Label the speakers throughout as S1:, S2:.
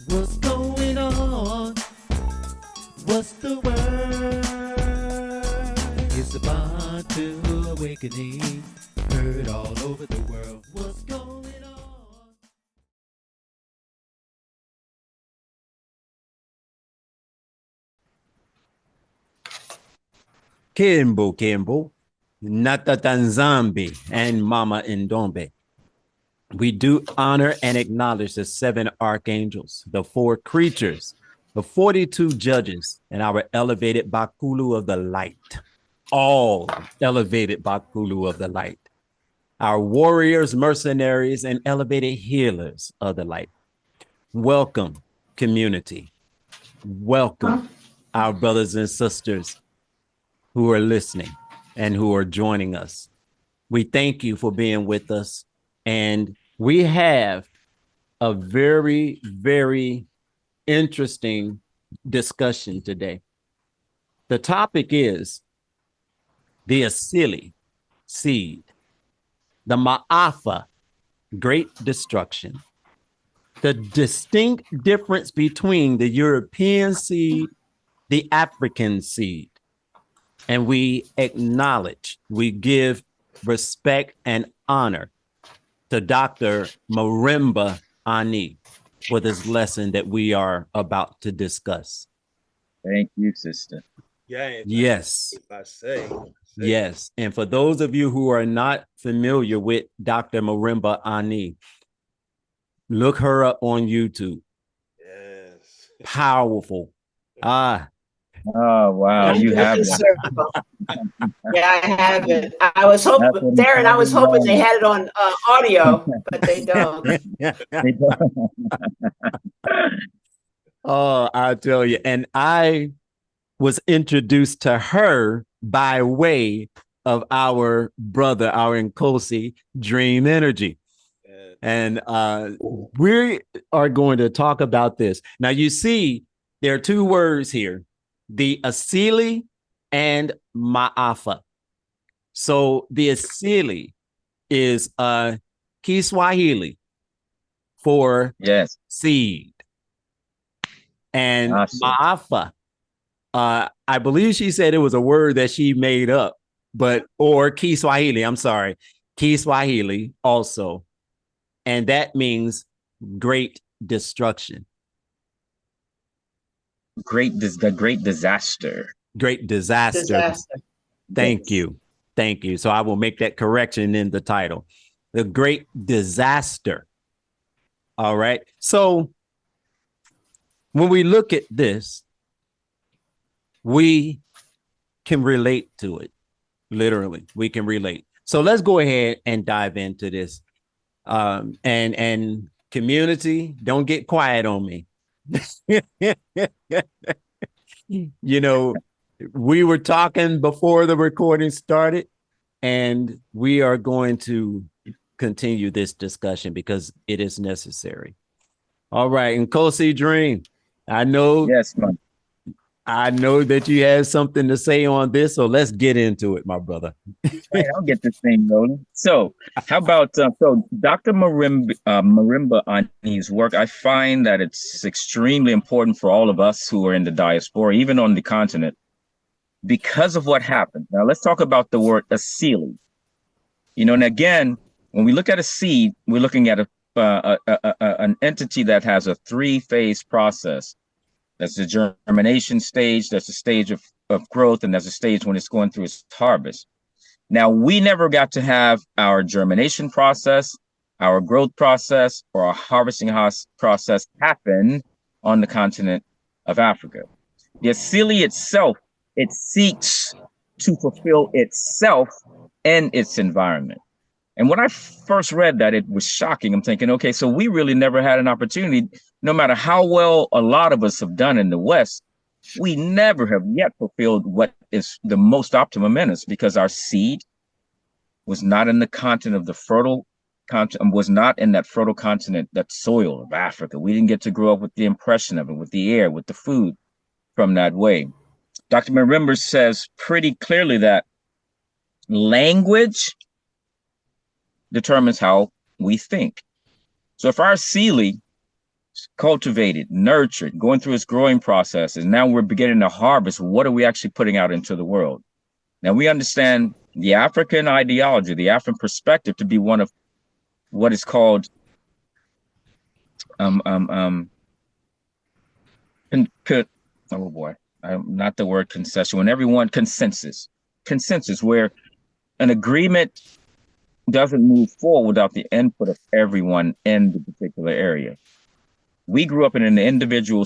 S1: What's going on? What's the word? It's about to awakening, heard all over the world. What's going on? Kimbo, Natata Nzambi, and Mama Ndombe. We do honor and acknowledge the 7 archangels, the 4 creatures, the 42 judges, and our elevated Bakulu of the light. All elevated Bakulu of the light. Our warriors, mercenaries, and elevated healers of the light. Welcome, community. Welcome, our brothers and sisters who are listening and who are joining us. We thank you for being with us. And we have a very, very interesting discussion today. The topic is the ASILI seed, the MAAFA, great destruction, the distinct difference between the European seed, the African seed. And we acknowledge, we give respect and honor to Dr. Marimba Ani for this lesson that we are about to discuss.
S2: Thank you, sister.
S3: Yeah.
S1: Yes.
S3: If I say.
S1: Yes. And for those of you who are not familiar with Dr. Marimba Ani, look her up on YouTube.
S3: Yes.
S1: Powerful.
S2: Oh, wow. You have it.
S4: Yeah, I have it. I was hoping, Darren, I was hoping they had it on audio, but they don't.
S1: Oh, I tell you. And I was introduced to her by way of our brother, our Nkosi Dream Energy. And we are going to talk about this. Now, you see, there are 2 words here, the ASILI and MAAFA. So the ASILI is Kiswahili for seed. And MAAFA, I believe she said it was a word that she made up, or Kiswahili, I'm sorry, Kiswahili also. And that means great destruction.
S2: The great disaster.
S1: Great disaster. Thank you. Thank you. So I will make that correction in the title. The great disaster. All right. So when we look at this, we can relate to it. Literally, we can relate. So let's go ahead and dive into this. And community, don't get quiet on me. You know, we were talking before the recording started, and we are going to continue this discussion because it is necessary. All right, Nkosi Dream, I know.
S2: Yes, man.
S1: I know that you have something to say on this, so let's get into it, my brother.
S2: Right, I'll get this thing rolling. So, how about Dr. Marimba Ani's work? I find that it's extremely important for all of us who are in the diaspora, even on the continent, because of what happened. Now, let's talk about the word ASILI. You know, and again, when we look at a seed, we're looking at an entity that has a 3-phase process. That's the germination stage, that's the stage of growth, and that's the stage when it's going through its harvest. Now, we never got to have our germination process, our growth process, or our harvesting process happen on the continent of Africa. The ASILI itself, it seeks to fulfill itself and its environment. And when I first read that, it was shocking. I'm thinking, okay, so we really never had an opportunity, no matter how well a lot of us have done in the West, we never have yet fulfilled what is the most optimum in us, because our seed was not in the continent of the fertile continent, was not in that fertile continent, that soil of Africa. We didn't get to grow up with the impression of it, with the air, with the food from that way. Dr. Marimba says pretty clearly that language determines how we think. So if our ASILI cultivated, nurtured, going through its growing process. And now we're beginning to harvest. What are we actually putting out into the world? Now we understand the African ideology, the African perspective to be one of what is called oh boy, not the word concession, when everyone consensus, where an agreement doesn't move forward without the input of everyone in the particular area. We grew up in an individual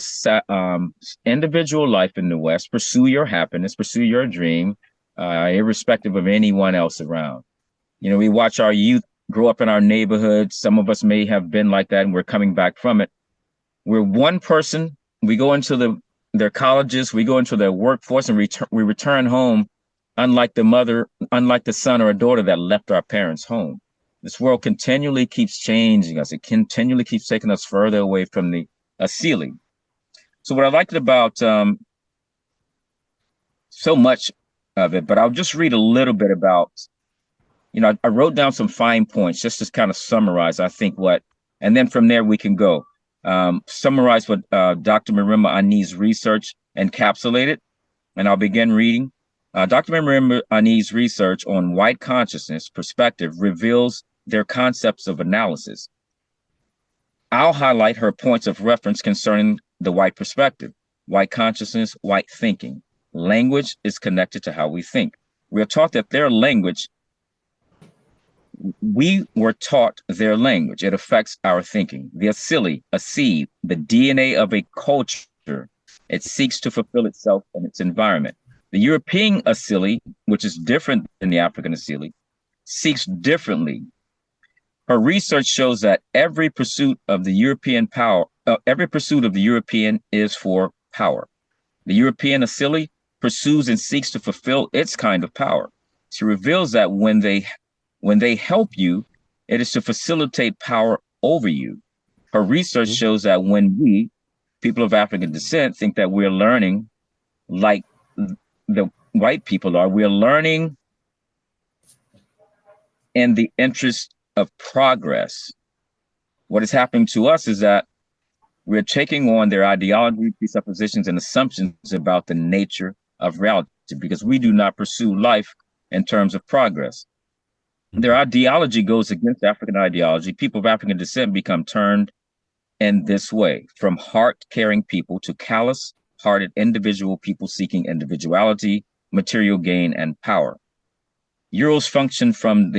S2: life in the West. Pursue your happiness, pursue your dream, irrespective of anyone else around. You know, we watch our youth grow up in our neighborhoods. Some of us may have been like that, and we're coming back from it. We're one person. We go into their colleges, we go into their workforce, and we return home, unlike the son or a daughter that left our parents' home. This world continually keeps changing us. It continually keeps taking us further away from the ASILI. So what I liked about so much of it, but I'll just read a little bit about, you know, I wrote down some fine points just to kind of summarize, I think, and then from there we can go. Summarize what Dr. Marimba Ani's research encapsulated, and I'll begin reading. Dr. Marimba Ani's research on white consciousness perspective reveals their concepts of analysis. I'll highlight her points of reference concerning the white perspective, white consciousness, white thinking. Language is connected to how we think. We are taught that their language, we were taught their language. It affects our thinking. The ASILI, a seed, the DNA of a culture. It seeks to fulfill itself in its environment. The European ASILI, which is different than the African ASILI, seeks differently. Her research shows that every pursuit of the European is for power. The European ASILI pursues and seeks to fulfill its kind of power. She reveals that when they help you, it is to facilitate power over you. Her research shows that when we, people of African descent, think that we're learning like the white people are, we're learning in the interest of progress. What is happening to us is that we're taking on their ideology, presuppositions, and assumptions about the nature of reality, because we do not pursue life in terms of progress. Their ideology goes against African ideology. People of African descent become turned in this way, from heart-caring people to callous-hearted individual people seeking individuality, material gain, and power. The Euros function from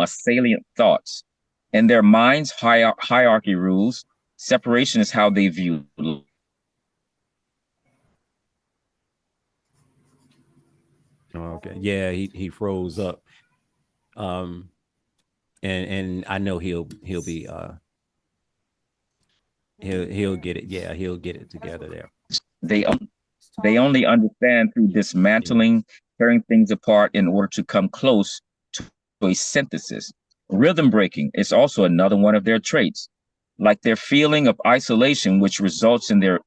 S2: salient thoughts. In their minds, hierarchy rules. Separation is how they view.
S1: Okay. Yeah, he froze up. And I know he'll be he'll get it. Yeah, he'll get it together there.
S2: They only understand through dismantling, tearing things apart in order to come close to a synthesis. Rhythm breaking is also another one of their traits, like their feeling of isolation, which results in their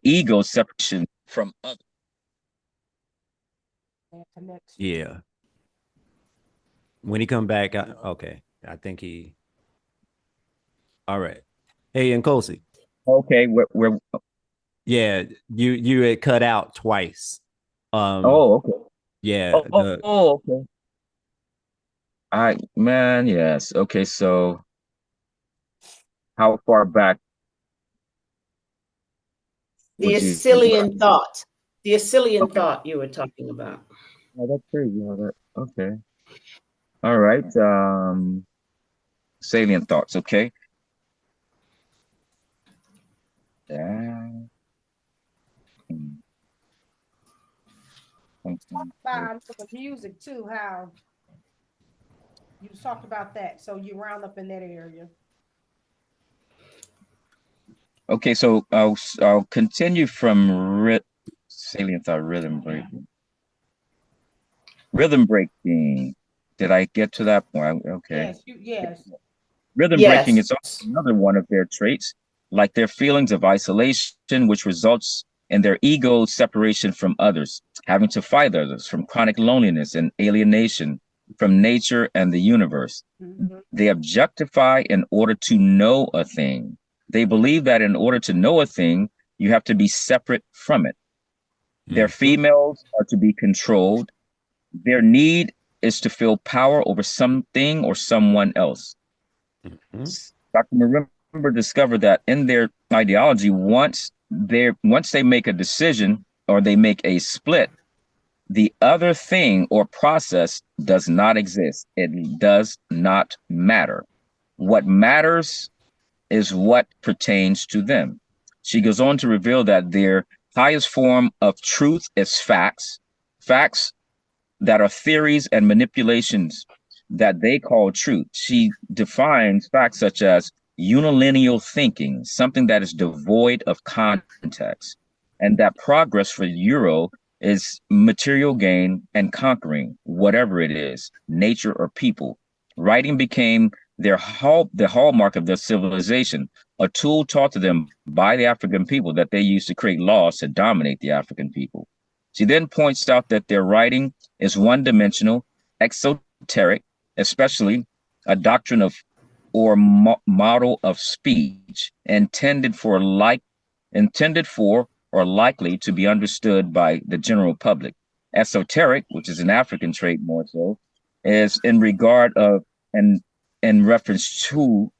S2: ego separation from others.
S1: Yeah. When he come back, okay. I think he. All right. Hey, Nkosi.
S2: Okay, we're
S1: Yeah, you had cut out twice.
S2: oh, okay.
S1: Yeah.
S2: Okay. Yes. Okay, so how far back?
S4: The Asilian thought. The Asilian thought you were talking about.
S2: Oh, that's crazy. Okay. All right. Salient thoughts. Okay. Yeah.
S5: About the music too, how you talked about that. So you round up in that area.
S2: Okay, so I'll continue from salient thought, rhythm breaking. Rhythm breaking. Did I get to that point? Okay.
S5: Yes.
S2: Rhythm breaking is also another one of their traits, like their feelings of isolation, which results in their ego separation from others, having to fight others, from chronic loneliness and alienation, from nature and the universe.
S5: Mhm.
S2: They objectify in order to know a thing. They believe that in order to know a thing, you have to be separate from it. Their females are to be controlled. Their need is to feel power over something or someone else. Dr. Marimba discovered that in their ideology, once they make a decision or they make a split, the other thing or process does not exist. It does not matter. What matters is what pertains to them. She goes on to reveal that their highest form of truth is facts, facts that are theories and manipulations that they call truth. She defines facts such as unilineal thinking, something that is devoid of context, and that progress for Euro is material gain and conquering whatever it is, nature or people. Writing became the hallmark of their civilization, a tool taught to them by the African people that they used to create laws to dominate the African people. She then points out that their writing is one-dimensional, exoteric, especially a doctrine of or model of speech intended for or likely to be understood by the general public. Esoteric, which is an African trait more so, is in regard of and in reference to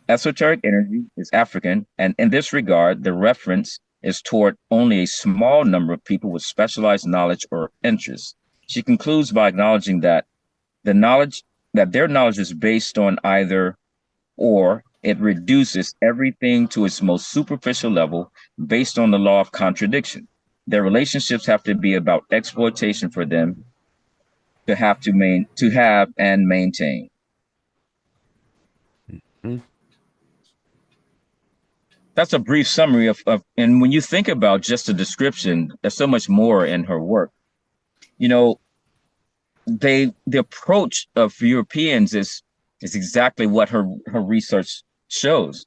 S2: esoteric energy is African, and in this regard, the reference is toward only a small number of people with specialized knowledge or interests. She concludes by acknowledging that their knowledge is based on either or. It reduces everything to its most superficial level based on the law of contradiction. Their relationships have to be about exploitation for them to have and maintain. That's a brief summary of, and when you think about just a description, there's so much more in her work. You know, the approach of Europeans is exactly what her research shows.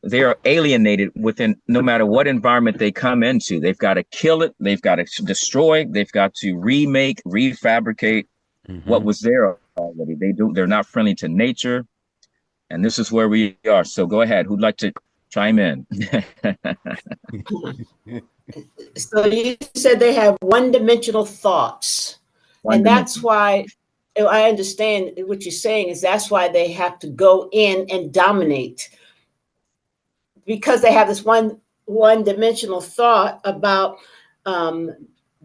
S2: They are alienated within, no matter what environment they come into. They've got to kill it. They've got to destroy. They've got to remake, refabricate what was there already. They're not friendly to nature. And this is where we are. So go ahead. Who'd like to chime in?
S4: So you said they have one-dimensional thoughts. And that's why I understand what you're saying is that's why they have to go in and dominate, because they have this one-dimensional thought about the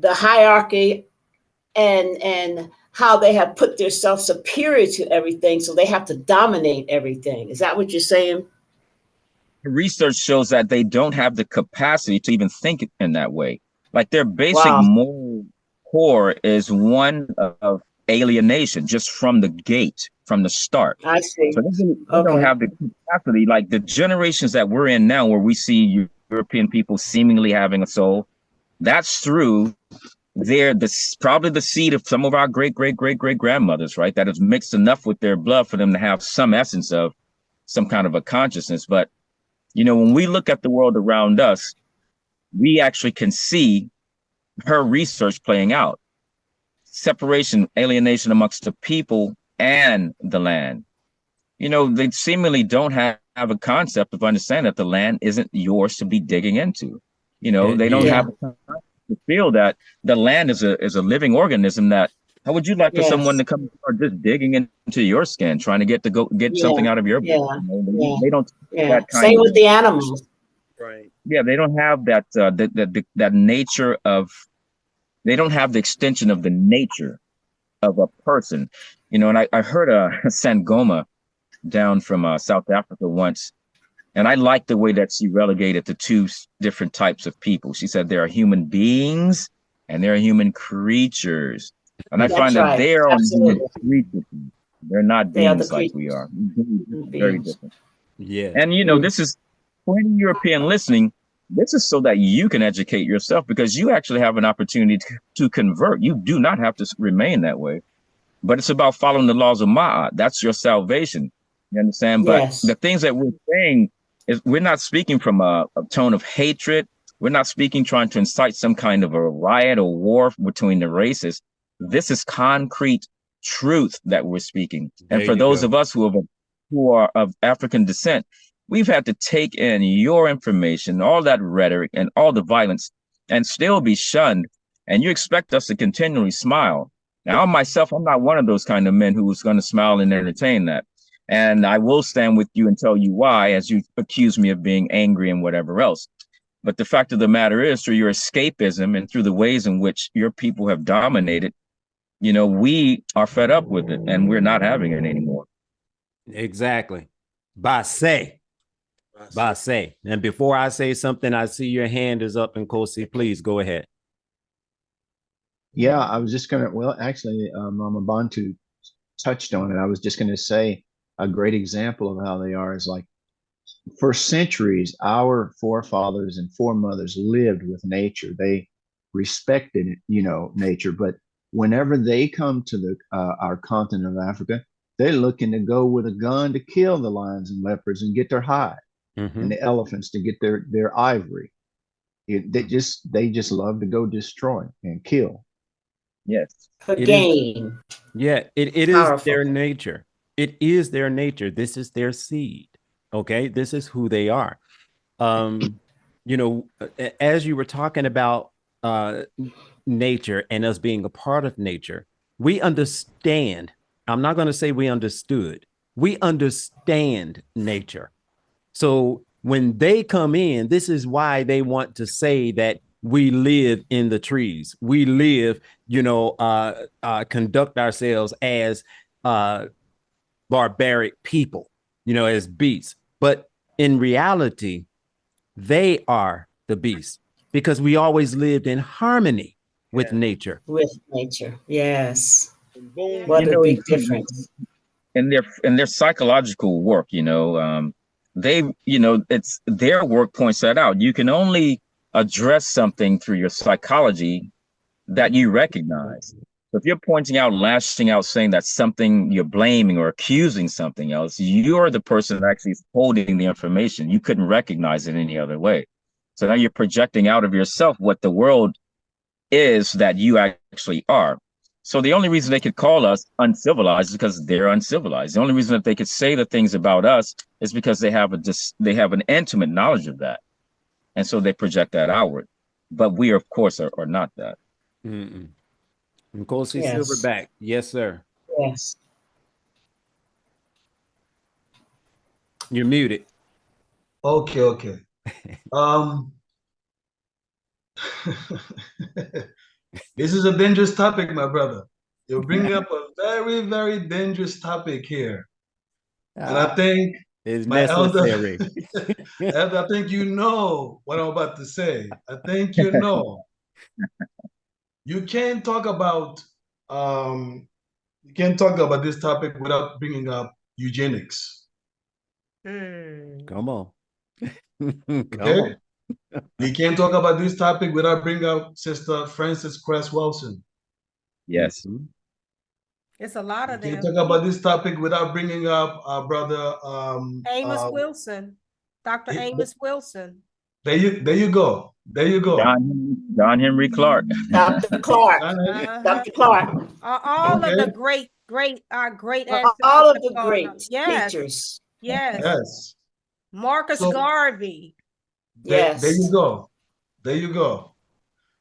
S4: hierarchy and how they have put themselves superior to everything. So they have to dominate everything. Is that what you're saying?
S2: Research shows that they don't have the capacity to even think in that way. Like their basic moral core is one of alienation, just from the gate, from the start.
S4: I see.
S2: So they don't have the capacity, like the generations that we're in now, where we see European people seemingly having a soul. That's through probably the seed of some of our great grandmothers, right? That is mixed enough with their blood for them to have some essence of some kind of a consciousness. But you know, when we look at the world around us, we actually can see her research playing out. Separation, alienation amongst the people and the land. You know, they seemingly don't have a concept of understanding that the land isn't yours to be digging into. You know, they don't have a concept to feel that the land is a living organism. That how would you like for someone to come and start just digging into your skin, trying to get something out of your body? You know, they don't. That kind
S4: Same with the animals.
S3: Right.
S2: Yeah, they don't have that that nature of. They don't have the extension of the nature of a person, you know. And I heard a Sangoma down from South Africa once, and I liked the way that she relegated the two different types of people. She said there are human beings and there are human creatures, and I find that they're on human creatures. They're not beings like we are. Very different.
S1: Yeah.
S2: And you know, this is for any European listening. This is so that you can educate yourself, because you actually have an opportunity to convert. You do not have to remain that way, but it's about following the laws of Ma'at. That's your salvation. You understand? But the things that we're saying is we're not speaking from a tone of hatred. We're not speaking trying to incite some kind of a riot or war between the races. This is concrete truth that we're speaking. And
S1: There
S2: for
S1: you
S2: those
S1: go.
S2: of us who are of African descent, we've had to take in your information, all that rhetoric and all the violence, and still be shunned. And you expect us to continually smile. Now, myself, I'm not one of those kind of men who's going to smile and entertain that. And I will stand with you and tell you why, as you accuse me of being angry and whatever else. But the fact of the matter is, through your escapism and through the ways in which your people have dominated, you know, we are fed up with it and we're not having it anymore.
S1: Exactly. BASSEH. BASSEH. And before I say something, I see your hand is up, and Kosi, please go ahead.
S6: Yeah, I was just gonna, well, actually, Mama Bantu touched on it. I was just gonna say a great example of how they are is like, for centuries, our forefathers and foremothers lived with nature. They respected, you know, nature. But whenever they come to the our continent of Africa, they're looking to go with a gun to kill the lions and leopards and get their hide, and the elephants to get their ivory. They just love to go destroy and kill.
S2: Yes.
S4: For gain.
S1: It is their nature. It is their nature. This is their seed. Okay, this is who they are. You know, as you were talking about nature and us being a part of nature, we understand. I'm not going to say we understood. We understand nature. So when they come in, this is why they want to say that we live in the trees. We live, you know, conduct ourselves as barbaric people, you know, as beasts. But in reality, they are the beasts, because we always lived in harmony with nature.
S4: With nature, yes.
S3: Boom.
S4: What a big difference.
S2: In their psychological work, you know, they, you know, it's their work points that out. You can only address something through your psychology that you recognize. So if you're pointing out, lashing out, saying that something you're blaming or accusing something else, you're the person that actually is holding the information. You couldn't recognize it any other way. So now you're projecting out of yourself what the world is that you actually are. So the only reason they could call us uncivilized is because they're uncivilized. The only reason that they could say the things about us is because they have an intimate knowledge of that. And so they project that outward. But we, of course, are not that.
S1: Nkosi Silverback. Yes, sir.
S4: Yes.
S1: You're muted.
S7: Okay. This is a dangerous topic, my brother. You're bringing up a very, very dangerous topic here. And I think
S1: it's
S7: my
S1: necessary.
S7: elder, I think you know what I'm about to say. I think you know. You can't talk about this topic without bringing up eugenics.
S1: Come on.
S7: Okay? On. We can't talk about this topic without bringing up Sister Frances Cress Wilson.
S2: Yes.
S5: It's a lot of them.
S7: Can't talk about this topic without bringing up our brother
S5: Amos Wilson, Dr. Amos Wilson.
S7: There you go.
S2: John Henry Clark.
S4: Dr. Clark. Dr. Clark.
S5: All of the great ancestors.
S4: All of the great teachers.
S5: Yes. Marcus Garvey.
S4: Yes.
S7: There you go.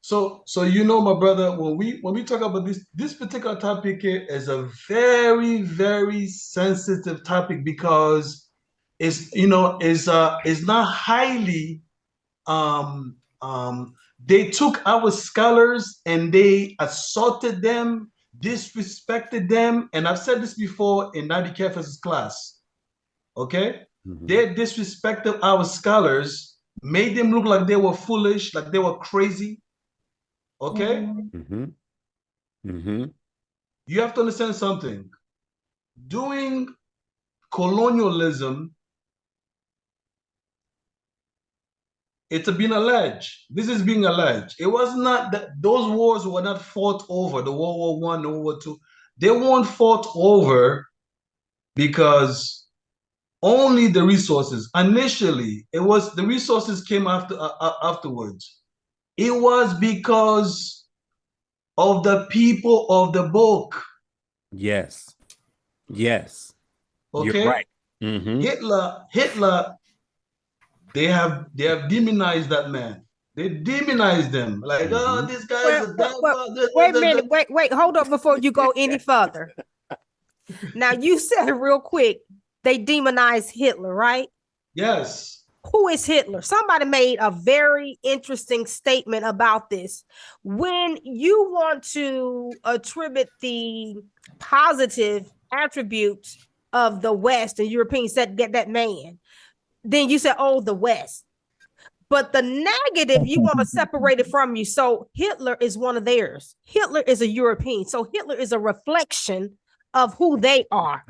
S7: So you know, my brother, when we talk about this particular topic here is a very, very sensitive topic, because it's not highly they took our scholars and they assaulted them, disrespected them, and I've said this before in 90 Kefas class. Okay, they disrespected our scholars, made them look like they were foolish, like they were crazy. Okay. You have to understand something. Doing colonialism, it's being alleged. This is being alleged. It was not that those wars were not fought over, the World War I, the World War II. They weren't fought over because only the resources. Initially, it was the resources came afterwards. It was because of the people of the book.
S1: Yes. Yes.
S7: Okay.
S1: You're right. Mm-hmm.
S7: Hitler, they have demonized that man. They demonized them. Like, oh, this guy's a devil.
S5: Wait a minute. Wait. Hold up before you go any further. Now, you said real quick, they demonized Hitler, right?
S7: Yes.
S5: Who is Hitler? Somebody made a very interesting statement about this. When you want to attribute the positive attributes of the West and Europeans said, get that man, then you said, oh, the West. But the negative, you want to separate it from you. So Hitler is one of theirs. Hitler is a European. So Hitler is a reflection of who they are.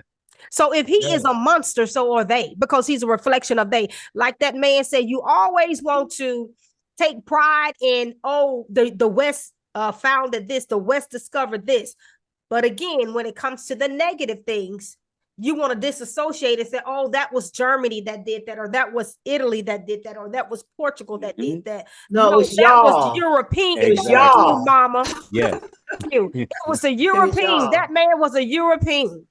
S5: So if he is a monster, so are they, because he's a reflection of they. Like that man said, you always want to take pride in, oh, the West founded this, the West discovered this. But again, when it comes to the negative things, you want to disassociate and say, oh, that was Germany that did that, or that was Italy that did that, or that was Portugal that did that.
S4: No, it was
S5: that
S4: y'all.
S5: was European.
S1: It
S4: was y'all.
S5: Mama.
S1: Yeah.
S5: It was a European. That man was a European.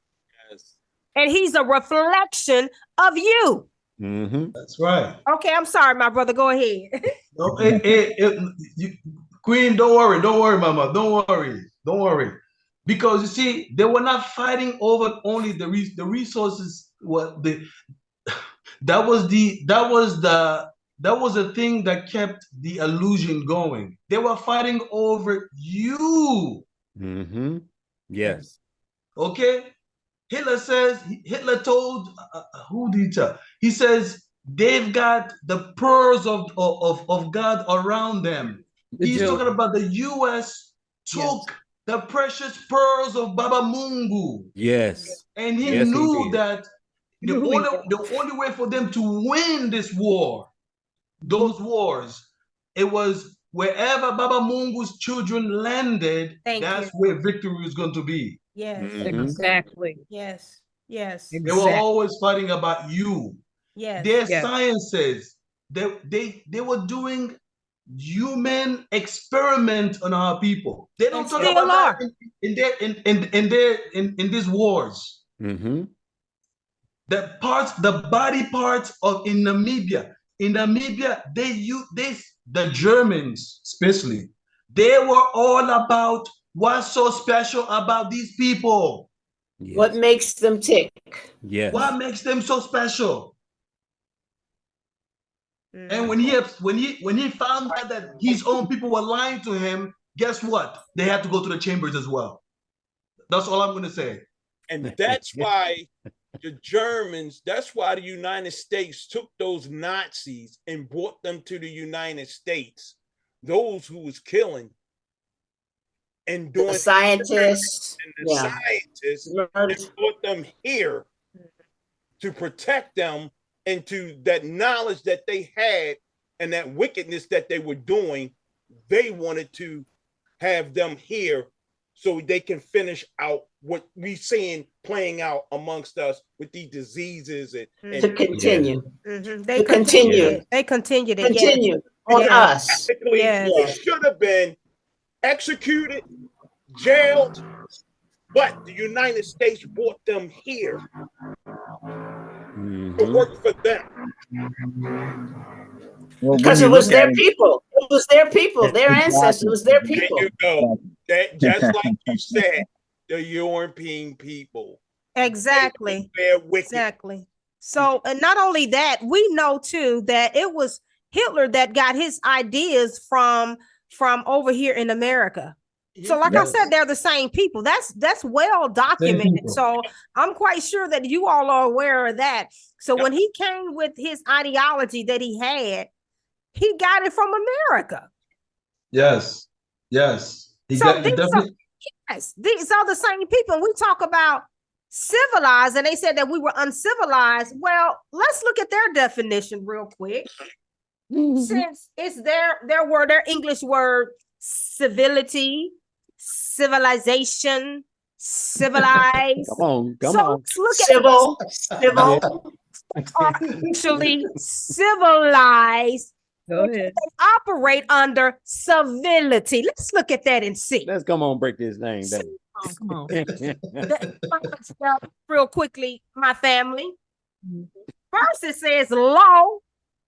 S3: Yes.
S5: And he's a reflection of you.
S1: Mm-hmm.
S7: That's right.
S5: Okay, I'm sorry, my brother. Go ahead.
S7: No, Queen, don't worry, Mama, don't worry. Because you see, they were not fighting over only the resources. That was the thing that kept the illusion going. They were fighting over you.
S1: Mm-hmm. Yes.
S7: Okay. Hitler told who did he tell? He says they've got the pearls of God around them. He's talking about the U.S. took the precious pearls of Baba Mungu.
S1: Yes.
S7: And he
S1: Yes,
S7: knew
S1: he did.
S7: that the only way for them to win this war, those wars, it was wherever Baba Mungu's children landed, that's where victory was going to be.
S5: Yes.
S1: Mhm.
S8: Exactly.
S5: Yes. Yes.
S7: They were always fighting about you.
S5: Yes.
S7: Their sciences, they were doing human experiment on our people. They don't talk about that in these wars.
S1: Mm-hmm.
S7: The body parts in Namibia. In Namibia, the Germans, especially, they were all about what's so special about these people.
S1: Yes.
S4: What makes them tick?
S1: Yes.
S7: What makes them so special? And when he found out that his own people were lying to him, guess what? They had to go to the chambers as well. That's all I'm going to say.
S3: And that's why the Germans, that's why the United States took those Nazis and brought them to the United States, those who was killing and doing
S4: the scientists,
S3: and the scientists, and brought them here to protect them and to that knowledge that they had and that wickedness that they were doing. They wanted to have them here so they can finish out what we seeing playing out amongst us with these diseases and
S4: to continue.
S5: They continued. They continued it.
S4: Continue on us.
S3: It should have been executed, jailed, but the United States brought them here to work for them.
S4: Because it was their people. It was their people, their ancestors. It was their people.
S3: There you go. That just like you said, the European people.
S5: Exactly.
S3: Exactly.
S5: So, and not only that, we know too that it was Hitler that got his ideas from over here in America. So, like I said, they're the same people. That's well documented. So I'm quite sure that you all are aware of that. So when he came with his ideology that he had, he got it from America.
S7: Yes. Yes.
S5: These are the same people. We talk about civilized, and they said that we were uncivilized. Well, let's look at their definition real quick. Since it's their English word, civility, civilization, civilized.
S1: Come on.
S5: Let's look
S4: civil.
S5: Actually civilized
S8: Go ahead.
S5: They operate under civility. Let's look at that and see.
S1: Let's come on, break this thing down.
S8: Come on.
S5: Real quickly, my family. First, it says law,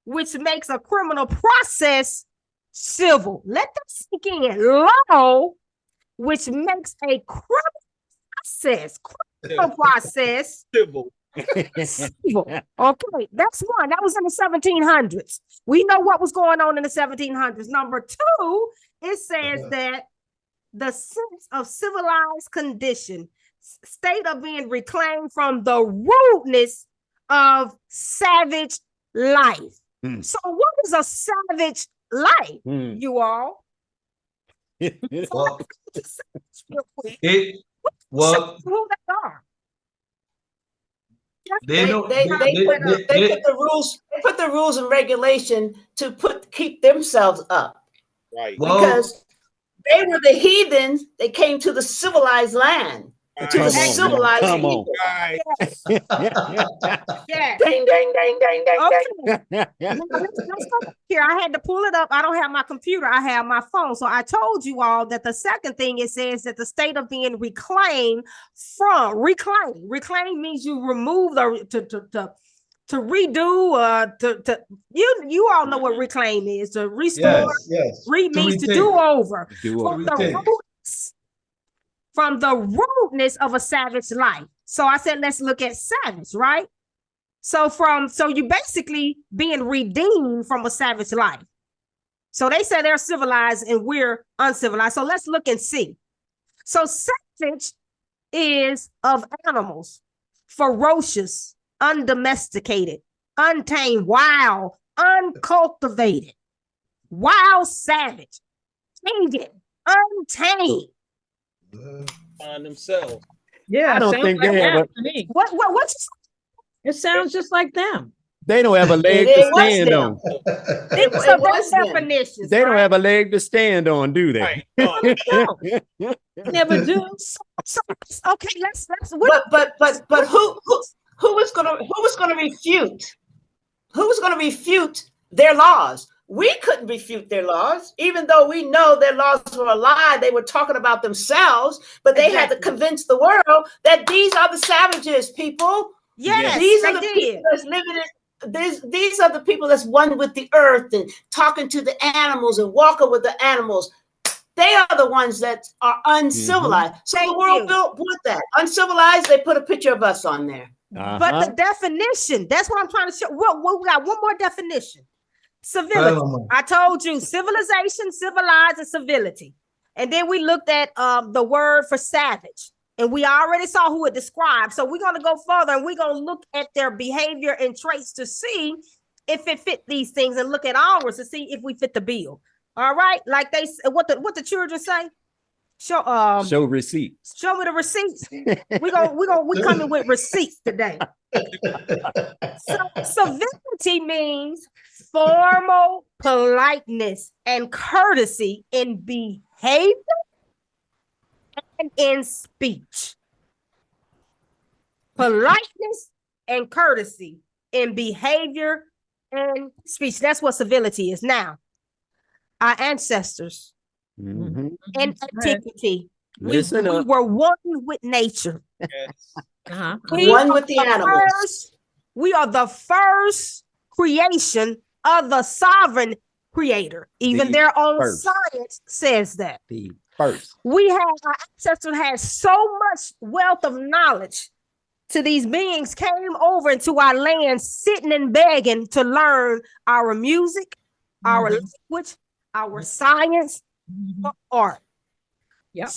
S5: which makes a criminal process civil. Let that sink in. Law, which makes a criminal process
S3: Civil.
S5: civil. Okay, that's one. That was in the 1700s. We know what was going on in the 1700s. Number two, it says that the sense of civilized condition, state of being reclaimed from the rudeness of savage life. So what is a savage life, you all?
S7: Well,
S5: Real quick.
S7: well,
S5: Who they are?
S7: they don't.
S4: They put the rules. They put the rules and regulation to keep themselves up,
S3: Right.
S7: Well,
S4: because they were the heathens. They came to the civilized land, to the civilized
S1: Come on.
S4: people.
S3: Right.
S5: Yeah.
S4: Ding, ding, ding, ding, ding,
S5: Okay.
S4: ding.
S5: Let's go here. I had to pull it up. I don't have my computer. I have my phone. So I told you all that the second thing, it says that the state of being reclaimed from reclaim means you remove to redo, you all know what reclaim is, to restore.
S7: yes.
S5: Read
S7: To
S5: means to
S7: retain.
S5: do over.
S1: Do
S5: From the rudeness of a savage life. So I said, let's look at savage, right? So you basically being redeemed from a savage life. So they say they're civilized and we're uncivilized. So let's look and see. So savage is of animals, ferocious, undomesticated, untamed, wild, uncultivated, wild, savage, pagan, untamed.
S3: On themselves.
S8: Yeah,
S1: I don't
S8: sounds
S1: think
S8: like
S1: they have
S8: them
S1: a-
S8: to me.
S5: What you
S8: It sounds just like them.
S1: They don't have a leg
S4: It
S1: to
S4: was
S1: stand
S4: them.
S1: on.
S5: think
S4: It
S5: so?
S4: was
S5: Their
S4: them.
S5: definitions.
S1: They don't
S5: right?
S1: have a leg to stand on, do they?
S3: Right.
S8: Never do.
S5: So, okay, let's what,
S4: But who was gonna refute? Who was gonna refute their laws? We couldn't refute their laws, even though we know their laws were a lie. They were talking about themselves, but they had to
S5: Exactly.
S4: convince the world that these are the savages, people.
S5: yes,
S4: These
S5: they
S4: are the
S5: did.
S4: people that's living in. These are the people that's one with the earth and talking to the animals and walking with the animals. They are the ones that are uncivilized. So
S5: Thank
S4: the world
S5: you.
S4: built with that. Uncivilized, they put a picture of us on there.
S5: But the definition, that's what I'm trying to show. We got one more definition. Civility. I told you civilization, civilized, and civility. And then we looked at the word for savage. And we already saw who it described. So we're going to go further and we're going to look at their behavior and traits to see if it fit these things and look at ours to see if we fit the bill. All right. Like what the children say.
S1: Show receipts.
S5: Show me the receipts. We coming with receipts today. So civility means formal politeness and courtesy in behavior and in speech. Politeness and courtesy in behavior and speech. That's what civility is. Our ancestors in antiquity, we were one with nature.
S8: Uh-huh.
S4: One with the animals.
S5: We are the first creation of the sovereign creator. Even their own science says that.
S1: The first.
S5: Our ancestors had so much wealth of knowledge to these beings came over into our land sitting and begging to learn our music, our language, our science, art.
S8: Yep.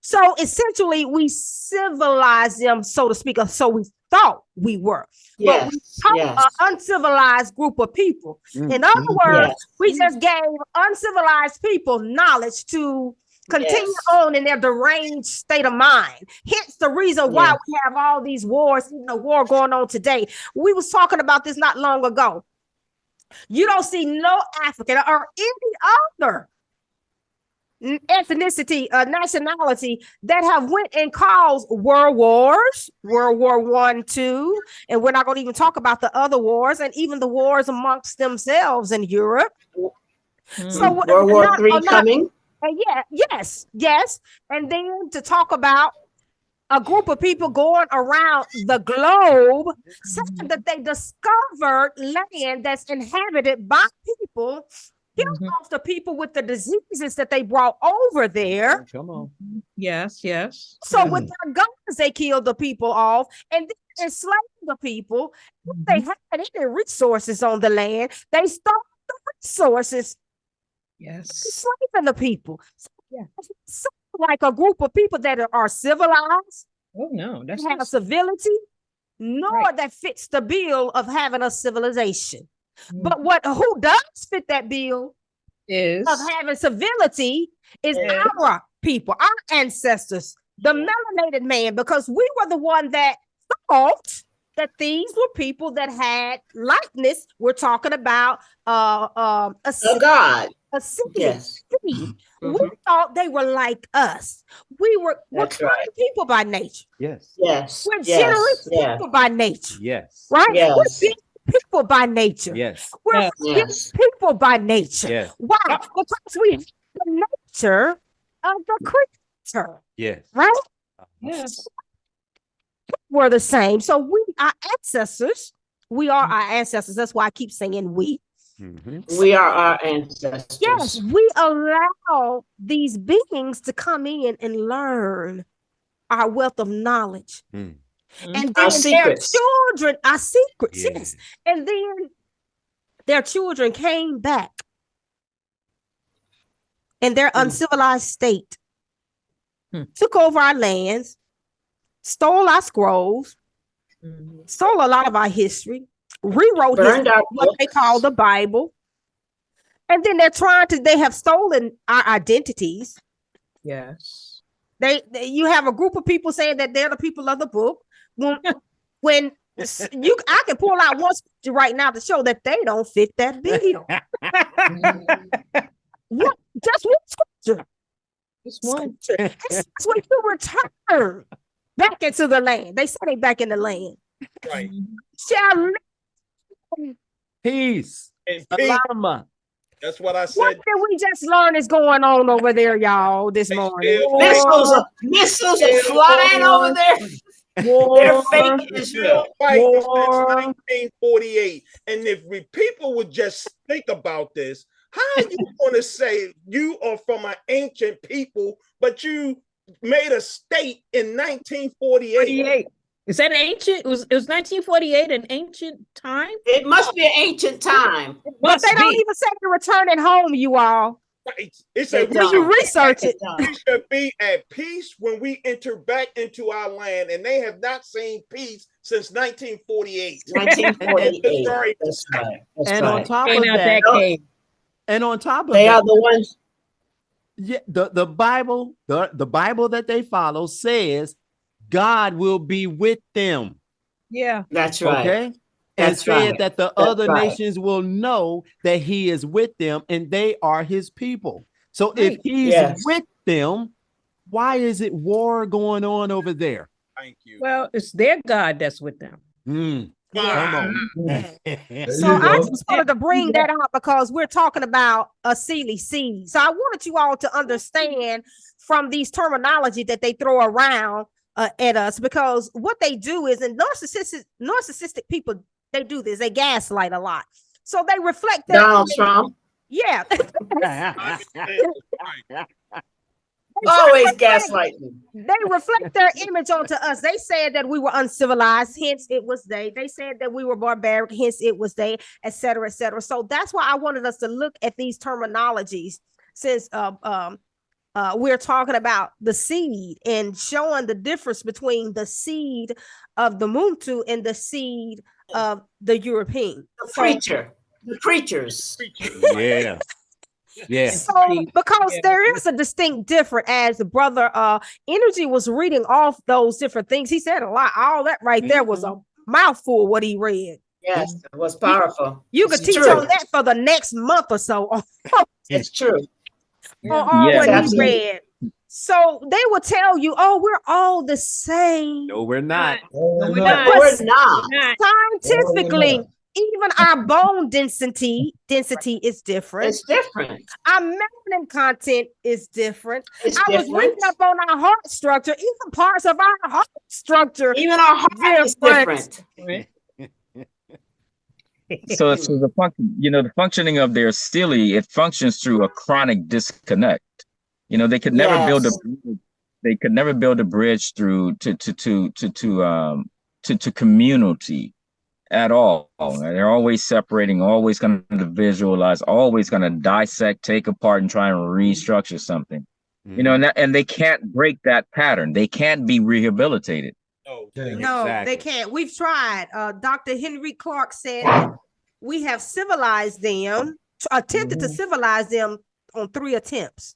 S5: So essentially, we civilized them, so to speak, or so we thought we were. But we taught an uncivilized group of people. In other words, we just gave uncivilized people knowledge to continue on in their deranged state of mind. Hence the reason why we have all these wars, even the war going on today. We was talking about this not long ago. You don't see no African or any other ethnicity, nationality that have went and caused world wars, World War I, II, and we're not going to even talk about the other wars and even the wars amongst themselves in Europe. So
S4: World War III coming.
S5: Yes. And then to talk about a group of people going around the globe saying that they discovered land that's inhabited by people, killed off the people with the diseases that they brought over there.
S1: Come on.
S8: Yes.
S5: So with their guns, they killed the people off and then enslaved the people. If they had any resources on the land, they stole the resources, enslaving the people. So like a group of people that are civilized.
S8: Oh no, that's
S5: have a civility, nor that fits the bill of having a civilization. But who does fit that bill of having civility is our people, our ancestors, the melanated man, because we were the one that thought that these were people that had likeness. We're talking about a
S4: God.
S5: A city. We thought they were like us. We're kind people by nature.
S1: Yes.
S5: We're generous people by nature.
S1: Yes.
S5: Right?
S4: Yes.
S5: We're big people by nature.
S1: Yes.
S5: We're big people by nature.
S1: Yes.
S5: Why? Because we have the nature of the creature.
S1: Yes.
S5: Right?
S8: Yes.
S5: We're the same. So our ancestors, we are our ancestors. That's why I keep saying we.
S4: We are our ancestors.
S5: Yes, we allow these beings to come in and learn our wealth of knowledge. And then
S4: our secrets.
S5: Their children, our secrets, yes. And then their children came back in their uncivilized state, took over our lands, stole our scrolls, stole a lot of our history, rewrote what they call the Bible. And then they have stolen our identities.
S8: Yes.
S5: You have a group of people saying that they're the people of the book. When I can pull out one scripture right now to show that they don't fit that bill. Just one scripture.
S8: Just one.
S5: It's when you return back into the land. They say they back in the land.
S3: Right.
S5: Shall
S1: peace.
S3: And peace. That's what I said.
S5: What did we just learn is going on over there, y'all, this morning?
S4: Missiles are flying over there. They're fake Israel.
S3: Since 1948. And if people would just think about this, how are you going to say you are from an ancient people, but you made a state in 1948?
S8: Is that ancient? It was 1948 an ancient time?
S4: It must be an ancient time.
S5: But they don't even say you're returning home, you all.
S3: Right. It's when
S5: you research it.
S3: We should be at peace when we enter back into our land, and they have not seen peace since 1948.
S4: 1948. That's right.
S1: And on top of that, and on top of
S4: they
S1: that,
S4: are the ones.
S1: Yeah, the Bible, the Bible that they follow says God will be with them.
S8: Yeah,
S4: that's right.
S1: Okay. And said that the other nations will know that he is with them and they are his people. So if he's with them, why is it war going on over there?
S3: Thank you.
S8: Well, it's their God that's with them.
S1: Come on.
S5: So I just wanted to bring that out because we're talking about ASILI seed. So I wanted you all to understand from these terminology that they throw around at us, because what they do is, and narcissistic people, they do this, they gaslight a lot. So they reflect their
S4: Donald Trump.
S5: Yeah.
S4: Always gaslighting.
S5: They reflect their image onto us. They said that we were uncivilized, hence it was they. They said that we were barbaric, hence it was they, etc., etc. So that's why I wanted us to look at these terminologies, since we're talking about the seed and showing the difference between the seed of the Muntu and the seed of the European.
S4: The preachers.
S1: Yeah. Yeah.
S5: So because there is a distinct difference, as the brother Energy was reading off those different things. He said a lot. All that right there was a mouthful what he read.
S4: Yes, it was powerful.
S5: You could teach on that for the next month or so.
S4: It's true.
S5: or
S2: Yeah.
S5: what he
S4: Exactly.
S5: read. So they will tell you, "Oh, we're all the same."
S1: No, we're not.
S7: Oh,
S8: we're
S7: no.
S8: not.
S4: But we're not.
S5: Scientifically,
S7: not.
S5: even our bone density is different.
S4: It's different.
S5: Our melanin content is different.
S4: It's
S5: I was
S4: different.
S5: reading up on our heart structure, even parts of our heart structure.
S4: Even our heart is different.
S2: So the function, the functioning of their ASILI, it functions through a chronic disconnect. They could never build a
S4: Yes.
S2: they could never build a bridge through to community at all. They're always separating, always going to visualize, always going to dissect, take apart, and try and restructure something. And they can't break that pattern. They can't be rehabilitated.
S3: Oh,
S5: No,
S1: Exactly.
S5: they can't. We've tried. Dr. Henry Clark said that we have civilized them, attempted to civilize them on 3 attempts.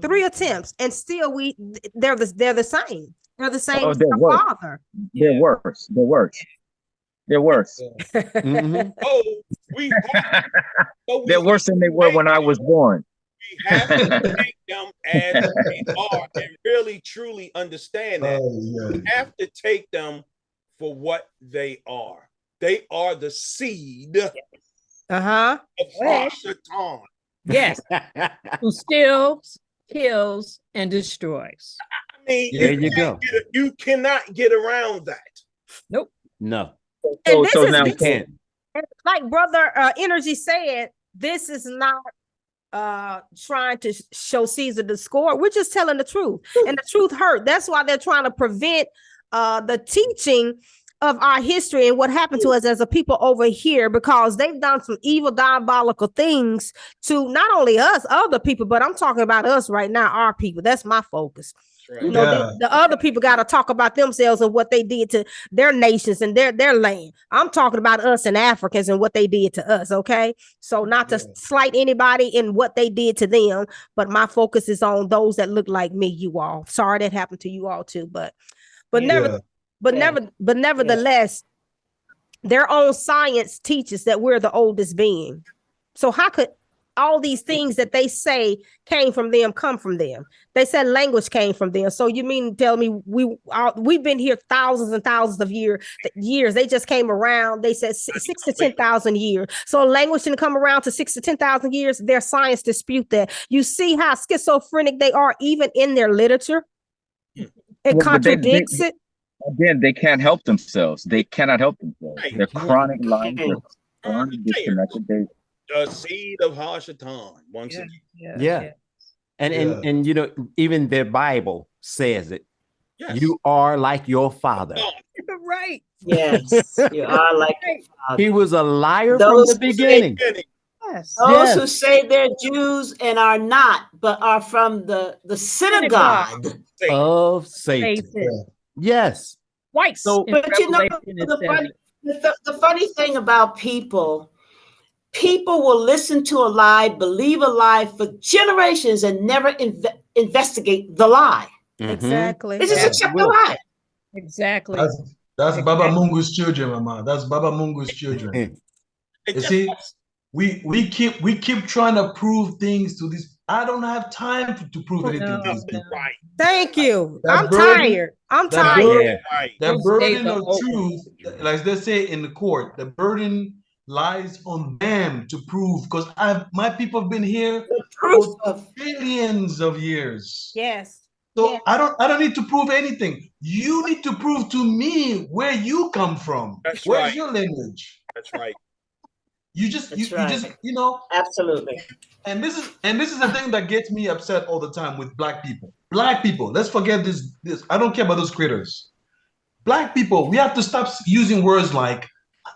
S5: 3 attempts, and still they're the same. They're the same
S2: Oh, they're worse.
S5: father.
S2: They're worse. They're worse. They're worse.
S1: Mhm.
S3: Oh, we have,
S2: They're worse than they were when I was born.
S3: we have to take them as they are and really truly understand that. We have to take them for what they are. They are the seed of Hashatan.
S8: Yes. Who steals, kills, and destroys.
S3: I mean,
S1: There you go.
S3: You cannot get around that.
S8: Nope.
S1: No.
S5: And this is
S2: now
S1: You can't.
S5: like Brother Energy said, this is not trying to show Caesar the score. We're just telling the truth, and the truth hurt. That's why they're trying to prevent the teaching of our history and what happened to us as a people over here, because they've done some evil, diabolical things to not only us, other people, but I'm talking about us right now, our people. That's my focus.
S3: Right.
S5: You know, the other people got to talk about themselves and what they did to their nations and their land. I'm talking about us and Africans and what they did to us. Okay, so not to slight anybody in what they did to them, but my focus is on those that look like me. You all, sorry that happened to you all too, but nevertheless, their own science teaches that we're the oldest being. So how could all these things that they say came from them come from them? They said language came from them. So you mean tell me we've been here thousands and thousands of years? They just came around. They said 6 to 10,000 years. So language didn't come around to 6 to 10,000 years. Their science dispute that. You see how schizophrenic they are even in their literature. It contradicts it.
S2: Again, they can't help themselves. They cannot help themselves.
S3: Right.
S2: They're chronic liars. They're chronic disconnected.
S3: The seed of Hashatan. Once again.
S1: Yeah. And you know, even their Bible says it.
S3: Yes.
S1: You are like your father.
S8: Right.
S4: Yes, you are like
S1: He was a liar
S4: Those
S1: from the beginning.
S8: Yes.
S4: those who say they're Jews and are not, but are from the synagogue.
S1: Of Satan.
S8: Satan.
S1: Yes.
S8: White.
S1: So-
S4: But you know, the funny thing about people will listen to a lie, believe a lie for generations and never investigate the lie.
S1: Mhm.
S5: Exactly.
S4: They just accept the lie.
S8: Exactly.
S7: That's Baba Mungu's children, Mama. That's Baba Mungu's children. You see, we keep trying to prove things to this. I don't have time to prove anything to these people.
S3: Right.
S5: Thank you.
S7: That
S5: I'm
S7: burden-
S5: tired. I'm
S7: that
S5: tired.
S7: burden-
S1: Yeah.
S3: Right.
S7: The
S8: Those
S7: burden
S8: days are
S7: of
S8: over.
S7: truth, like they say in the court, the burden lies on them to prove. Because my people have been here
S4: The proof
S7: for
S4: of
S7: billions of years.
S5: Yes.
S7: So
S5: Yeah.
S7: I don't need to prove anything. You need to prove to me where you come from.
S3: That's
S7: Where's
S3: right.
S7: your lineage?
S3: That's right.
S7: You just
S4: That's
S7: you
S4: right.
S7: just you know.
S4: absolutely.
S7: And this is the thing that gets me upset all the time with black people. Black people, let's forget this. I don't care about those critters. Black people, we have to stop using words like,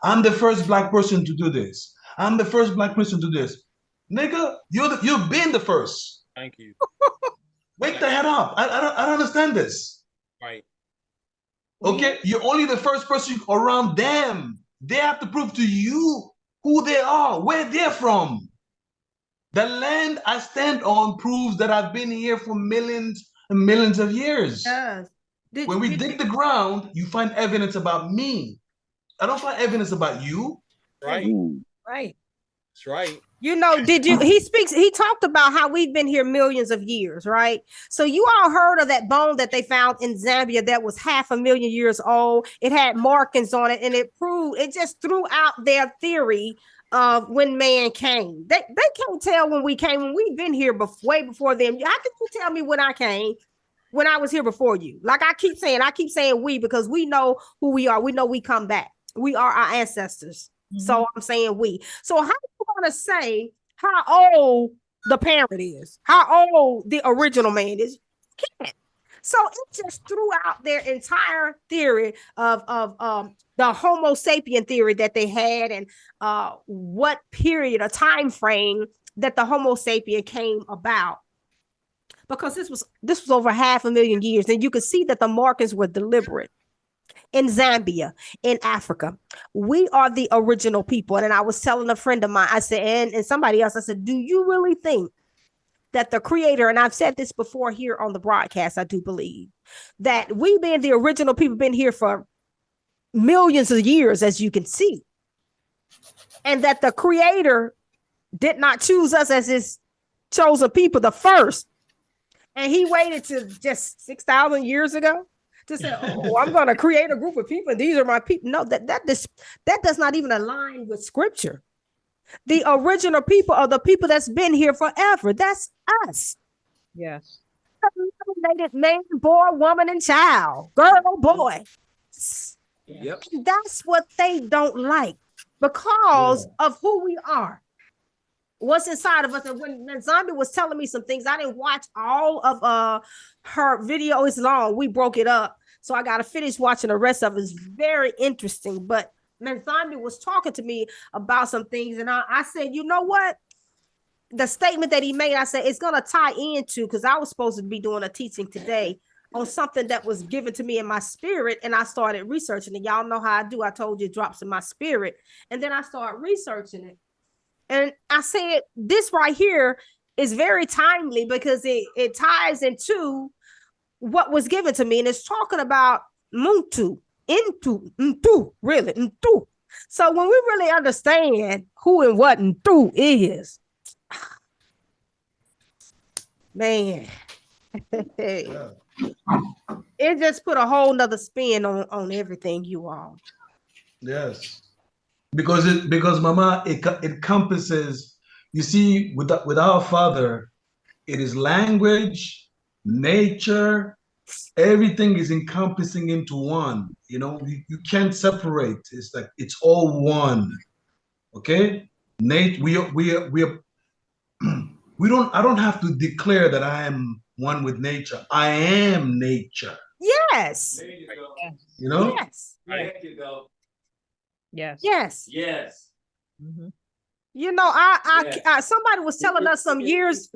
S7: I'm the first black person to do this. I'm the first black person to do this. Nigga, you've been the first.
S3: Thank you.
S7: Wake the head up. I don't understand this.
S3: Right.
S7: Okay? You're only the first person around them. They have to prove to you who they are, where they're from. The land I stand on proves that I've been here for millions and millions of years.
S5: Yes.
S7: When we dig the ground, you find evidence about me. I don't find evidence about you.
S3: Right.
S2: Ooh.
S8: Right.
S3: That's right.
S5: You know, he talked about how we've been here millions of years, right? So you all heard of that bone that they found in Zambia that was 500,000 years old. It had markings on it, and it just threw out their theory of when man came. They can't tell when we came, when we've been here way before them. How can you tell me when I came, when I was here before you? Like I keep saying we, because we know who we are. We know we come back. We are our ancestors. So I'm saying we. So how you want to say how old the parent is, how old the original man is? Can't. So it just threw out their entire theory of the Homo sapien theory that they had, and what period or time frame that the Homo sapien came about. Because this was over 500,000 years, and you could see that the markings were deliberate. In Zambia, in Africa, we are the original people. And I was telling a friend of mine, I said, and somebody else, I said, do you really think that the creator, and I've said this before here on the broadcast, I do believe that we being the original people been here for millions of years, as you can see, and that the creator did not choose us as his chosen people, the first, and he waited to just 6,000 years ago to say, oh, I'm going to create a group of people, and these are my people. No, that does not even align with scripture. The original people are the people that's been here forever. That's us.
S8: Yes.
S5: Man, boy, woman, and child, girl, boy.
S1: Yep.
S5: That's what they don't like because of who we are. What's inside of us. And when Nzambi was telling me some things, I didn't watch all of her video. It's long. We broke it up. So I got to finish watching the rest of it. It's very interesting. But Nzambi was talking to me about some things. And I said, you know what? The statement that he made, I said, it's going to tie into, because I was supposed to be doing a teaching today on something that was given to me in my spirit. And I started researching it. Y'all know how I do. I told you it drops in my spirit. And then I started researching it. And I said, this right here is very timely because it ties into what was given to me. And it's talking about Muntu, Ntu, really, Ntu. So when we really understand who and what Ntu is, man, it just put a whole nother spin on everything, you all.
S7: Yes. Because Mama, it encompasses, you see, with our Father, it is language, nature, everything is encompassing into one. You know, you can't separate. It's like it's all one. Okay? I don't have to declare that I am one with nature. I am nature.
S5: Yes.
S7: You know?
S5: Yes.
S1: There you go.
S8: Yes.
S5: Yes.
S1: Yes.
S8: Mm-hmm.
S5: You know, I somebody was telling us some years.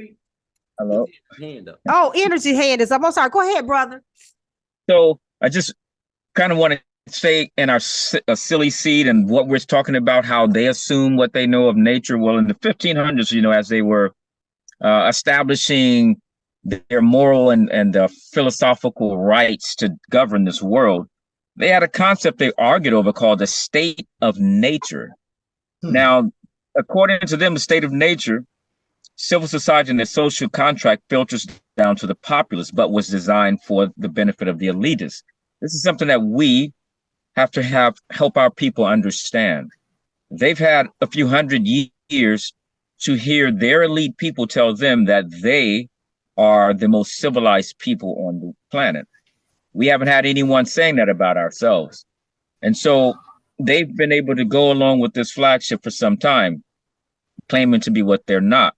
S2: Hello.
S1: Hand up.
S5: Oh, energy hand is up. I'm sorry. Go ahead, brother.
S2: So I just kind of want to say in our silly seed and what we're talking about, how they assume what they know of nature. Well, in the 1500s, you know, as they were establishing their moral and philosophical rights to govern this world, they had a concept they argued over called the state of nature. Now, according to them, the state of nature, civil society and the social contract filters down to the populace, but was designed for the benefit of the elitists. This is something that we have to help our people understand. They've had a few hundred years to hear their elite people tell them that they are the most civilized people on the planet. We haven't had anyone saying that about ourselves. And so they've been able to go along with this flagship for some time, claiming to be what they're not.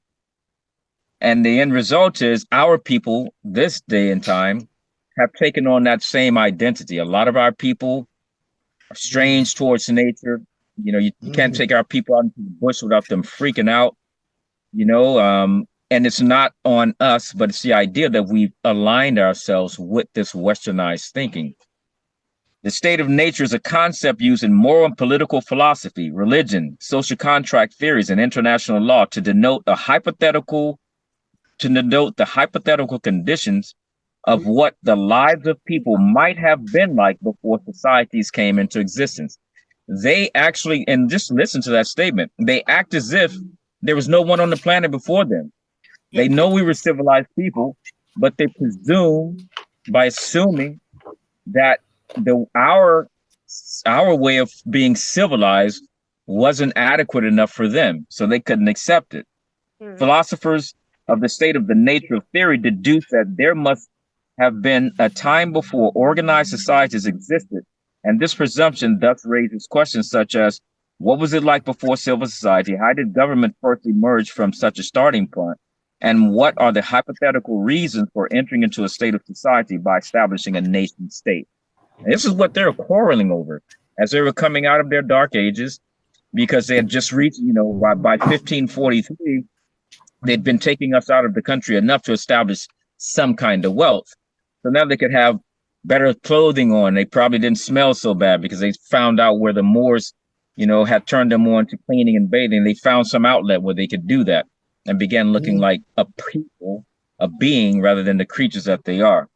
S2: And the end result is our people, this day and time, have taken on that same identity. A lot of our people are strange towards nature. You know, you can't take our people out into the bush without them freaking out, you know, and it's not on us, but it's the idea that we've aligned ourselves with this westernized thinking. The state of nature is a concept used in moral and political philosophy, religion, social contract theories, and international law to denote the hypothetical conditions of what the lives of people might have been like before societies came into existence. They actually, and just listen to that statement, they act as if there was no one on the planet before them. They know we were civilized people, but they presume by assuming that our way of being civilized wasn't adequate enough for them, so they couldn't accept it. Philosophers of the state of the nature of theory deduce that there must have been a time before organized societies existed, and this presumption thus raises questions such as, what was it like before civil society? How did government first emerge from such a starting point? And what are the hypothetical reasons for entering into a state of society by establishing a nation state? And this is what they're quarreling over as they were coming out of their dark ages, because they had just reached, by 1543, they'd been taking us out of the country enough to establish some kind of wealth. So now they could have better clothing on. They probably didn't smell so bad because they found out where the Moors, had turned them on to cleaning and bathing. They found some outlet where they could do that and began looking like a people, a being, rather than the creatures that they are.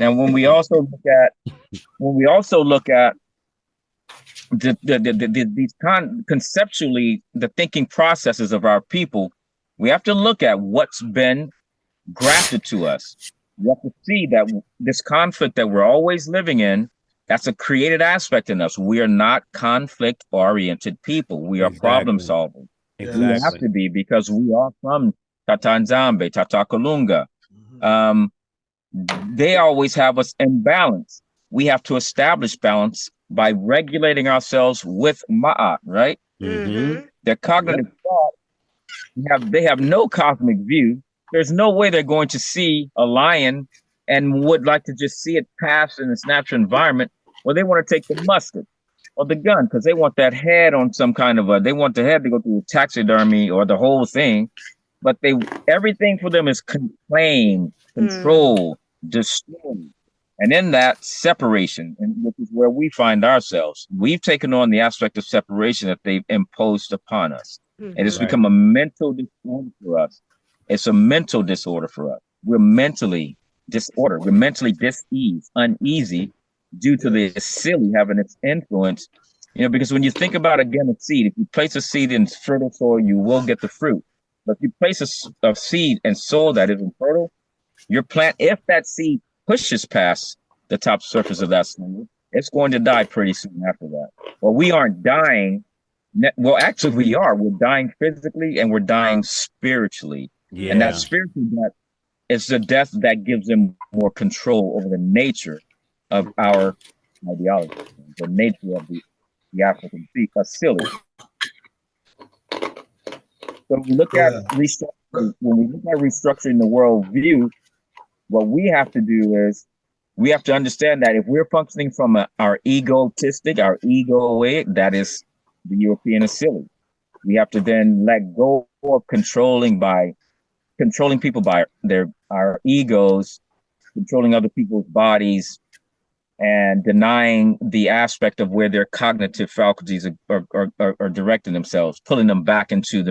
S2: Now, when we also look at these conceptually, the thinking processes of our people, we have to look at what's been grafted to us. We have to see that this conflict that we're always living in, that's a created aspect in us. We are not conflict-oriented people. We are problem solvers.
S1: Exactly.
S2: We have to be, because we are from Tata Nzambi, Tata Kalunga. They always have us in balance. We have to establish balance by regulating ourselves with Ma'at, right? Their cognitive thought, they have no cosmic view. There's no way they're going to see a lion and would like to just see it pass in its natural environment. Well, they want to take the musket or the gun because they want that head on some kind of they want the head to go through taxidermy or the whole thing. But everything for them is claim, control, destroy. And in that, separation, and which is where we find ourselves. We've taken on the aspect of separation that they've imposed upon us. And it's become a mental disorder for us. It's a mental disorder for us. We're mentally disordered. We're mentally dis-ease, uneasy, due to the ASILI having its influence. Because when you think about, again, a seed, if you place a seed in fertile soil, you will get the fruit. But if you place a seed in soil that isn't fertile, your plant, if that seed pushes past the top surface of that soil, it's going to die pretty soon after that. Well, we aren't dying. Well, actually, we are. We're dying physically and we're dying spiritually. Yeah. And that spiritual death is the death that gives them more control over the nature of our ideology, the nature of the African ASILI. So when we look at restructuring the world view, what we have to do is we have to understand that if we're functioning from our egotistic, our egoic, that is the European ASILI. We have to then let go of controlling people by our egos, controlling other people's bodies, and denying the aspect of where their cognitive faculties are directing themselves, pulling them back into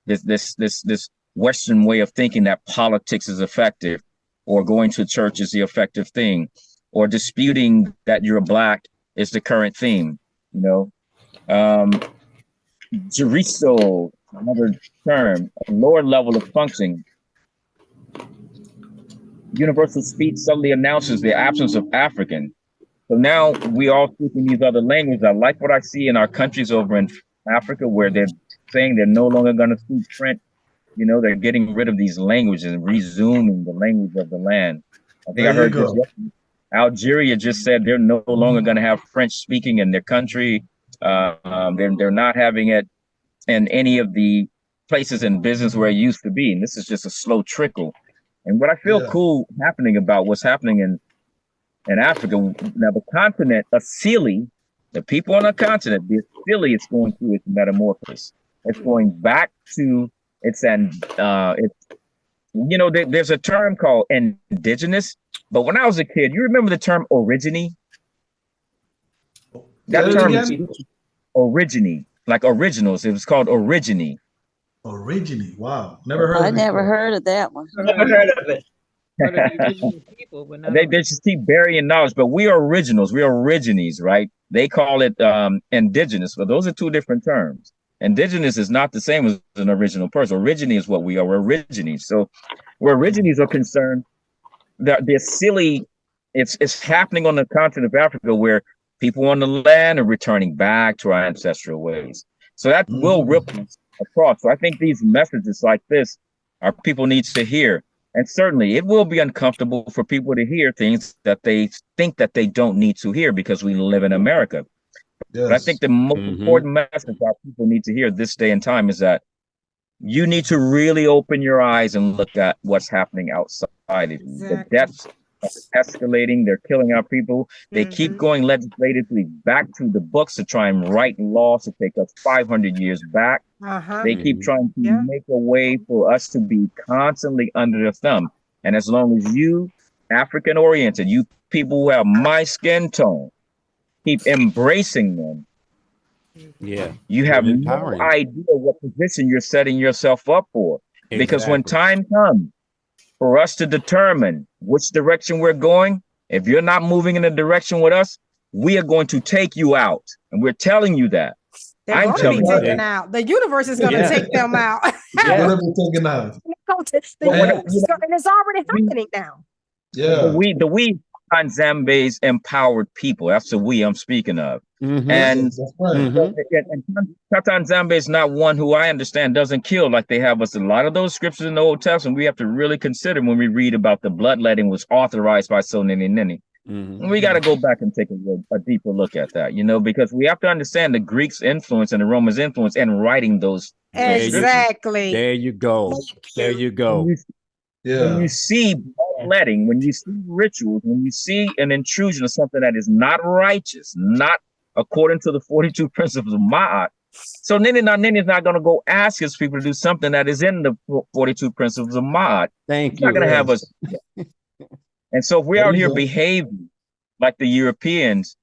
S2: this Western way of thinking that politics is effective, or going to church is the effective thing, or disputing that you're Black is the current theme. Jeriso, another term, a lower level of functioning. Universal speech subtly announces the absence of African. So now we all speak in these other languages. I like what I see in our countries over in Africa, where they're saying they're no longer going to speak French. They're getting rid of these languages and resuming the language of the land. I think I heard this yesterday. Algeria just said they're no longer going to have French speaking in their country. They're not having it in any of the places in business where it used to be. And this is just a slow trickle. And what I feel cool happening about what's happening in Africa, now the continent, ASILI, the people on the continent, the ASILI is going through its metamorphosis. It's going back to there's a term called indigenous, but when I was a kid, you remember the term origine? That term is origine, like originals. It was called origine.
S7: Origine. Wow. Never heard
S9: I never heard of that one.
S4: Never heard of it.
S2: They just keep burying knowledge, but we are originals. We are origines, right? They call it indigenous, but those are two different terms. Indigenous is not the same as an original person. Origine is what we are. We're origines. So where origines are concerned, the ASILI, it's happening on the continent of Africa where people on the land are returning back to our ancestral ways. So that will ripple across. So I think these messages like this, our people needs to hear. And certainly it will be uncomfortable for people to hear things that they think that they don't need to hear because we live in America. Yes. But I think the most important message our people need to hear this day and time is that you need to really open your eyes and look at what's happening outside of you. Exactly. The deaths are escalating. They're killing our people. They keep going legislatively back to the books to try and write laws to take us 500 years back. They keep trying to make a way for us to be constantly under their thumb. And as long as you, African oriented, you people who have my skin tone, keep embracing them, you have no idea what position you're setting yourself up for. Exactly. Because when time comes for us to determine which direction we're going, if you're not moving in the direction with us, we are going to take you out. And we're telling you that.
S5: I'm telling you taken out. The universe is going to take them out.
S7: They're going to be taken out.
S5: And it's already happening now.
S2: Yeah. The we Nzambi's empowered people. That's the we I'm speaking of. And Tata Nzambi is not one who I understand doesn't kill like they have us. A lot of those scriptures in the Old Testament we have to really consider when we read about the bloodletting was authorized by so many. We got to go back and take a deeper look at that, you know, because we have to understand the Greeks' influence and the Romans' influence in writing those.
S5: Exactly.
S1: There you go. There you go.
S2: When you see bloodletting, when you see rituals, when you see an intrusion of something that is not righteous, not according to the 42 principles of Ma'at. So Nini is not going to go ask his people to do something that is in the 42 principles of Ma'at.
S1: Thank
S2: you. Not going to have us. And so if we're out here behaving like the Europeans,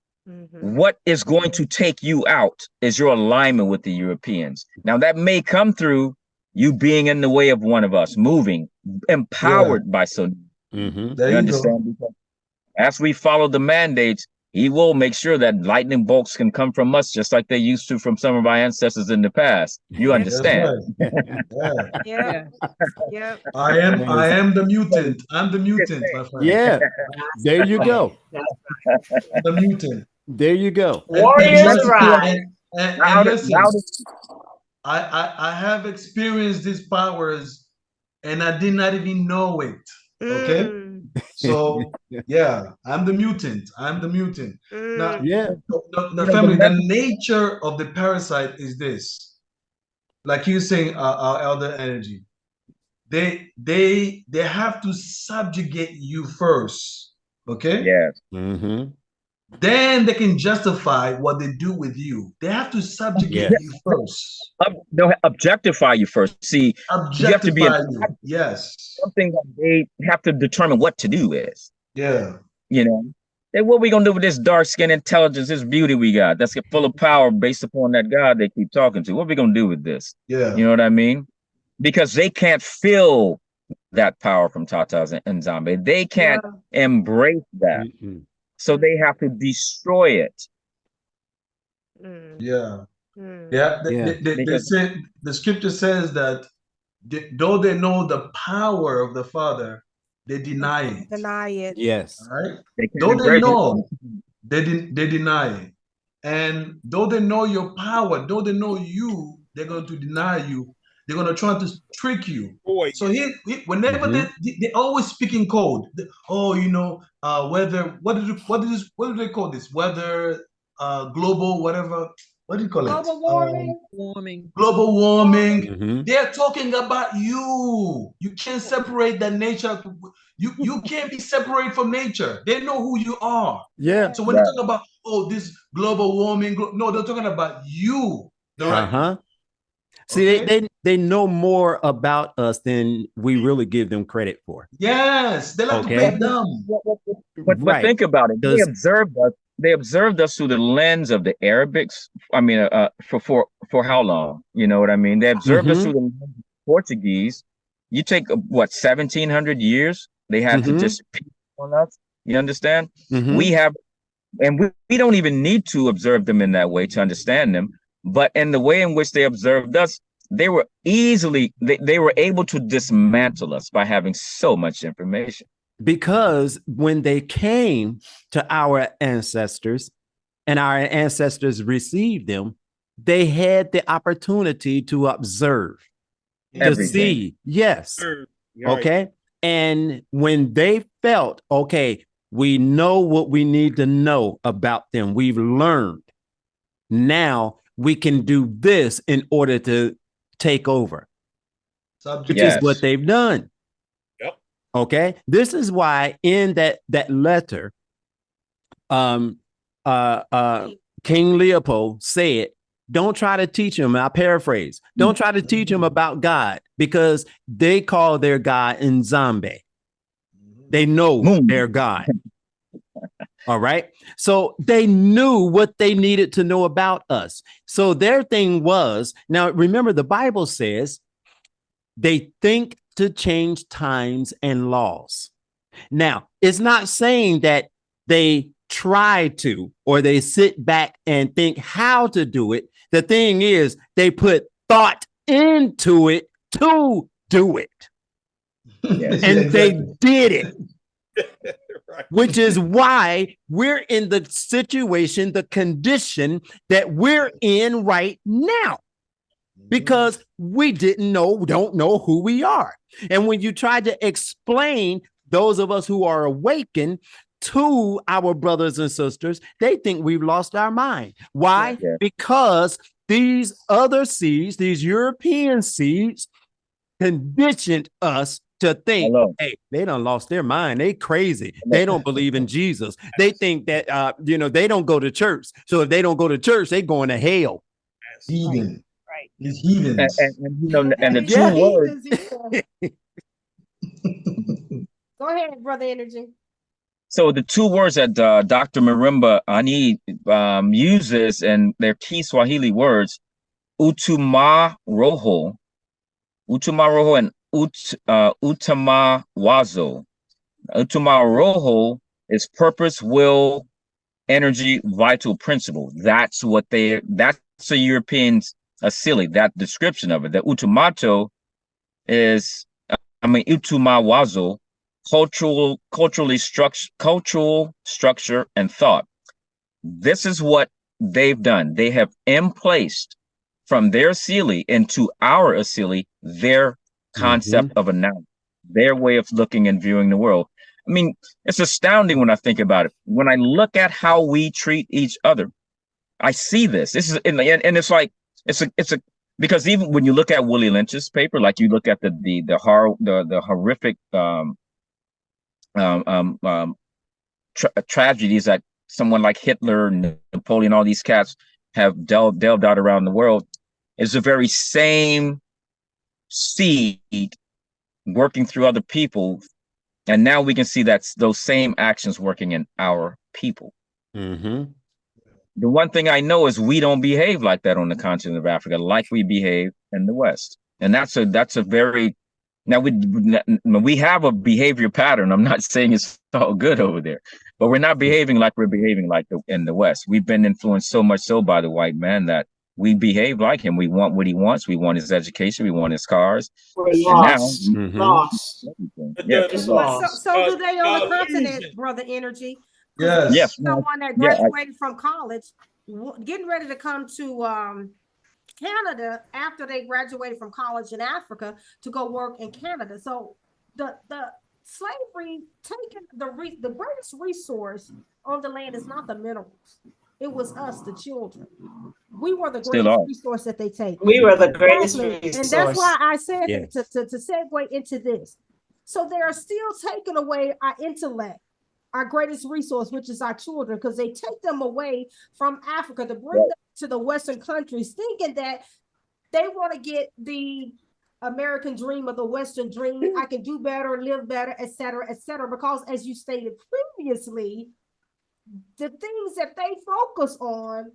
S2: what is going to take you out is your alignment with the Europeans. Now that may come through you being in the way of one of us, moving, empowered by so. You understand? Because as we follow the mandates, he will make sure that lightning bolts can come from us just like they used to from some of our ancestors in the past. You understand?
S5: Yeah.
S7: I am the mutant. I'm the mutant, my friend.
S1: Yeah. There you go.
S7: The mutant.
S1: There you go.
S4: Warriors rise.
S7: And listen, I have experienced these powers and I did not even know it. Okay. So yeah, I'm the mutant. I'm the mutant. Now, the family, the nature of the parasite is this. Like you saying, our elder energy. They have to subjugate you first. Okay.
S2: Yes.
S7: Then they can justify what they do with you. They have to subjugate you first.
S2: They'll objectify you first. See, you have to be something that they have to determine what to do with.
S7: Yeah.
S2: You know, and what we gonna do with this dark skin intelligence, this beauty we got that's full of power based upon that God they keep talking to? What we gonna do with this?
S7: Yeah.
S2: You know what I mean? Because they can't feel that power from Tatas and Nzambi. They can't embrace that. So they have to destroy it.
S7: Yeah. They say, the scripture says that though they know the power of the Father, they deny it.
S1: Yes.
S7: All right. Though they know, they deny it. And though they know your power, though they know you, they're going to deny you. They're going to try to trick you. So whenever they always speak in code. Whether what do they call this? Whether global whatever. What do you call it? Global warming. They're talking about you. You can't separate the nature. You can't be separated from nature. They know who you are.
S1: Yeah.
S7: So when they talk about this global warming, no, they're talking about you.
S1: See, they know more about us than we really give them credit for.
S7: Yes, they like to play dumb.
S2: But think about it. They observed us. They observed us through the lens of the Arabics. I mean, for how long? You know what I mean? They observed us through the lens of the Portuguese. You take 1700 years. They have to just peek on us. You understand? We have, and we don't even need to observe them in that way to understand them. but in the way in which they observed us, they were they were able to dismantle us by having so much information.
S1: Because when they came to our ancestors and our ancestors received them, they had the opportunity to observe, to see. Yes. Okay. And when they felt, okay, we know what we need to know about them, we've learned. Now we can do this in order to take over, which is what they've done.
S3: Yep.
S1: Okay. This is why in that letter, King Leopold said, don't try to teach him. I paraphrase. Don't try to teach him about God, because they call their God Nzambi. They know their God. All right. So they knew what they needed to know about us. So their thing was, now remember, the Bible says they think to change times and laws. Now, it's not saying that they try to, or they sit back and think how to do it. The thing is, they put thought into it to do it. And they did it.
S3: Right.
S1: Which is why we're in the situation, the condition that we're in right now, because we don't know who we are. And when you try to explain, those of us who are awakened to our brothers and sisters, they think we've lost our mind. Why? Because these other seeds, these European seeds, conditioned us to think, hey, they done lost their mind. They crazy. They don't believe in Jesus. They think that, they don't go to church. So if they don't go to church, they going to hell.
S7: Heathen.
S5: Right.
S7: It's heathens.
S2: And the two words.
S5: Go ahead, Brother Energy.
S2: So the two words that Dr. Marimba Ani uses, and they're key Swahili words, utuma roho and utama wazo. Utuma roho is purpose, will, energy, vital principle. That's a European ASILI, that description of it. The utumato is, utuma wazo, cultural structure and thought. This is what they've done. They have emplaced from their ASILI into our ASILI their concept of a noun, their way of looking and viewing the world. I mean, it's astounding when I think about it. When I look at how we treat each other, I see this. This is and it's like it's a because even when you look at Willie Lynch's paper, like you look at the horrific tragedies that someone like Hitler, Napoleon, all these cats have delved out around the world, is the very same seed working through other people. And now we can see that's those same actions working in our people. The one thing I know is we don't behave like that on the continent of Africa, like we behave in the West. And that's a very, now we have a behavior pattern. I'm not saying it's all good over there, but we're not behaving like we're behaving like in the West. We've been influenced so much so by the white man that we behave like him. We want what he wants. We want his education. We want his cars.
S4: We're lost.
S2: Yeah.
S5: So do they on the continent, Brother Energy?
S7: Yes.
S5: Someone that graduated from college, getting ready to come to Canada after they graduated from college in Africa to go work in Canada. So the slavery taking the greatest resource on the land is not the minerals. It was us, the children. We were the greatest resource that they take.
S4: We were the greatest resource.
S5: And that's why I said to segue into this. So they are still taking away our intellect, our greatest resource, which is our children, because they take them away from Africa to bring them to the Western countries, thinking that they want to get the American dream or the Western dream. I can do better, live better, et cetera, because as you stated previously, the things that they focus on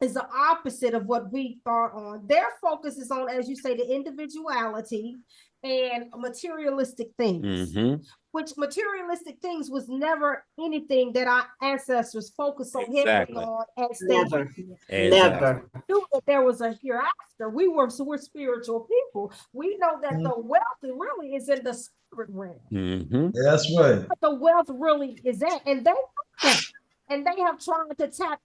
S5: is the opposite of what we thought on. Their focus is on, as you say, the individuality and materialistic things, which materialistic things was never anything that our ancestors focused so heavily on as
S4: Never.
S5: they
S4: Never.
S5: knew that there was a hereafter. We're spiritual people. We know that the wealth really is in the spirit realm.
S7: That's right.
S5: But the wealth really is at, and they have tried to tap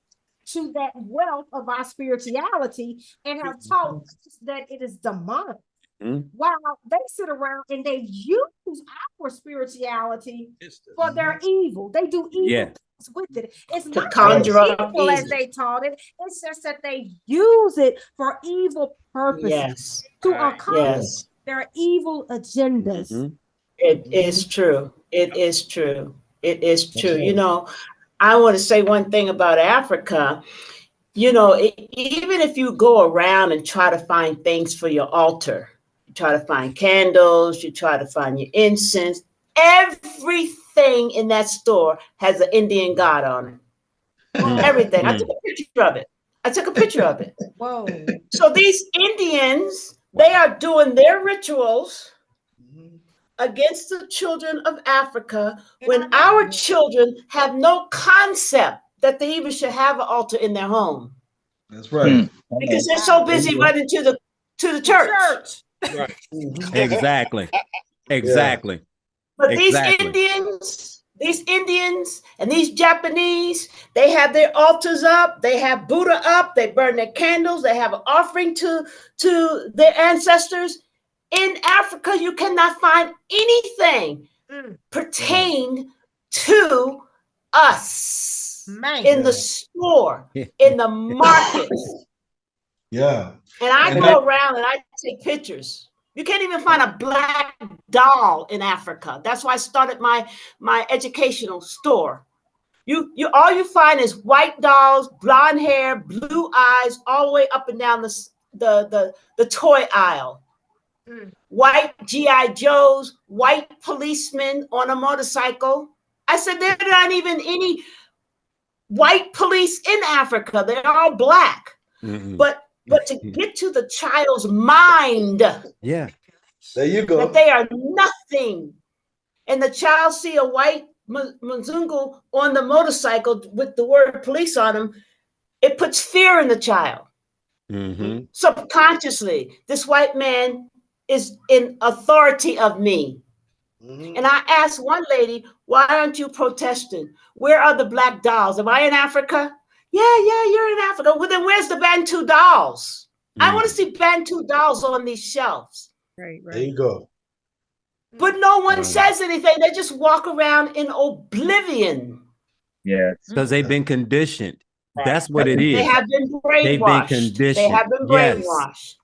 S5: to that wealth of our spirituality and have taught us that it is demonic. While they sit around and they use our spirituality for their evil. They do evil things with it. It's not
S4: conjure up
S5: evil as they taught it. It's just that they use it for evil purposes to accomplish their evil agendas.
S4: It is true. It is true. It is true. You know, I want to say one thing about Africa. You know, even if you go around and try to find things for your altar, you try to find candles, you try to find your incense, everything in that store has an Indian god on it. Everything. I took a picture of it.
S5: Whoa.
S4: So these Indians, they are doing their rituals against the children of Africa when our children have no concept that they even should have an altar in their home.
S7: That's right.
S4: Because they're so busy running to the church.
S3: Right.
S1: Exactly. Exactly.
S4: But these Indians and these Japanese, they have their altars up, they have Buddha up, they burn their candles, they have an offering to their ancestors. In Africa, you cannot find anything pertained to us in the store, in the market.
S7: Yeah.
S4: And I go around and I take pictures. You can't even find a black doll in Africa. That's why I started my educational store. You all you find is white dolls, blonde hair, blue eyes, all the way up and down the toy aisle. White GI Joes, white policemen on a motorcycle. I said there are not even any white police in Africa. They're all black. But to get to the child's mind,
S7: there you go,
S4: that they are nothing, and the child see a white Mzungu on the motorcycle with the word police on him, it puts fear in the child. Subconsciously, this white man is in authority of me. And I asked one lady, why aren't you protesting? Where are the black dolls? Am I in Africa? Yeah, you're in Africa. Well, then where's the Bantu dolls? I want to see Bantu dolls on these shelves.
S8: Right.
S7: There you go.
S4: But no one says anything. They just walk around in oblivion.
S2: Yes.
S1: Because they've been conditioned. That's what it is.
S4: They have been brainwashed.
S1: They've been conditioned.
S4: They have been brainwashed.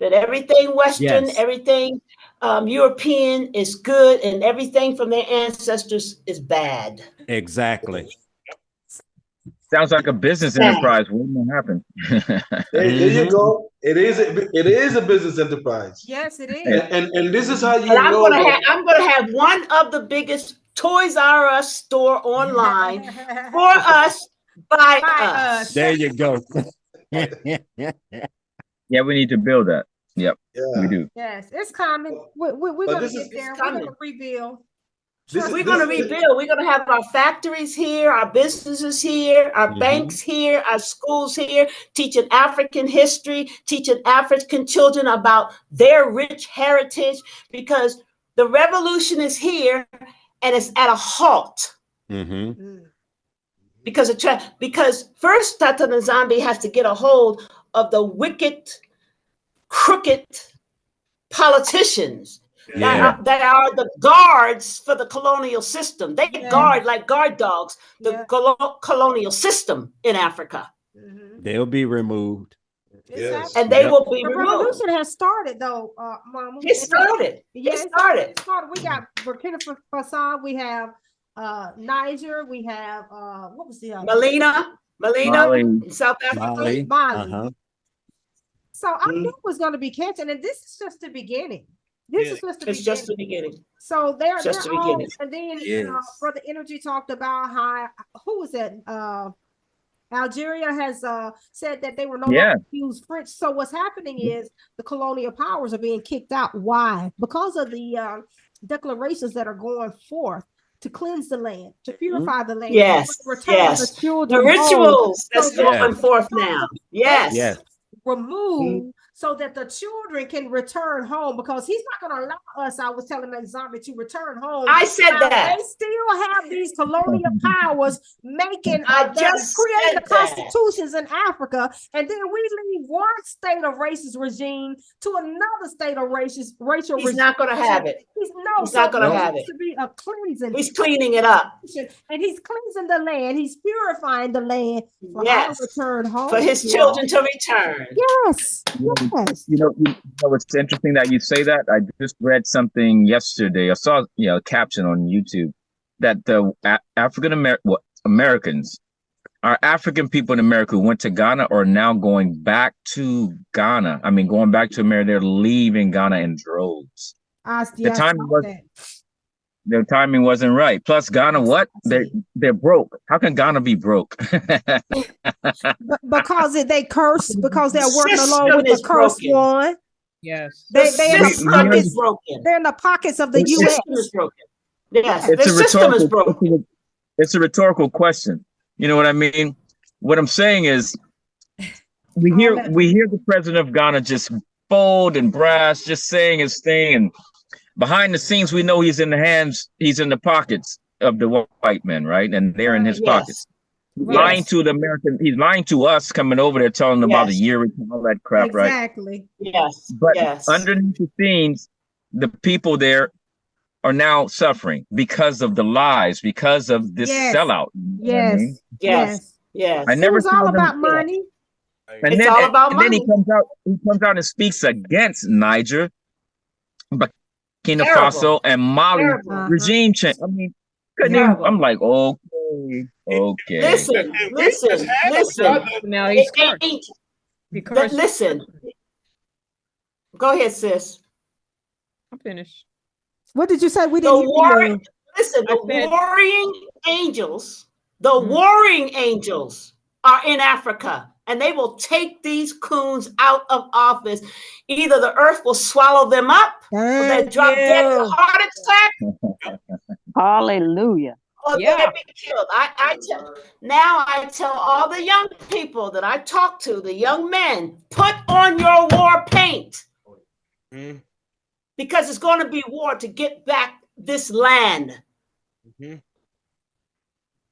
S4: That everything Western, everything European is good, and everything from their ancestors is bad.
S1: Exactly.
S2: Sounds like a business enterprise. What will happen?
S7: There you go. It is a business enterprise.
S5: Yes, it is.
S7: And this is how you
S4: I'm
S7: know.
S4: I'm gonna have one of the biggest Toys R Us store online for us, by us.
S1: There you go.
S2: Yeah, we need to build that. Yep, we do.
S5: Yes, it's coming. We're gonna get there. We're gonna rebuild.
S4: We're going to rebuild. We're going to have our factories here, our businesses here, our banks here, our schools here, teaching African history, teaching African children about their rich heritage, because the revolution is here and it's at a halt. Because first Tata Nzambi has to get a hold of the wicked, crooked politicians that are the guards for the colonial system. They guard like guard dogs the colonial system in Africa.
S1: They'll be removed.
S4: Yes. And they will be
S5: the
S4: removed.
S5: revolution has started, though, Mama.
S4: It started.
S5: Yes,
S4: it started.
S5: It started. We got Burkina Faso. We have Niger. We have what was the other?
S2: Mali.
S4: In South Africa.
S5: Mali. So I knew it was going to be catching, and this is just the beginning. This is just the beginning. So they're all, and then Brother Energy talked about how, who was that? Algeria has said that they were no
S2: Yeah.
S5: longer use French. So what's happening is the colonial powers are being kicked out. Why? Because of the declarations that are going forth to cleanse the land, to purify the land,
S4: Yes,
S5: return
S4: yes.
S5: the
S4: The
S5: children
S4: rituals
S5: home,
S4: that's
S5: so that
S4: going forth now. Yes.
S1: Yes.
S5: remove so that the children can return home, because he's not going to allow us, I was telling Nzambi, to return home.
S4: I said
S5: while
S4: that.
S5: They still have these colonial powers making
S4: I
S5: that
S4: just
S5: creating
S4: said
S5: the
S4: that.
S5: constitutions in Africa, and then we leave one state of racist regime to another state of racial
S4: He's
S5: regime.
S4: not going to have it.
S5: He's
S4: not gonna
S5: there
S4: have
S5: needs
S4: it.
S5: to be a cleansing.
S4: He's cleaning it up.
S5: And he's cleansing the land. He's purifying the land for
S4: Yes.
S5: our return home.
S4: For his children to return.
S5: Yes. Yes.
S2: You know, it's interesting that you say that. I just read something yesterday. I saw, a caption on YouTube that the Americans, our African people in America who went to Ghana are now going back to Ghana. I mean, going back to America. They're leaving Ghana in droves. Their timing wasn't right. Plus, Ghana, what? They're broke. How can Ghana be broke?
S5: Because they curse, because they're working
S4: System
S5: along with the
S4: is
S5: cursed
S4: broken.
S5: one.
S8: Yes.
S5: They're
S4: System is broken.
S5: They're in the pockets of the
S4: The
S5: U.S.
S4: system is broken. Yes,
S2: It's
S4: the
S2: a
S4: system is
S2: rhetorical.
S4: broken.
S2: It's a rhetorical question. You know what I mean? What I'm saying is, we hear the president of Ghana just bold and brash, just saying his thing, and behind the scenes, we know he's in the pockets of the white men, right? And they're in his pockets. Lying to the American, he's lying to us coming over there, telling them about the year and all that crap, right?
S5: Exactly.
S4: Yes.
S2: But underneath the scenes, the people there are now suffering because of the lies, because of this sellout.
S5: Yes.
S4: Yes. Yes.
S2: I never
S5: It was all about money.
S2: And
S4: it's
S2: then,
S4: all about
S2: and
S4: money.
S2: then he comes out and speaks against Niger, Burkina Faso, and Mali regime change. I mean, I'm like, okay.
S4: Listen.
S8: Now he's cursed.
S4: Listen. Go ahead, sis.
S8: I'm finished.
S5: What did you say? We didn't hear you.
S4: Listen, the warring angels are in Africa, and they will take these coons out of office. Either the earth will swallow them up, or they'll drop dead of a heart attack.
S9: Hallelujah.
S4: Or they'll be killed. I tell all the young people that I talk to, the young men, put on your war paint. Because it's going to be war to get back this land.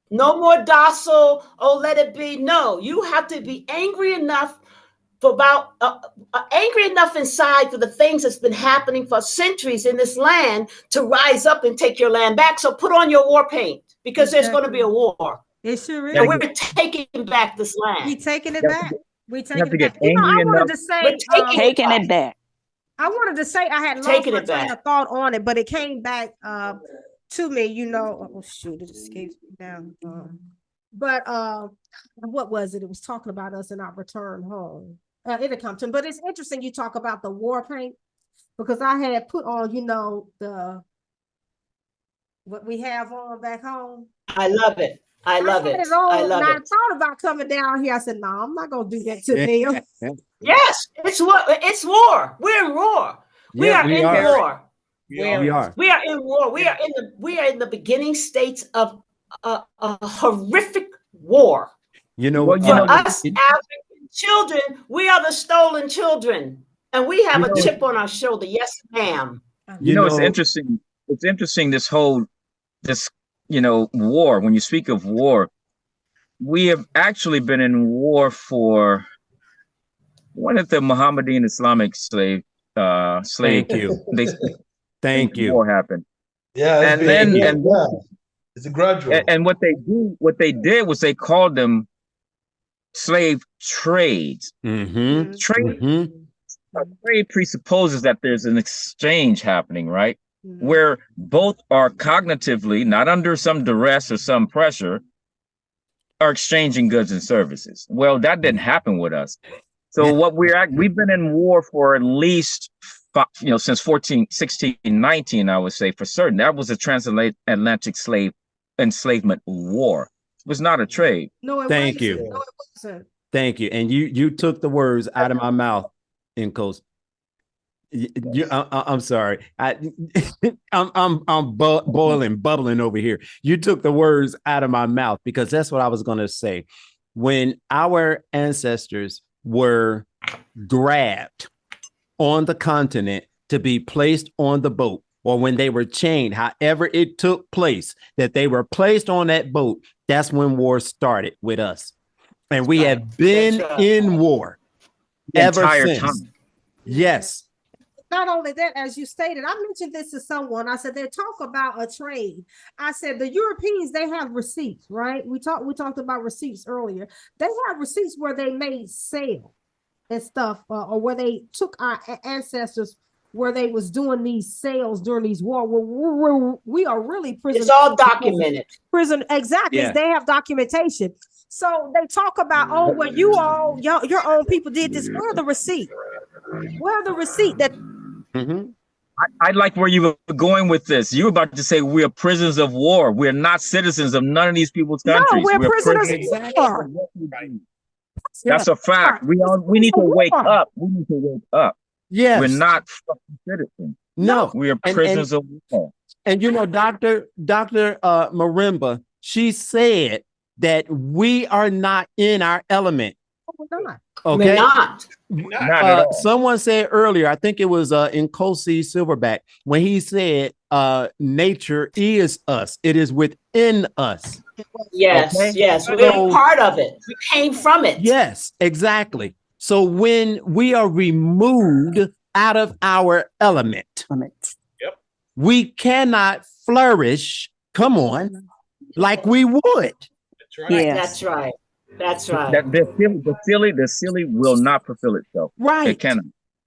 S4: No more docile, let it be. No, you have to be angry enough angry enough inside for the things that's been happening for centuries in this land to rise up and take your land back. So put on your war paint, because there's going to be a war.
S5: It sure is.
S4: And we're taking back this land.
S5: We taking it back. We taking it back.
S2: I
S5: wanted to say,
S9: taking it back.
S5: I wanted to say I had lost my train of thought on it, but it came back to me. Oh shoot, it escapes me now. But what was it? It was talking about us in our return home. It'll come to me. But it's interesting you talk about the war paint, because I had put on, what we have on back home.
S4: I love it. I love it. I love it.
S5: I thought about coming down here. I said, no, I'm not gonna do that to them.
S4: Yes, it's war. We're in war. We are in war. We are in war. We are in the beginning states of a horrific war.
S1: For
S4: us African children, we are the stolen children, and we have a chip on our shoulder. Yes, ma'am.
S2: It's interesting. It's interesting. This war. When you speak of war, we have actually been in war for one of the Mohammedan Islamic slave.
S1: Thank you.
S2: War happened.
S7: Yeah,
S2: and
S7: it's a gradual.
S2: And what they did was they called them slave trades. Trade presupposes that there's an exchange happening, right? Where both are cognitively, not under some duress or some pressure, are exchanging goods and services. Well, that didn't happen with us. So we've been in war for at least since 1619, I would say for certain. That was a transatlantic slave enslavement war. was not a trade.
S5: No, it
S1: Thank
S5: wasn't.
S1: you.
S5: No, it wasn't.
S1: Thank you. And you took the words out of my mouth, Incos. I'm sorry. I'm bubbling over here. You took the words out of my mouth because that's what I was going to say. When our ancestors were grabbed on the continent to be placed on the boat, or when they were chained, however it took place, that they were placed on that boat, that's when war started with us. And we have been in war ever since. Time. Yes.
S5: Not only that, as you stated, I mentioned this to someone. I said, they talk about a trade. I said, the Europeans, they have receipts, right? We talked about receipts earlier. They have receipts where they made sale and stuff, or where they took our ancestors where they was doing these sales during these war. We are really prison.
S4: It's all documented.
S5: Prison, exactly. Yeah. They have documentation. So they talk about, oh, well, your own people did this. Where the receipt? Where the receipt that?
S2: Mm-hmm. I like where you were going with this. You were about to say we are prisoners of war. We're not citizens of none of these people's countries.
S5: No, we're prisoners of war.
S2: That's a fact. We need to wake up. We need to wake up.
S1: Yes.
S2: We're not citizens.
S1: No.
S2: We are prisoners of war.
S1: And you know, Dr. Marimba, she said that we are not in our element.
S5: We're not.
S1: Okay.
S4: We're
S2: not.
S1: Someone said earlier, I think it was in Kosi Silverback, when he said nature is us. It is within us.
S4: Yes, okay? Yes. We're part of it. We came from it.
S1: Yes, exactly. So when we are removed out of our element,
S3: yep,
S1: we cannot flourish, come on, like we would.
S3: That's right.
S4: Yes. That's right. That's right.
S2: The silly will not fulfill itself.
S1: Right.
S2: It cannot.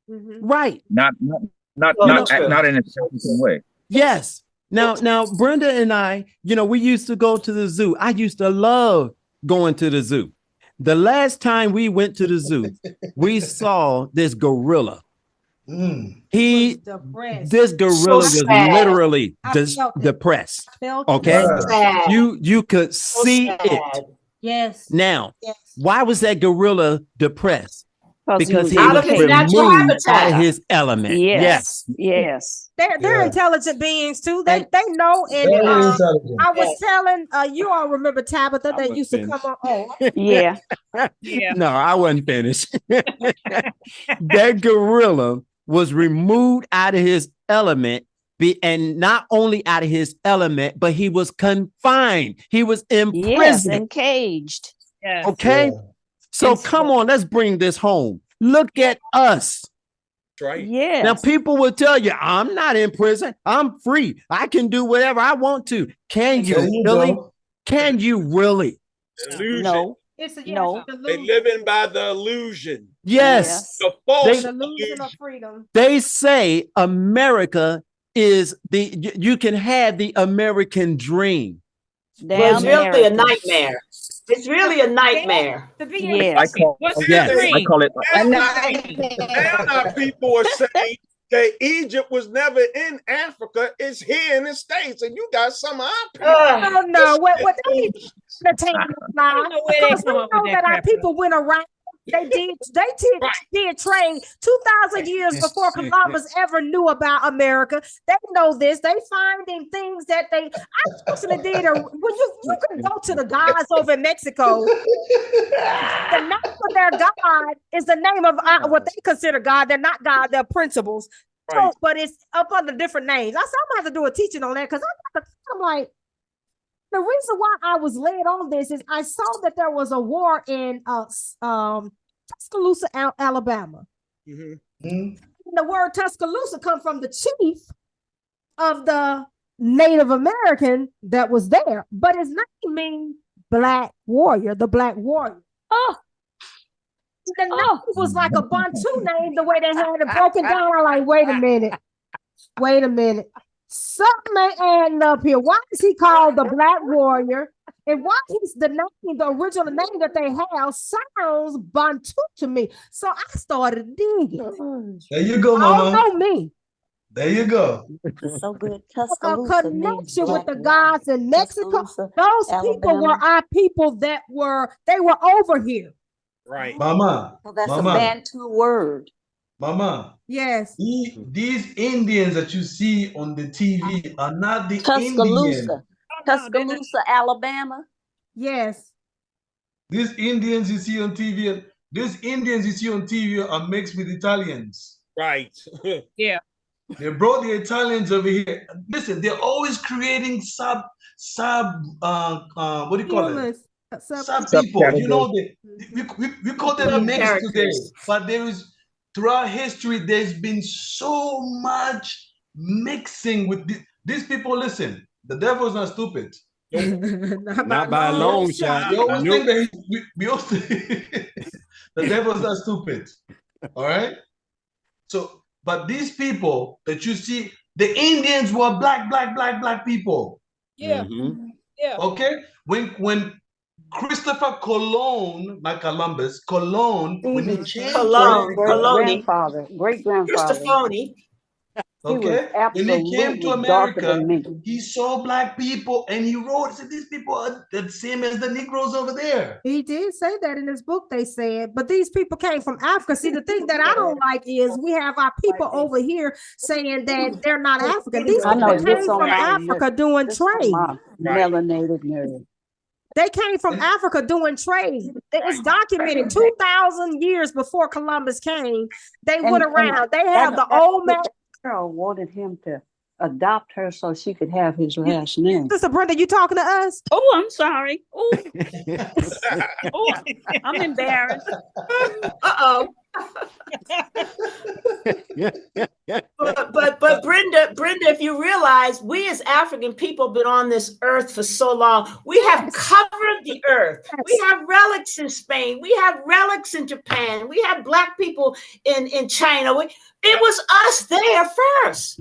S1: Mm-hmm. Right.
S2: Not in a certain way.
S1: Yes. Now, Brenda and I, we used to go to the zoo. I used to love going to the zoo. The last time we went to the zoo, we saw this gorilla. This gorilla was literally depressed. Okay, you could see it.
S5: Yes.
S1: Now, why was that gorilla depressed? Because he
S4: out
S1: was
S4: of his natural
S1: removed out of
S4: habitat.
S1: his element.
S9: Yes.
S5: They're intelligent beings too. They know. And I was telling you all remember Tabitha that used to come on. Oh,
S9: yeah.
S1: No, I wasn't finished. That gorilla was removed out of his element, and not only out of his element, but he was confined. He was imprisoned.
S9: Yes, and caged.
S5: yes.
S1: Okay. Yeah. So come on, let's bring this home. Look at us.
S3: That's right.
S9: Yeah.
S1: Now people will tell you, I'm not in prison. I'm free. I can do whatever I want to. Can you really? Can you really?
S3: Illusion.
S9: No.
S5: No.
S3: They living by the illusion.
S1: Yes.
S3: The false
S5: illusion of freedom.
S1: They say America is you can have the American dream.
S4: But it's really a nightmare. It's really a nightmare.
S9: Yes.
S2: I call it
S3: a nightmare. Now people are saying that Egypt was never in Africa. It's here in the States, and you got some of our people.
S5: No. What they entertainment now? Because we know that our people went around. They did train 2,000 years before Columbus ever knew about America. They know this. They finding things that I personally did. When you can go to the gods over in Mexico, the name of their god is the name of what they consider God. They're not God. They're principles. Right. So, but it's up under different names. I said I'm gonna have to do a teaching on that because I'm like. The reason why I was led on this is I saw that there was a war in Tuscaloosa, Alabama.
S3: Mm-hmm.
S5: And the word Tuscaloosa comes from the chief of the Native American that was there, but his name means Black Warrior, the Black Warrior.
S9: Oh,
S5: the name was like a Bantu name, the way they had it broken down. I'm like, wait a minute. Something ain't adding up here. Why is he called the Black Warrior? And why is the original name that they have sounds Bantu to me? So I started digging.
S7: There you go, Mama.
S5: Don't know me.
S7: There you go.
S9: It's so good.
S5: A
S9: Tuscaloosa means
S5: connection with
S9: black
S5: the
S9: water.
S5: gods in Mexico.
S9: Tuscaloosa,
S5: Those people were
S9: Alabama.
S5: our people that were over here.
S3: Right.
S7: Mama,
S9: Well, that's
S7: Mama,
S9: a Bantu word.
S7: Mama.
S5: Yes.
S7: These Indians that you see on the TV are not the Indians.
S9: Tuscaloosa. Tuscaloosa, Alabama.
S5: Yes.
S7: These Indians you see on TV, these Indians you see on TV are mixed with Italians.
S3: Right.
S8: Yeah.
S7: They brought the Italians over here. Listen, they're always creating what do you call it? Sub people. You know, we call them mixed today, but there is, throughout history, there's been so much mixing with these people. Listen, the devil is not stupid.
S1: Not by a long shot.
S7: We always think that we also the devil's not stupid. All right. So, but these people that you see, the Indians were black people.
S8: Yeah. Yeah.
S7: Okay. When Christopher Cologne, not Columbus, Cologne, when he came
S9: great-grandfather.
S4: Christophony.
S7: Okay, when he came to America, he saw black people and he wrote, said, these people are the same as the Negroes over there.
S5: He did say that in his book, they said, but these people came from Africa. See, the thing that I don't like is we have our people over here saying that they're not African. These people came from Africa doing trade.
S9: Melanated nerd.
S5: They came from Africa doing trade. It's documented 2,000 years before Columbus came. They went around. They have the old man.
S9: Girl wanted him to adopt her so she could have his last name.
S5: Sister Brenda, you talking to us?
S8: Oh, I'm sorry. Oh, I'm embarrassed.
S4: Uh-oh. But Brenda, if you realize, we as African people have been on this earth for so long. We have covered the earth. We have relics in Spain. We have relics in Japan. We have black people in China. It was us there first.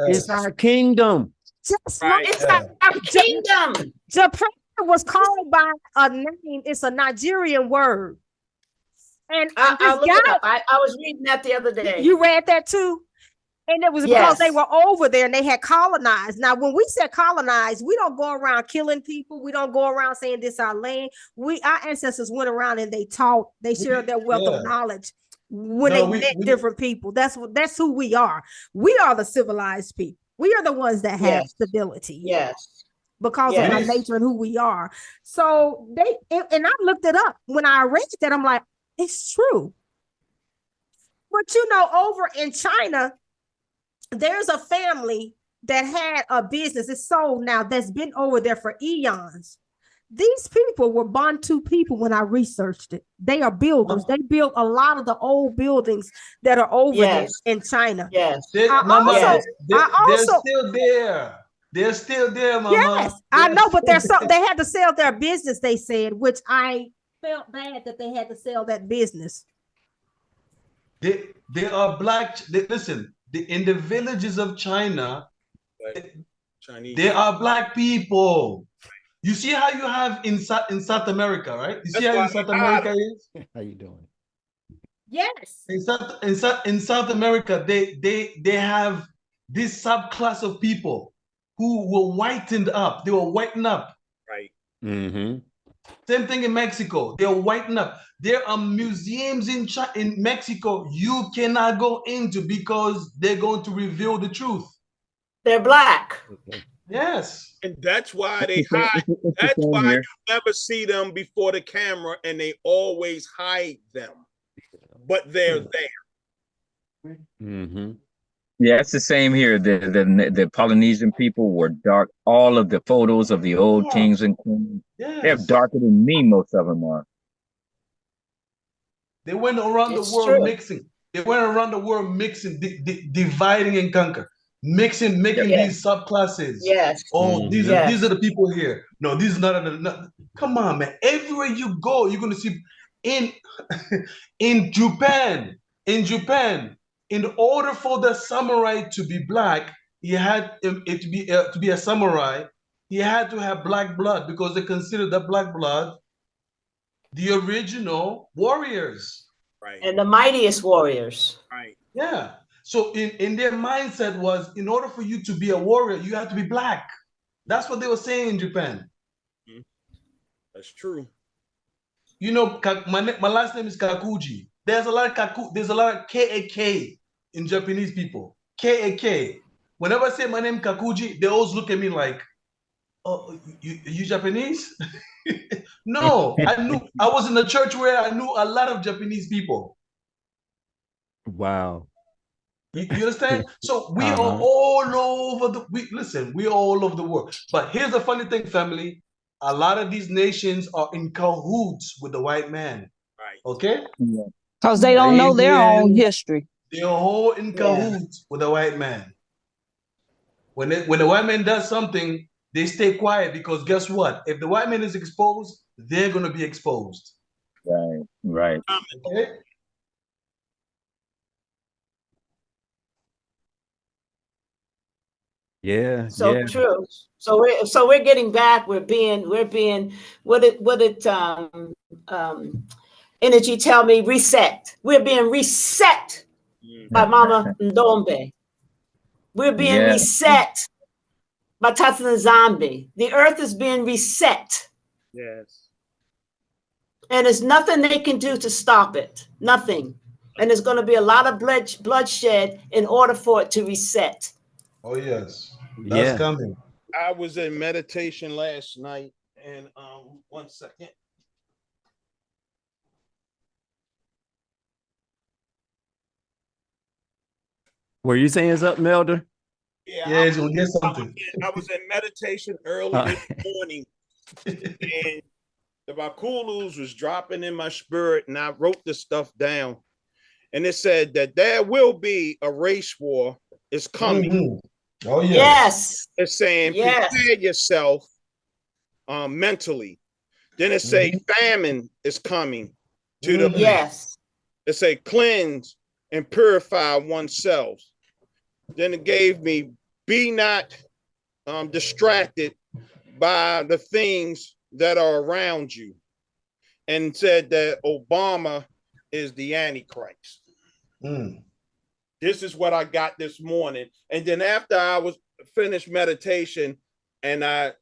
S1: It's our kingdom.
S5: Just
S4: It's our kingdom.
S5: Japan was called by a name. It's a Nigerian word. And
S4: I'll look it up. I was reading that the other day.
S5: You read that too? And it was because they were over there and they had colonized. Now, when we said colonized, we don't go around killing people. We don't go around saying this is our land. Our ancestors went around and they taught, they shared their wealth of knowledge when they met different people. That's who we are. We are the civilized people. We are the ones that have stability.
S4: Yes.
S5: Because of our nature and who we are. So and I looked it up. When I read that, I'm like, it's true. But you know, over in China, there's a family that had a business. It's sold now, that's been over there for eons. These people were Bantu people when I researched it. They are builders. They built a lot of the old buildings that are over there in China.
S7: Yes.
S5: They're
S7: still there. They're still there, Mama.
S5: Yes, I know, but they had to sell their business, they said, which I felt bad that they had to sell that business.
S7: They are black. Listen, in the villages of China, there are black people. You see how you have in South America, right? You see how in South America is?
S1: How you doing?
S5: Yes.
S7: In South America, they have this subclass of people who were whitened up. They were whitened up.
S3: Right.
S1: Mm-hmm.
S7: Same thing in Mexico. They're whitened up. There are museums in Mexico you cannot go into because they're going to reveal the truth.
S4: They're black.
S7: Yes.
S3: And that's why they hide. That's why you never see them before the camera and they always hide them. But they're there.
S1: Mm-hmm.
S2: Yeah, it's the same here. The Polynesian people were dark. All of the photos of the old kings and queens, they're darker than me, most of them are.
S7: They went around the world mixing. They went around the world mixing, dividing and conquer. Making these subclasses.
S4: Yes.
S7: Oh, these are the people here. No, these are not. Come on, man. Everywhere you go, you're gonna see in Japan. In order for the samurai to be black, he had to be a samurai. He had to have black blood because they considered that black blood the original warriors.
S3: Right.
S4: And the mightiest warriors.
S3: Right.
S7: Yeah. So in their mindset was, in order for you to be a warrior, you have to be black. That's what they were saying in Japan.
S3: That's true.
S7: You know, my last name is Kakuji. There's a lot of K-A-K in Japanese people. K-A-K. Whenever I say my name Kakuji, they always look at me like, oh, you Japanese? No, I was in a church where I knew a lot of Japanese people.
S1: Wow.
S7: You understand? So we are all over we're all over the world. But here's the funny thing, family. A lot of these nations are in cahoots with the white man.
S3: Right.
S7: Okay?
S9: Because they don't know their own history.
S7: They're all in cahoots with the white man. When the white man does something, they stay quiet because guess what? If the white man is exposed, they're gonna be exposed.
S2: Right.
S7: Okay?
S1: Yeah.
S4: So true. So we're getting back. We're being what it energy tell me reset. We're being reset by Mama Ndombe. We're being reset by Tata Nzambi. The earth is being reset.
S3: Yes.
S4: And there's nothing they can do to stop it. Nothing. And there's going to be a lot of bloodshed in order for it to reset.
S7: Oh yes, that's coming.
S3: I was in meditation last night, and 1 second.
S1: Were you saying something, Elder?
S7: Yeah, he's gonna get something.
S3: I was in meditation early this morning, and the Bakulus was dropping in my spirit, and I wrote this stuff down. And it said that there will be a race war. It's coming.
S7: Oh yes.
S3: It's saying prepare yourself mentally. Then it say famine is coming to the land. It say cleanse and purify oneself. Then it gave me be not distracted by the things that are around you, and said that Obama is the Antichrist. This is what I got this morning. And then after I was finished meditation and I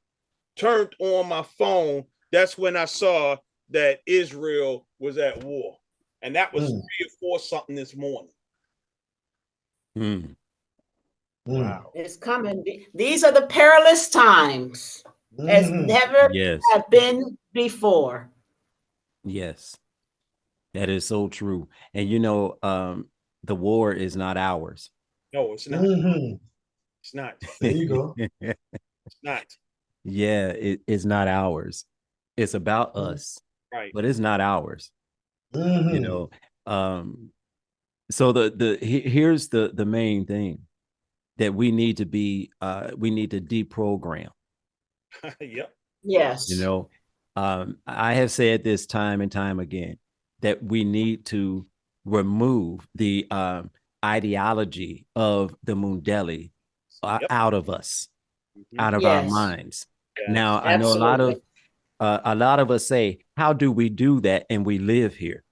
S3: turned on my phone, that's when I saw that Israel was at war. And that was 3 or 4 something this morning.
S4: Wow. It's coming. These are the perilous times as never have been before.
S1: Yes. That is so true. And you know, the war is not ours.
S3: No, it's not. It's not.
S7: There you go.
S3: It's not.
S1: Yeah, it's not ours. It's about us.
S3: Right.
S1: But it's not ours. You know, so here's the main thing that we need to be we need to deprogram.
S3: Yep.
S4: Yes.
S1: You know, I have said this time and time again that we need to remove the ideology of the Mundeles out of us, out of our minds. Now, I know a lot of us say, how do we do that? And we live here.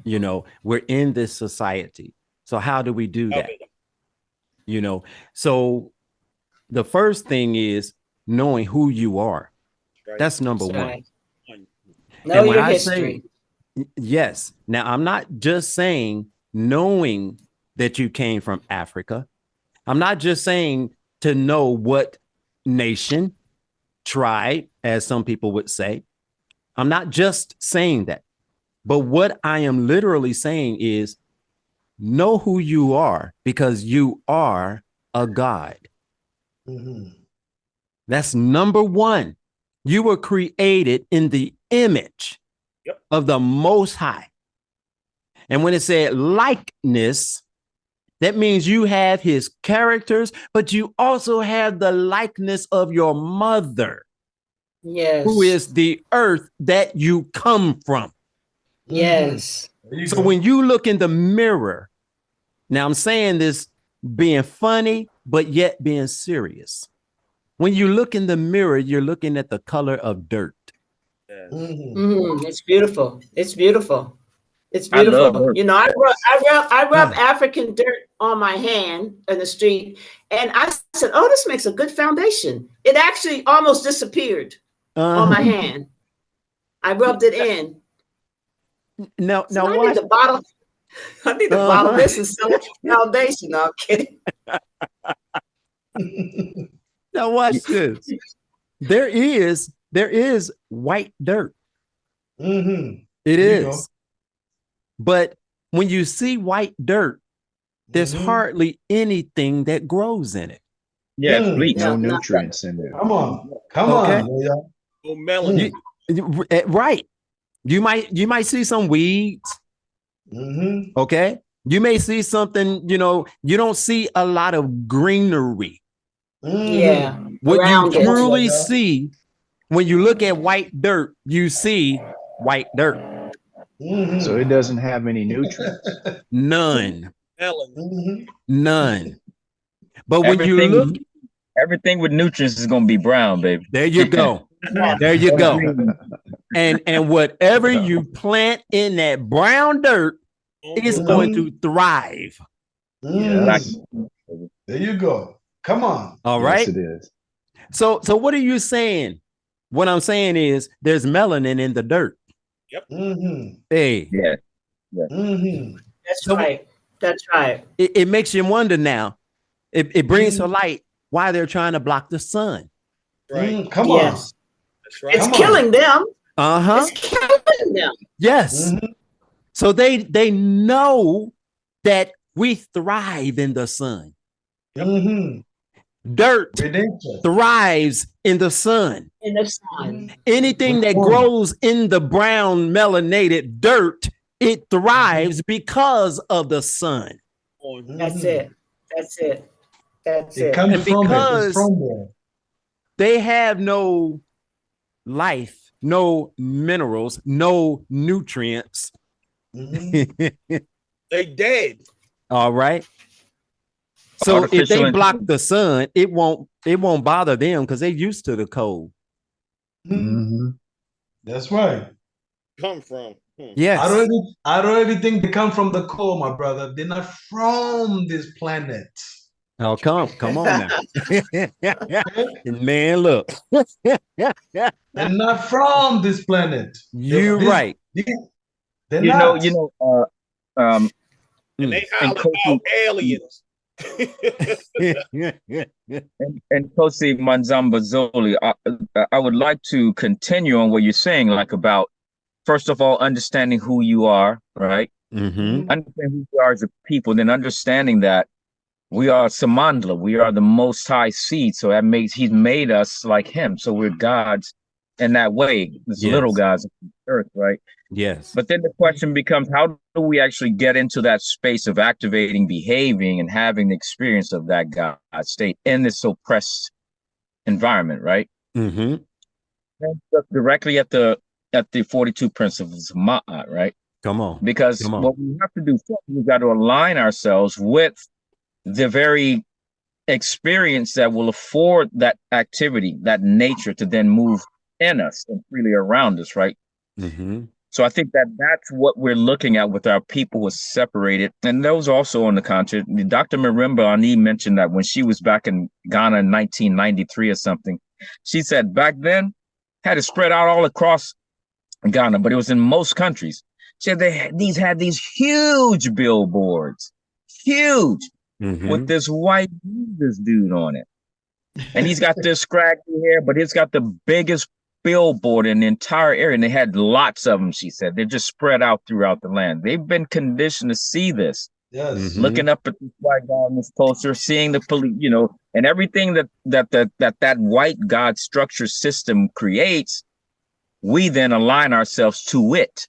S1: You know, we're in this society. So how do we do that? You know, so the first thing is knowing who you are. That's number one.
S4: Know your history.
S1: Yes. Now, I'm not just saying knowing that you came from Africa. I'm not just saying to know what nation, tribe, as some people would say. I'm not just saying that. But what I am literally saying is know who you are, because you are a God. That's number one. You were created in the image of the Most High. And when it said likeness, that means you have his characters, but you also have the likeness of your mother.
S4: Yes.
S1: Who is the earth that you come from.
S4: Yes.
S1: So when you look in the mirror, now I'm saying this being funny, but yet being serious. When you look in the mirror, you're looking at the color of dirt.
S4: It's beautiful. It's beautiful. It's
S2: I love
S4: beautiful.
S2: earth.
S4: You know, I rub African dirt on my hand in the street, and I said, "Oh, this makes a good foundation." It actually almost disappeared on my hand. I rubbed it in.
S1: Now,
S4: So I
S1: watch.
S4: need to bottle. I need to bottle this and sell it for foundation. No, I'm kidding.
S1: Now watch this. There is white dirt.
S7: Mm-hmm.
S1: It is. But when you see white dirt, there's hardly anything that grows in it.
S2: Yeah, it's bleach.
S6: No nutrients in there.
S7: Come on. Come on.
S3: No melanin.
S1: Right. You might see some weeds. Okay. You may see something, you know, you don't see a lot of greenery.
S4: Yeah.
S1: What
S4: Around
S1: you
S4: it.
S1: truly see when you look at white dirt, you see white dirt.
S6: So it doesn't have any nutrients.
S1: None.
S3: Melanin.
S1: None. But when you look,
S2: everything with nutrients is gonna be brown, baby.
S1: there you go. There you go. And whatever you plant in that brown dirt is going to thrive.
S6: Yes.
S7: There you go. Come on.
S1: All right.
S6: Yes, it is.
S1: So what are you saying? What I'm saying is there's melanin in the dirt.
S3: Yep.
S1: Hey.
S2: Yeah.
S4: That's right. That's right.
S1: It makes you wonder now. It brings to light why they're trying to block the sun.
S3: Right.
S7: Come on.
S4: Yes.
S3: That's right.
S4: It's killing them.
S1: Uh-huh.
S4: It's killing them.
S1: Yes. So they know that we thrive in the sun. Dirt thrives in the sun.
S4: In the sun.
S1: Anything that grows in the brown melanated dirt, it thrives because of the sun.
S4: That's it. That's it. That's it.
S7: Comes
S1: And
S7: from
S1: because
S7: it's from there.
S1: they have no life, no minerals, no nutrients.
S3: They dead.
S1: All right. So if they block the sun, it won't bother them because they're used to the cold.
S7: That's right.
S3: Come from.
S1: Yes.
S7: I already think they come from the core, my brother. They're not from this planet.
S1: Oh, come on now. Man, look.
S7: They're not from this planet.
S1: You're right.
S7: They're
S2: You
S7: not.
S2: know,
S3: And they holler about aliens.
S2: and Kosi Manzamba Zoli, I would like to continue on what you're saying, like about, first of all, understanding who you are, right? Understand who you are as a people, then understanding that we are Samandla, we are the most high seed. So that makes, he's made us like him. So we're gods in that way, this little gods of the earth, right?
S1: Yes.
S2: But then the question becomes, how do we actually get into that space of activating, behaving, and having the experience of that God state in this oppressed environment, right? And look directly at the 42 principles of Ma'at, right?
S1: Come on.
S2: Because what we have to do first, we've got to align ourselves with the very experience that will afford that activity, that nature to then move in us and freely around us, right? So I think that that's what we're looking at with our people who are separated. And those also on the contrary. Dr. Marimba Ani mentioned that when she was back in Ghana in 1993 or something, she said back then had it spread out all across Ghana, but it was in most countries. She said they had these huge billboards, huge, with this white Jesus dude on it. And he's got this scraggly hair, but it's got the biggest billboard in the entire area, and they had lots of them. She said they're just spread out throughout the land. They've been conditioned to see this.
S7: Yes.
S2: Looking up at this white guy on this poster, seeing the police, you know, and everything that white God structure system creates, we then align ourselves to it.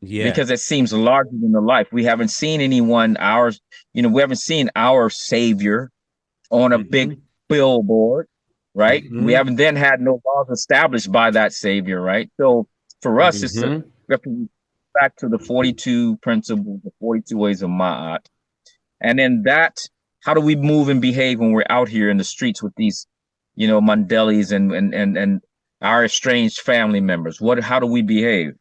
S2: Because it seems larger than the life. We haven't seen anyone, we haven't seen our savior on a big billboard. Right? We haven't then had no laws established by that savior, right? So for us, it's we have to back to the 42 principles, the 42 ways of Ma'at. And then how do we move and behave when we're out here in the streets with these, Mundeles and our estranged family members? How do we behave?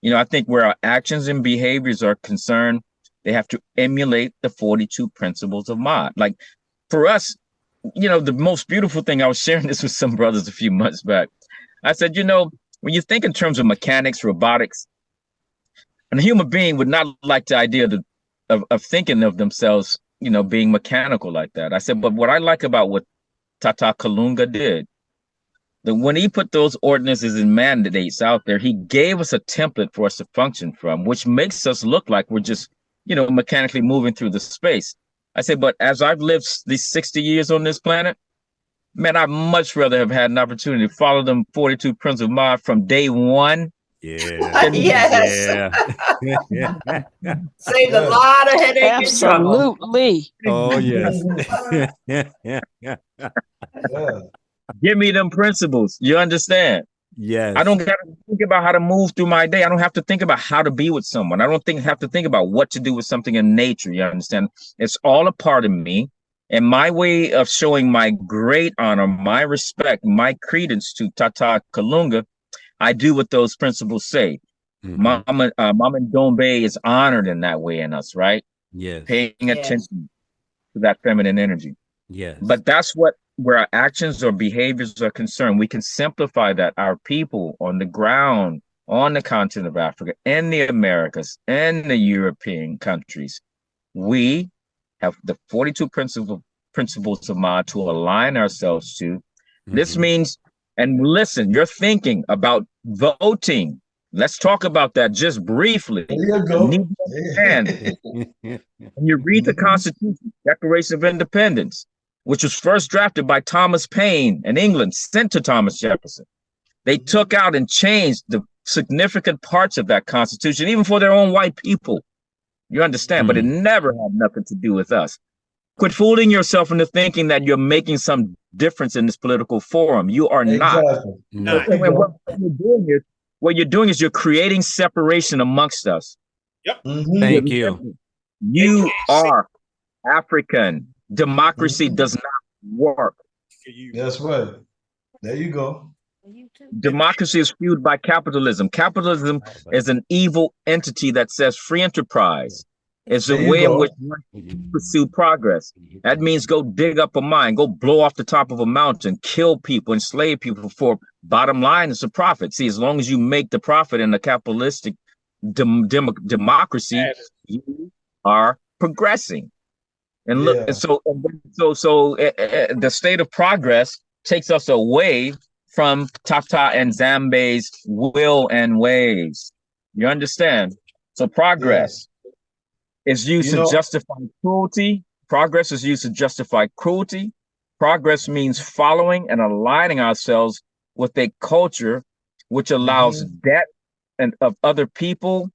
S2: I think where our actions and behaviors are concerned, they have to emulate the 42 principles of Ma. Like for us, the most beautiful thing, I was sharing this with some brothers a few months back. I said, when you think in terms of mechanics, robotics, and a human being would not like the idea of thinking of themselves, being mechanical like that. I said, but what I like about what Tata Kalunga did, that when he put those ordinances and mandates out there, he gave us a template for us to function from, which makes us look like we're just, mechanically moving through the space. I said, but as I've lived these 60 years on this planet, man, I'd much rather have had an opportunity to follow them 42 principles of Ma from day one.
S1: Yeah.
S4: Yes.
S1: Yeah.
S4: Saved a lot of headache and trouble.
S9: Absolutely.
S1: Oh, yes.
S2: Give me them principles. You understand?
S1: Yes.
S2: I don't got to think about how to move through my day. I don't have to think about how to be with someone. I don't have to think about what to do with something in nature. You understand? It's all a part of me. And my way of showing my great honor, my respect, my credence to Tata Kalunga, I do what those principles say. Mama Ndombe is honored in that way in us, right?
S1: Yes.
S2: Paying attention to that feminine energy.
S1: Yes.
S2: But that's where our actions or behaviors are concerned. We can simplify that. Our people on the ground, on the continent of Africa, and the Americas, and the European countries, we have the 42 principles of Ma to align ourselves to. This means, and listen, you're thinking about voting. Let's talk about that just briefly.
S7: There you go.
S2: When you read the Constitution, Declaration of Independence, which was first drafted by Thomas Paine in England, sent to Thomas Jefferson. They took out and changed the significant parts of that Constitution, even for their own white people. You understand? But it never had nothing to do with us. Quit fooling yourself into thinking that you're making some difference in this political forum. You are not.
S1: Not.
S2: What you're doing is you're creating separation amongst us.
S3: Yep.
S1: Thank you.
S2: You are African. Democracy does not work.
S7: That's right. There you go.
S2: Democracy is fueled by capitalism. Capitalism is an evil entity that says free enterprise is a way in which we pursue progress. That means go dig up a mine, go blow off the top of a mountain, kill people, enslave people for bottom line is a profit. See, as long as you make the profit in a capitalistic democracy, you are progressing. And look, so the state of progress takes us away from Tata and Nzambe's will and ways. You understand? So progress is used to justify cruelty. Progress is used to justify cruelty. Progress means following and aligning ourselves with a culture which allows death and of other people,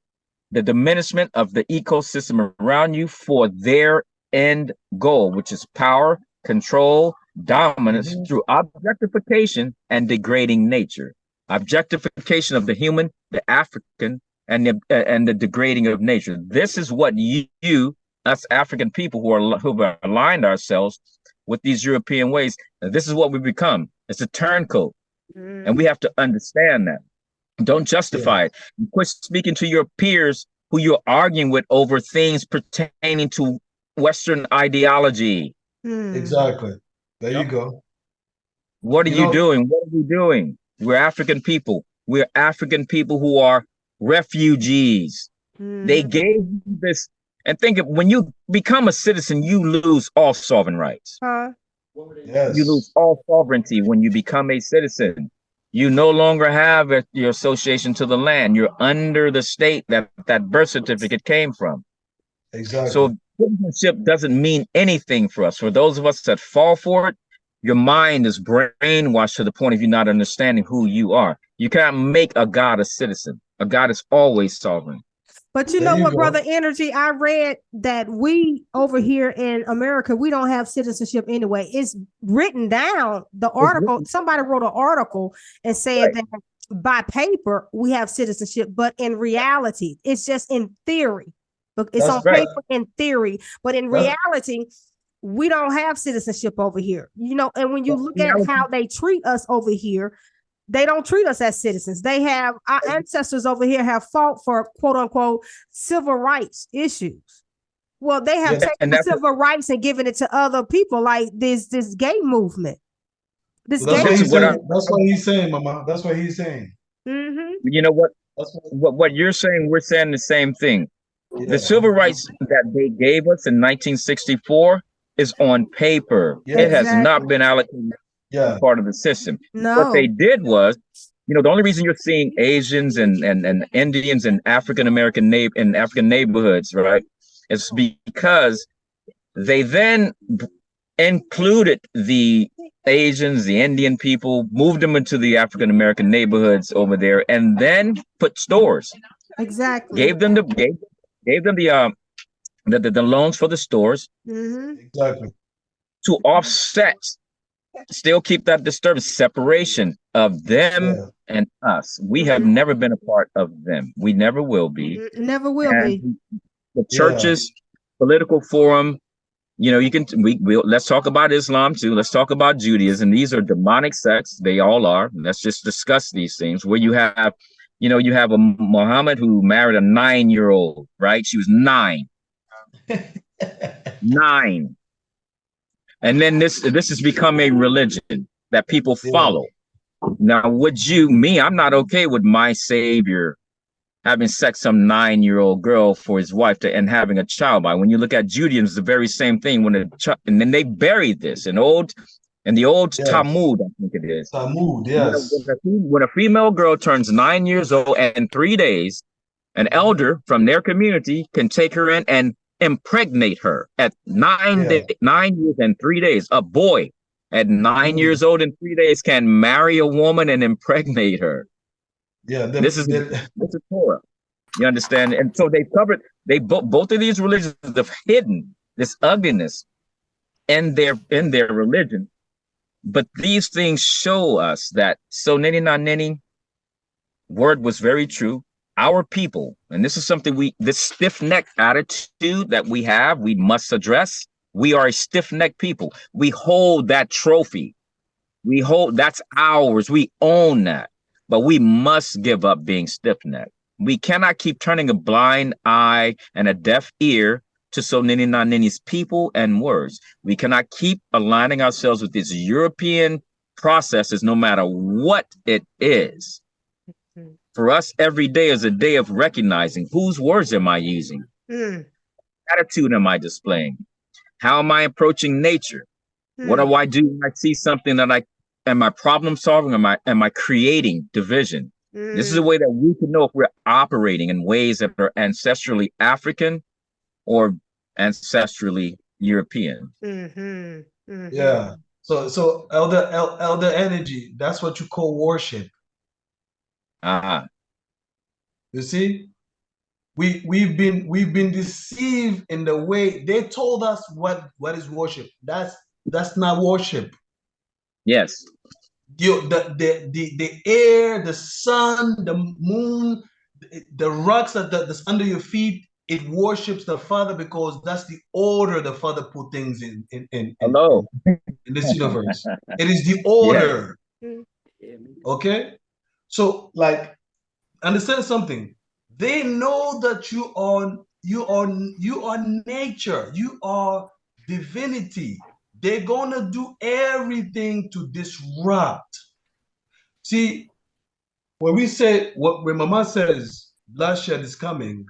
S2: the diminishment of the ecosystem around you for their end goal, which is power, control, dominance through objectification and degrading nature. Objectification of the human, the African, and the degrading of nature. This is what us African people who have aligned ourselves with these European ways, this is what we become. It's a turncoat. And we have to understand that. Don't justify it. Quit speaking to your peers who you're arguing with over things pertaining to Western ideology.
S7: Exactly. There you go.
S2: What are you doing? What are we doing? We're African people. We're African people who are refugees. They gave you this. And think of when you become a citizen, you lose all sovereign rights. You lose all sovereignty when you become a citizen. You no longer have your association to the land. You're under the state that birth certificate came from.
S7: Exactly.
S2: So citizenship doesn't mean anything for us. For those of us that fall for it, your mind is brainwashed to the point of you not understanding who you are. You can't make a God a citizen. A God is always sovereign.
S5: But you know what, Brother Energy, I read that we over here in America, we don't have citizenship anyway. It's written down, the article, somebody wrote an article and said that by paper, we have citizenship, but in reality, it's just in theory. But it's on paper in theory, but in reality, we don't have citizenship over here. You know, and when you look at how they treat us over here, they don't treat us as citizens. They have, our ancestors over here have fought for quote unquote civil rights issues. Well, they have taken civil rights and given it to other people, like this gay movement.
S7: That's what he's saying, Mama. That's what he's saying.
S2: You know what you're saying, we're saying the same thing.
S7: Yeah.
S2: The civil rights that they gave us in 1964 is on paper.
S7: Yeah.
S2: It has not been allocated part of the system.
S5: No.
S2: What they did was, the only reason you're seeing Asians and Indians and African American in African neighborhoods, right, is because they then included the Asians, the Indian people, moved them into the African American neighborhoods over there, and then put stores.
S5: Exactly.
S2: Gave them the loans for the stores.
S7: Exactly.
S2: To offset, still keep that disturbance, separation of them and us. We have never been a part of them. We never will be.
S5: Never will be.
S2: The churches, political forum, let's talk about Islam too. Let's talk about Judaism. These are demonic sects. They all are. Let's just discuss these things where you have a Muhammad who married a 9-year-old, right? She was 9. 9. And then this has become a religion that people follow. Now, I'm not okay with my savior having sex some 9-year-old girl for his wife and having a child by. When you look at Judaism, it's the very same thing. And then they buried this in the old Talmud, I think it is.
S7: Talmud, yes.
S2: When a female girl turns 9 years old and 3 days, an elder from their community can take her in and impregnate her at 9 years and 3 days. A boy at 9 years old and 3 days can marry a woman and impregnate her.
S7: Yeah,
S2: this is Torah. You understand? And so both of these religions have hidden this ugliness in their religion. But these things show us that so nini na nini word was very true. Our people, and this is something this stiff-necked attitude that we must address. We are a stiff-necked people. We hold that trophy. That's ours. We own that. But we must give up being stiff-necked. We cannot keep turning a blind eye and a deaf ear to so nini na nini's people and words. We cannot keep aligning ourselves with these European processes, no matter what it is. For us, every day is a day of recognizing whose words am I using? Attitude am I displaying? How am I approaching nature? What do I do when I see something that am I problem solving? Am I creating division? This is a way that we can know if we're operating in ways that are ancestrally African or ancestrally European.
S7: Yeah. So elder energy, that's what you call worship. You see, we've been deceived in the way they told us what is worship. That's not worship.
S2: Yes.
S7: The air, the sun, the moon, the rocks that's under your feet, it worships the Father because that's the order the Father put things in this universe. It is the order. Okay? So, like, understand something. They know that you are nature, you are divinity. They're gonna do everything to disrupt. See, when Mama says bloodshed is coming,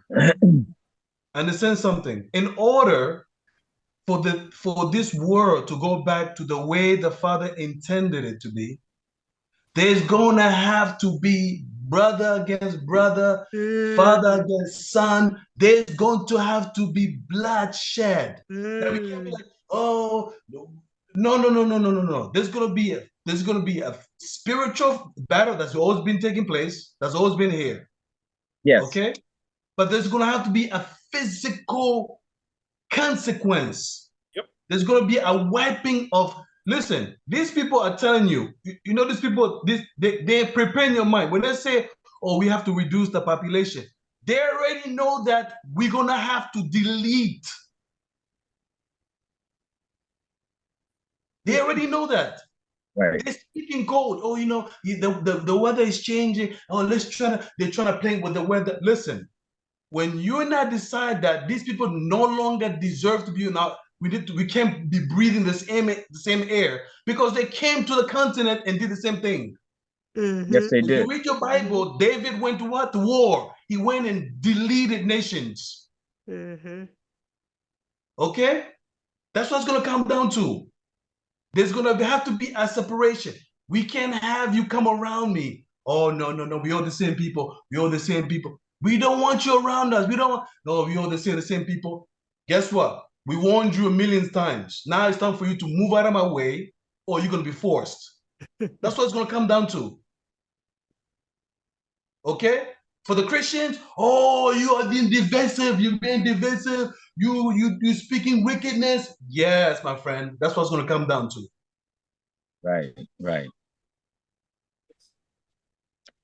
S7: understand something. In order for this world to go back to the way the Father intended it to be, there's gonna have to be brother against brother, father against son. There's going to have to be bloodshed. Now we can't be like, oh no. There's gonna be a spiritual battle that's always been taking place. That's always been here.
S2: Yes.
S7: Okay. But there's gonna have to be a physical consequence.
S3: Yep.
S7: There's gonna be a wiping of. Listen, these people are telling you, these people, they're preparing your mind. When they say, oh, we have to reduce the population, they already know that we're going to have to delete. They already know that.
S2: Right.
S7: They're speaking code. Oh, you know, the weather is changing. Oh, they're trying to play with the weather. Listen, when you and I decide that these people no longer deserve to be now, we can't be breathing the same air because they came to the continent and did the same thing.
S2: Yes, they
S7: If
S2: did.
S7: you read your Bible, David went to what? To war. He went and deleted nations. Okay? That's what it's going to come down to. There's going to have to be a separation. We can't have you come around me. Oh, no. We all the same people. We all the same people. We don't want you around us. We don't. No, we all the same people. Guess what? We warned you a million times. Now it's time for you to move out of my way or you're going to be forced. That's what it's going to come down to. Okay? For the Christians, oh, you are being divisive. You're being divisive. You speaking wickedness. Yes, my friend. That's what it's going to come down to.
S2: Right.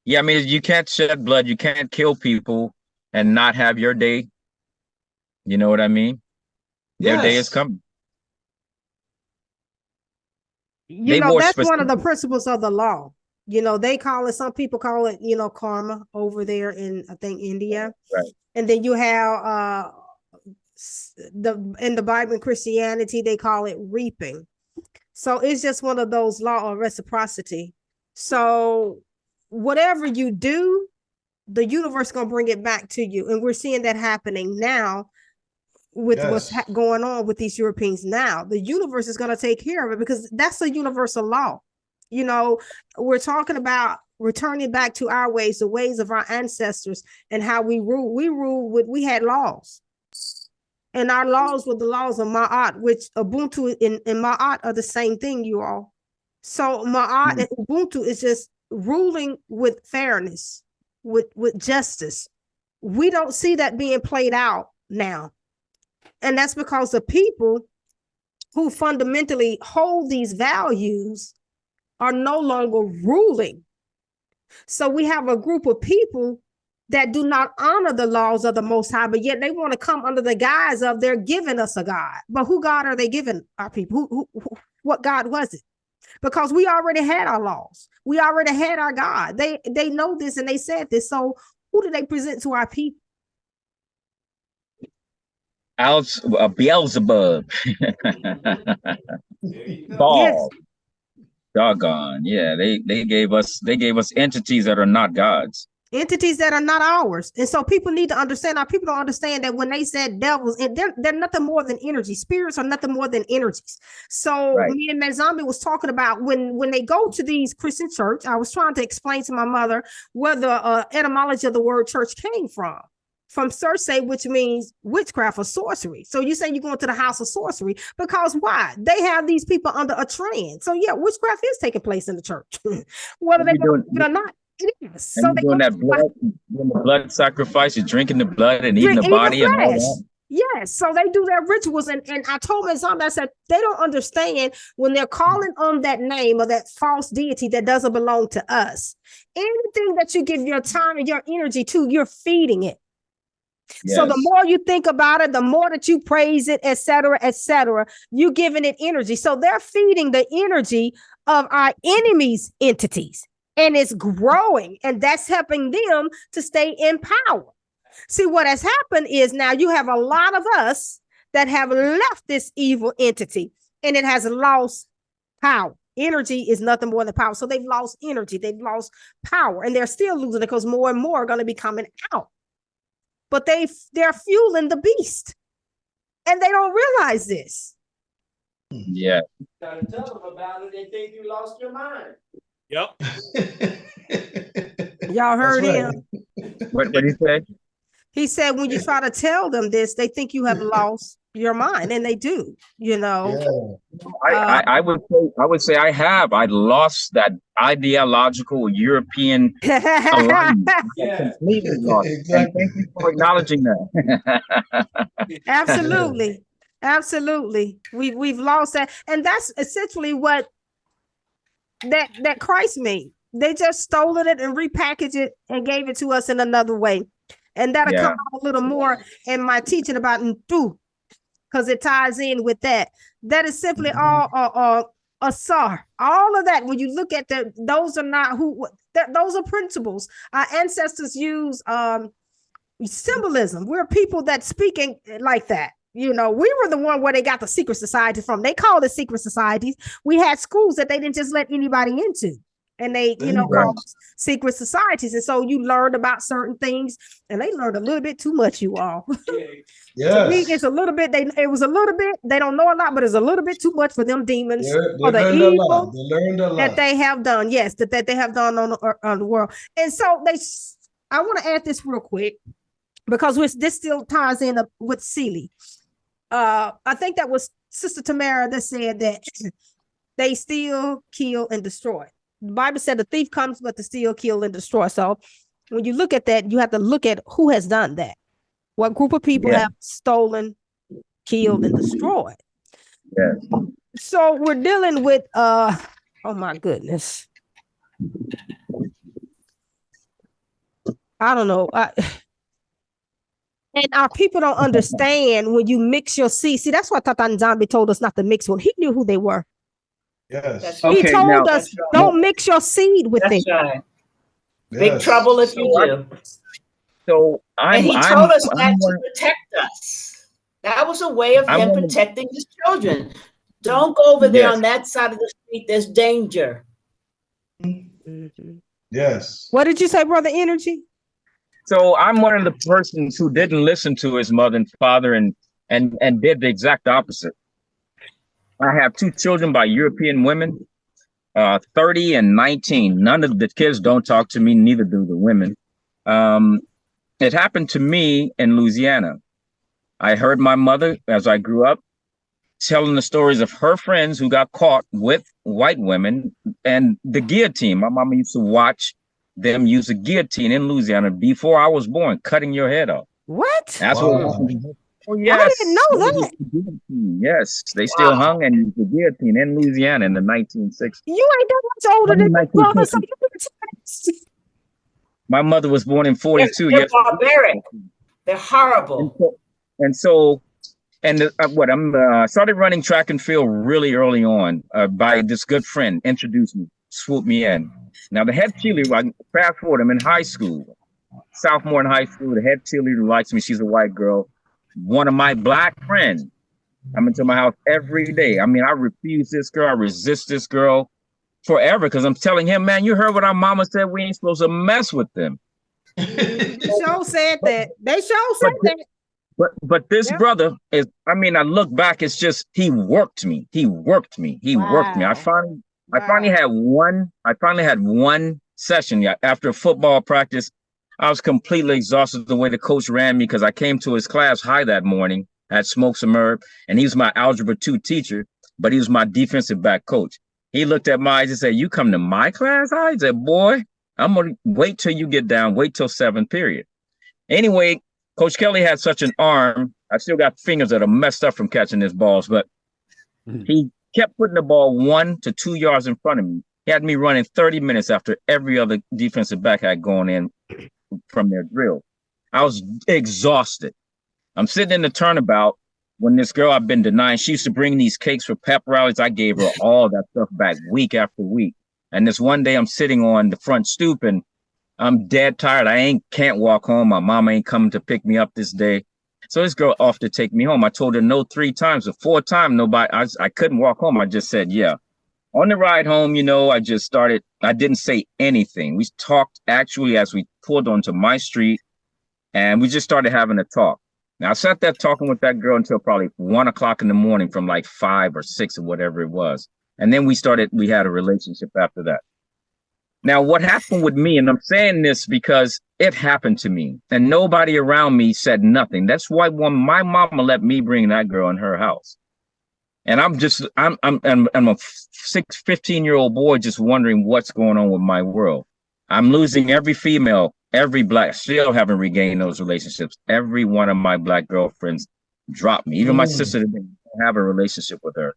S2: Yeah, I mean, you can't shed blood. You can't kill people and not have your day. You know what I mean? Their day is coming.
S5: You know, that's one of the principles of the law. You know, they call it, some people call it, you know, karma over there in, I think, India.
S2: Right.
S5: And then you have in the Bible and Christianity, they call it reaping. So it's just one of those law of reciprocity. So whatever you do, the universe is going to bring it back to you. And we're seeing that happening now with what's going on with these Europeans now. The universe is going to take care of it because that's a universal law. You know, we're talking about returning back to our ways, the ways of our ancestors and how we rule. We had laws. And our laws were the laws of Ma'at, which Ubuntu and Ma'at are the same thing, you all. So Ma'at and Ubuntu is just ruling with fairness, with justice. We don't see that being played out now. And that's because the people who fundamentally hold these values are no longer ruling. So we have a group of people that do not honor the laws of the Most High, but yet they want to come under the guise of they're giving us a God. But who God are they giving our people? What God was it? Because we already had our laws. We already had our God. They know this and they said this. So who do they present to our people?
S2: Beelzebub. Ball. Yes. Doggone. Yeah, they gave us entities that are not gods.
S5: Entities that are not ours. And so people need to understand, our people don't understand that when they said devils, they're nothing more than energy. Spirits are nothing more than energies. So me and Nzambi was talking about when they go to these Christian church, I was trying to explain to my mother where the etymology of the word church came from Circe, which means witchcraft or sorcery. So you say you're going to the house of sorcery because why? They have these people under a trend. So yeah, witchcraft is taking place in the church, whether they want it or not. It is. So
S2: doing that blood sacrifice, you're drinking the blood and eating the body and all that.
S5: Yes, so they do their rituals, and I told my son, I said they don't understand when they're calling on that name or that false deity that doesn't belong to us. Anything that you give your time and your energy to, you're feeding it. Yes. So the more you think about it, the more that you praise it, et cetera, you giving it energy. So they're feeding the energy of our enemies' entities, and it's growing, and that's helping them to stay in power. See, what has happened is now you have a lot of us that have left this evil entity, and it has lost power. Energy is nothing more than power. So they've lost energy, they've lost power, and they're still losing it because more and more are going to be coming out. But they're fueling the beast, and they don't realize this.
S2: Yeah.
S1: You gotta tell them about it. They think you lost your mind.
S3: Yep.
S5: Y'all heard him.
S2: What did he say?
S5: He said when you try to tell them this, they think you have lost your mind, and they do. You know.
S2: Yeah. I would say I lost that ideological European alignment. Completely lost. Exactly. And thank you for acknowledging that.
S5: Absolutely. We've lost that, and that's essentially what that Christ made. They just stolen it and repackaged it and gave it to us in another way. And that'll come out a little more in my teaching about Ntu, because it ties in with that. That is simply all Asar, all of that. When you look at those are not those are principles. Our ancestors use symbolism. We're people that speaking like that. You know, we were the one where they got the secret society from. They called it secret societies. We had schools that they didn't just let anybody into. And they, called secret societies. And so you learned about certain things, and they learned a little bit too much, you all. To me, it's a little bit, it was a little bit, they don't know a lot, but it's a little bit too much for them demons or the evil that they have done. Yes, that they have done on the world. And so I want to add this real quick, because this still ties in with ASILI. I think that was Sister Tamara that said that they steal, kill, and destroy. The Bible said the thief comes but to steal, kill, and destroy. So when you look at that, you have to look at who has done that. What group of people have stolen, killed, and destroyed?
S2: Yes.
S5: So we're dealing with oh my goodness. I don't know. And our people don't understand when you mix your seed. See, that's why Tata Nzambi told us not to mix one. He knew who they were.
S7: Yes.
S5: He told us, don't mix your seed with it.
S4: Right. Big trouble if you do.
S2: And
S4: he told us that to protect us. That was a way of him protecting his children. Don't go over there on that side of the street. There's danger.
S7: Yes.
S5: What did you say, Brother Energy?
S2: So I'm one of the persons who didn't listen to his mother and father and did the exact opposite. I have 2 children by European women, 30 and 19. None of the kids don't talk to me, neither do the women. It happened to me in Louisiana. I heard my mother, as I grew up, telling the stories of her friends who got caught with white women and the guillotine. My mama used to watch them use a guillotine in Louisiana before I was born, cutting your head off.
S5: What?
S2: That's what. Oh, yes.
S5: I didn't know that.
S2: Yes, they still hung and used the guillotine in Louisiana in the 1960s.
S5: You ain't that much older than my brother. So
S2: my mother was born in 42.
S4: They're barbaric. They're horrible.
S2: And I started running track and field really early on by this good friend, introduced me, swooped me in. Now the head cheerleader, fast forward, I'm in high school, sophomore in high school. The head cheerleader likes me. She's a white girl. One of my black friends. I'm into my house every day. I mean, I refuse this girl. I resist this girl forever because I'm telling him, man, you heard what our mama said. We ain't supposed to mess with them.
S5: They sure said that.
S2: But this brother is, I mean, I look back, it's just, he worked me. Worked me. I finally had one session after a football practice. I was completely exhausted the way the coach ran me because I came to his class high that morning at Smoke Some Herb, and he was my Algebra 2 teacher, but he was my defensive back coach. He looked at my eyes and said, you come to my class? I said, boy, I'm going to wait till you get down, wait till 7th period. Anyway, Coach Kelly had such an arm. I still got fingers that are messed up from catching his balls, but he kept putting the ball 1 to 2 yards in front of me. He had me running 30 minutes after every other defensive back had gone in from their drill. I was exhausted. I'm sitting in the turnabout when this girl I've been denying, she used to bring these cakes for pep rallies. I gave her all that stuff back week after week. And this one day I'm sitting on the front stoop and I'm dead tired. Can't walk home. My mama ain't coming to pick me up this day. So this girl offered to take me home. I told her no 3 times. The 4th time, I couldn't walk home. I just said, yeah. On the ride home, I didn't say anything. We talked actually as we pulled onto my street and we just started having a talk. Now I sat there talking with that girl until probably 1 o'clock in the morning from like 5 or 6 or whatever it was. And then we had a relationship after that. Now, what happened with me, and I'm saying this because it happened to me and nobody around me said nothing. That's why when my mama let me bring that girl in her house. And I'm a 15-year-old boy just wondering what's going on with my world. I'm losing every female, every black, still haven't regained those relationships. Every one of my black girlfriends dropped me. Even my sister didn't have a relationship with her.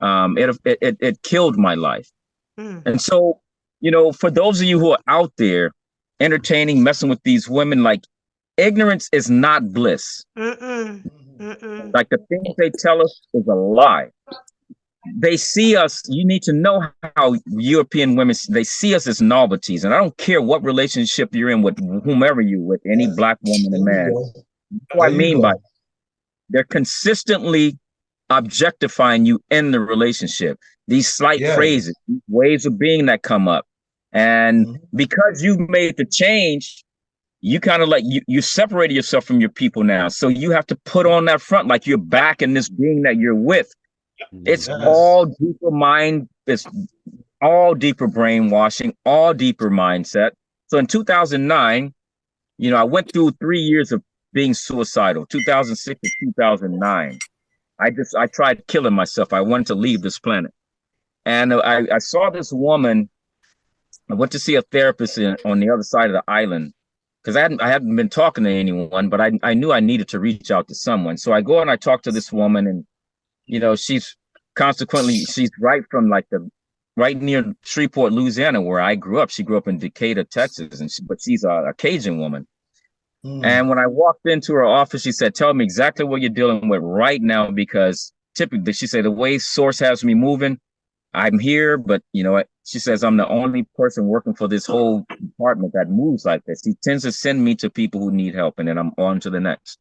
S2: It killed my life. And so, for those of you who are out there entertaining, messing with these women, like ignorance is not bliss. Like the things they tell us is a lie. they see us, you need to know how European women, they see us as novelties. And I don't care what relationship you're in with whomever you with, any black woman and man. What I mean by they're consistently objectifying you in the relationship. These slight phrases, these ways of being that come up. And because you made the change, you kind of like you separated yourself from your people now. So you have to put on that front like you're back in this being that you're with. It's all deeper mind, it's all deeper brainwashing, all deeper mindset. So in 2009, you know, I went through 3 years of being suicidal, 2006 to 2009. I tried killing myself. I wanted to leave this planet. And I saw this woman. I went to see a therapist on the other side of the island because I hadn't been talking to anyone, but I knew I needed to reach out to someone. So I go and I talk to this woman, and you know, she's right from like right near Shreveport, Louisiana, where I grew up. She grew up in Decatur, Texas, but she's a Cajun woman. And when I walked into her office, she said, "Tell me exactly what you're dealing with right now, because typically," she said, "the way Source has me moving, I'm here, but you know what?" She says, "I'm the only person working for this whole department that moves like this. He tends to send me to people who need help, and then I'm on to the next."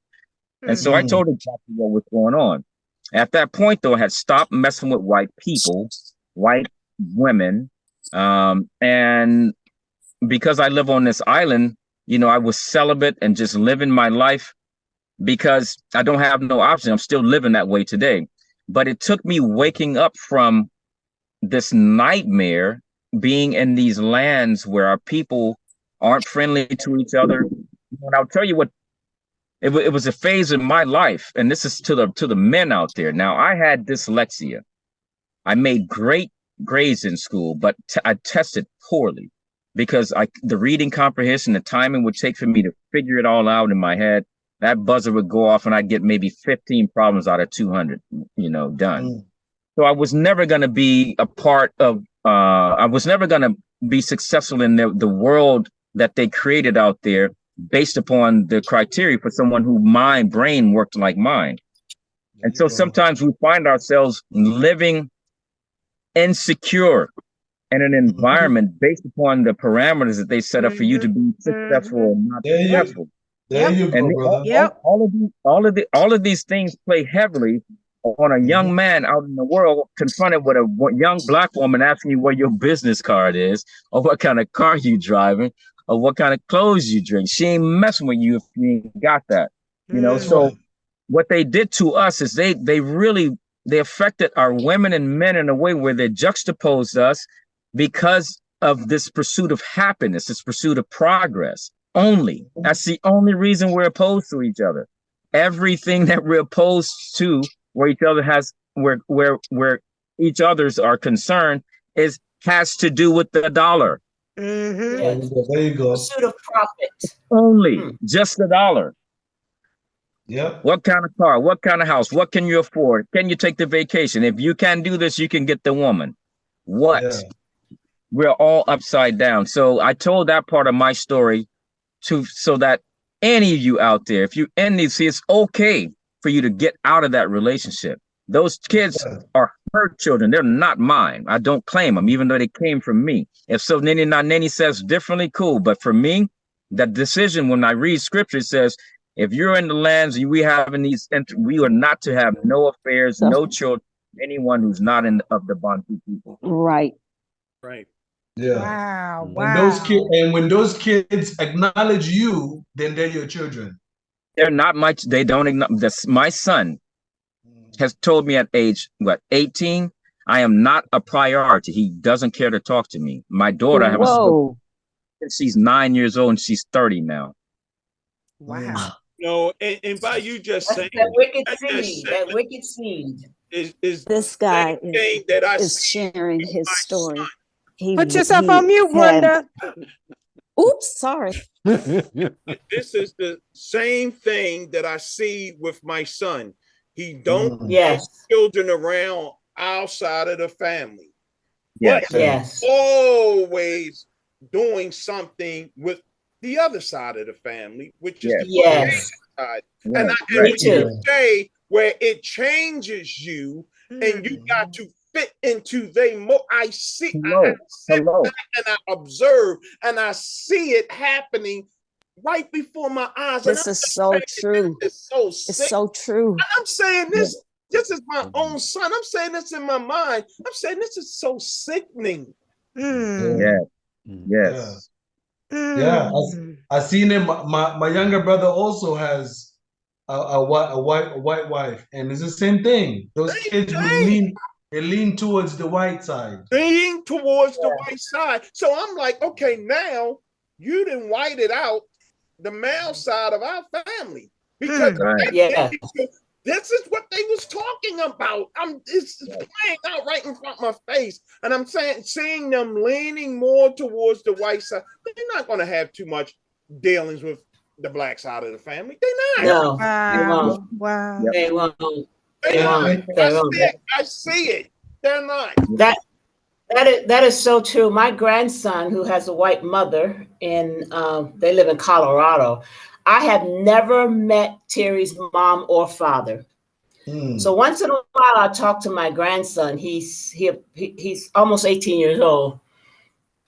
S2: And so I told her exactly what was going on. At that point, though, I had stopped messing with white people, white women, and because I live on this island, you know, I was celibate and just living my life because I don't have no option. I'm still living that way today. But it took me waking up from this nightmare, being in these lands where our people aren't friendly to each other. And I'll tell you what, it was a phase in my life, and this is to the men out there. Now, I had dyslexia. I made great grades in school, but I tested poorly because the reading comprehension, the timing would take for me to figure it all out in my head. That buzzer would go off and I'd get maybe 15 problems out of 200, you know, done. So I was never going to be a part of, I was never going to be successful in the world that they created out there based upon the criteria for someone who my brain worked like mine. And so sometimes we find ourselves living insecure in an environment based upon the parameters that they set up for you to be successful or not successful.
S7: There you go, brother.
S2: All of these things play heavily on a young man out in the world confronted with a young black woman asking you where your business card is, or what kind of car you driving, or what kind of clothes you drink. She ain't messing with you if you ain't got that. You know, so what they did to us is they affected our women and men in a way where they juxtaposed us because of this pursuit of happiness, this pursuit of progress. Only. That's the only reason we're opposed to each other. Everything that we're opposed to, where each other where each others are concerned, has to do with the dollar.
S7: There you go.
S4: Pursuit of profit.
S2: Only just the dollar.
S7: Yep.
S2: What kind of car? What kind of house? What can you afford? Can you take the vacation? If you can do this, you can get the woman. What? Yeah. We're all upside down. So I told that part of my story so that any of you out there, if you see, it's okay for you to get out of that relationship. Those kids are her children. They're not mine. I don't claim them, even though they came from me. If so, Nini says differently, cool. But for me, that decision, when I read scripture, it says, if you're in the lands, we are not to have no affairs, no children, anyone who's not of the Bantu people.
S9: Right.
S3: Right.
S7: Yeah.
S5: Wow.
S7: When those kids acknowledge you, then they're your children.
S2: They're not much. They don't acknowledge. My son has told me at age 18, I am not a priority. He doesn't care to talk to me. My daughter, I haven't spoken. She's 9 years old and she's 30 now.
S5: Wow.
S3: No, and by you just saying
S4: that wicked seed
S3: is
S9: this guy
S3: thing that I
S9: is sharing his story.
S5: Put yourself on mute, Wanda.
S9: Oops, sorry.
S3: This is the same thing that I see with my son. He don't have children around outside of the family.
S2: Yes.
S3: But always doing something with the other side of the family, which is the side. And I can say where it changes you and you got to fit into I see,
S2: Hello.
S3: I sit
S2: Hello.
S3: back and I observe and I see it happening right before my eyes.
S9: This is so true.
S3: It's so
S9: It's
S3: sick.
S9: so true.
S3: And I'm saying this is my own son. I'm saying this in my mind. I'm saying this is so sickening.
S2: Yeah. Yes.
S7: Yeah. I seen him. My younger brother also has a white wife, and it's the same thing. Those kids will lean towards the white side.
S3: Lean towards the white side. So I'm like, okay, now you didn't white it out the male side of our family because this is what they was talking about. It's playing out right in front of my face, and I'm seeing them leaning more towards the white side. They're not going to have too much dealings with the black side of the family. They're not.
S4: No.
S5: Wow. Wow.
S4: They won't.
S3: They
S4: won't.
S3: I see it. They're not.
S4: That is so true. My grandson, who has a white mother, they live in Colorado. I have never met Terry's mom or father. So once in a while, I talk to my grandson. He's almost 18 years old.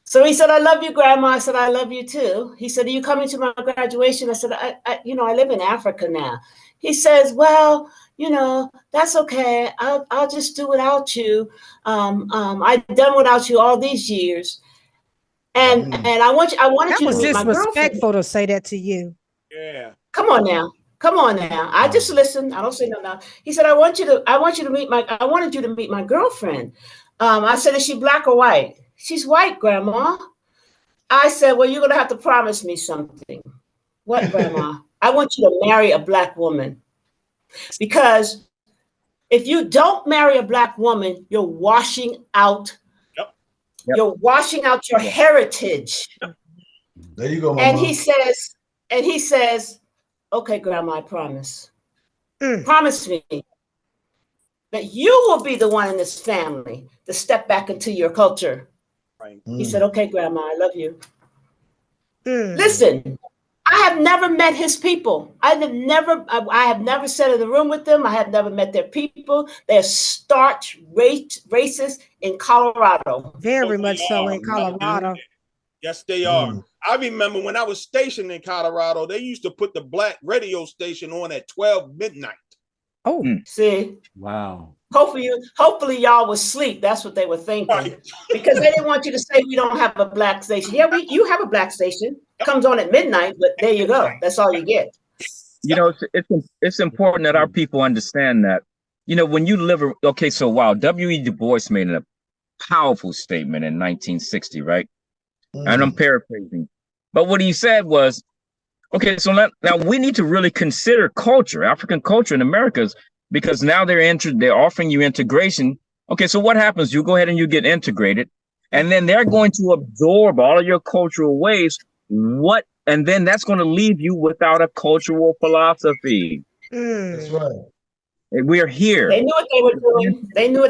S4: So he said, "I love you, Grandma." I said, "I love you too." He said, "Are you coming to my graduation?" I said, I live in Africa now." He says, "Well, that's okay. I'll just do without you. I've done without you all these years." And I wanted you to meet my girlfriend.
S5: That was disrespectful to say that to you.
S3: Yeah.
S4: Come on now. I just listen. I don't say nothing else. He said, I wanted you to meet my girlfriend. I said, "Is she black or white?" "She's white, Grandma." I said, "Well, you're going to have to promise me something." "What, Grandma?" "I want you to marry a black woman. Because if you don't marry a black woman, you're washing out. You're washing out your heritage."
S7: There you go, Mama.
S4: And he says, "Okay, Grandma, I promise. Promise me that you will be the one in this family to step back into your culture."
S3: Right.
S4: He said, "Okay, Grandma, I love you." Listen, I have never met his people. I have never sat in the room with them. I have never met their people. They're starch racist in Colorado.
S5: Very much so in Colorado.
S3: Yes, they are. I remember when I was stationed in Colorado, they used to put the black radio station on at 12 midnight.
S5: Oh,
S4: see?
S1: Wow.
S4: Hopefully y'all was asleep. That's what they were thinking. Right. Because they didn't want you to say we don't have a black station. Yeah, you have a black station. Comes on at midnight, but there you go. That's all you get.
S2: It's important that our people understand that, when you live, so wow, W.E. Du Bois made a powerful statement in 1960, right? And I'm paraphrasing. But what he said was, okay, so now we need to really consider culture, African culture in Americas, because now they're offering you integration. Okay, so what happens? You go ahead and you get integrated, and then they're going to absorb all of your cultural ways. And then that's going to leave you without a cultural philosophy.
S7: That's right.
S2: We are here.
S4: They knew what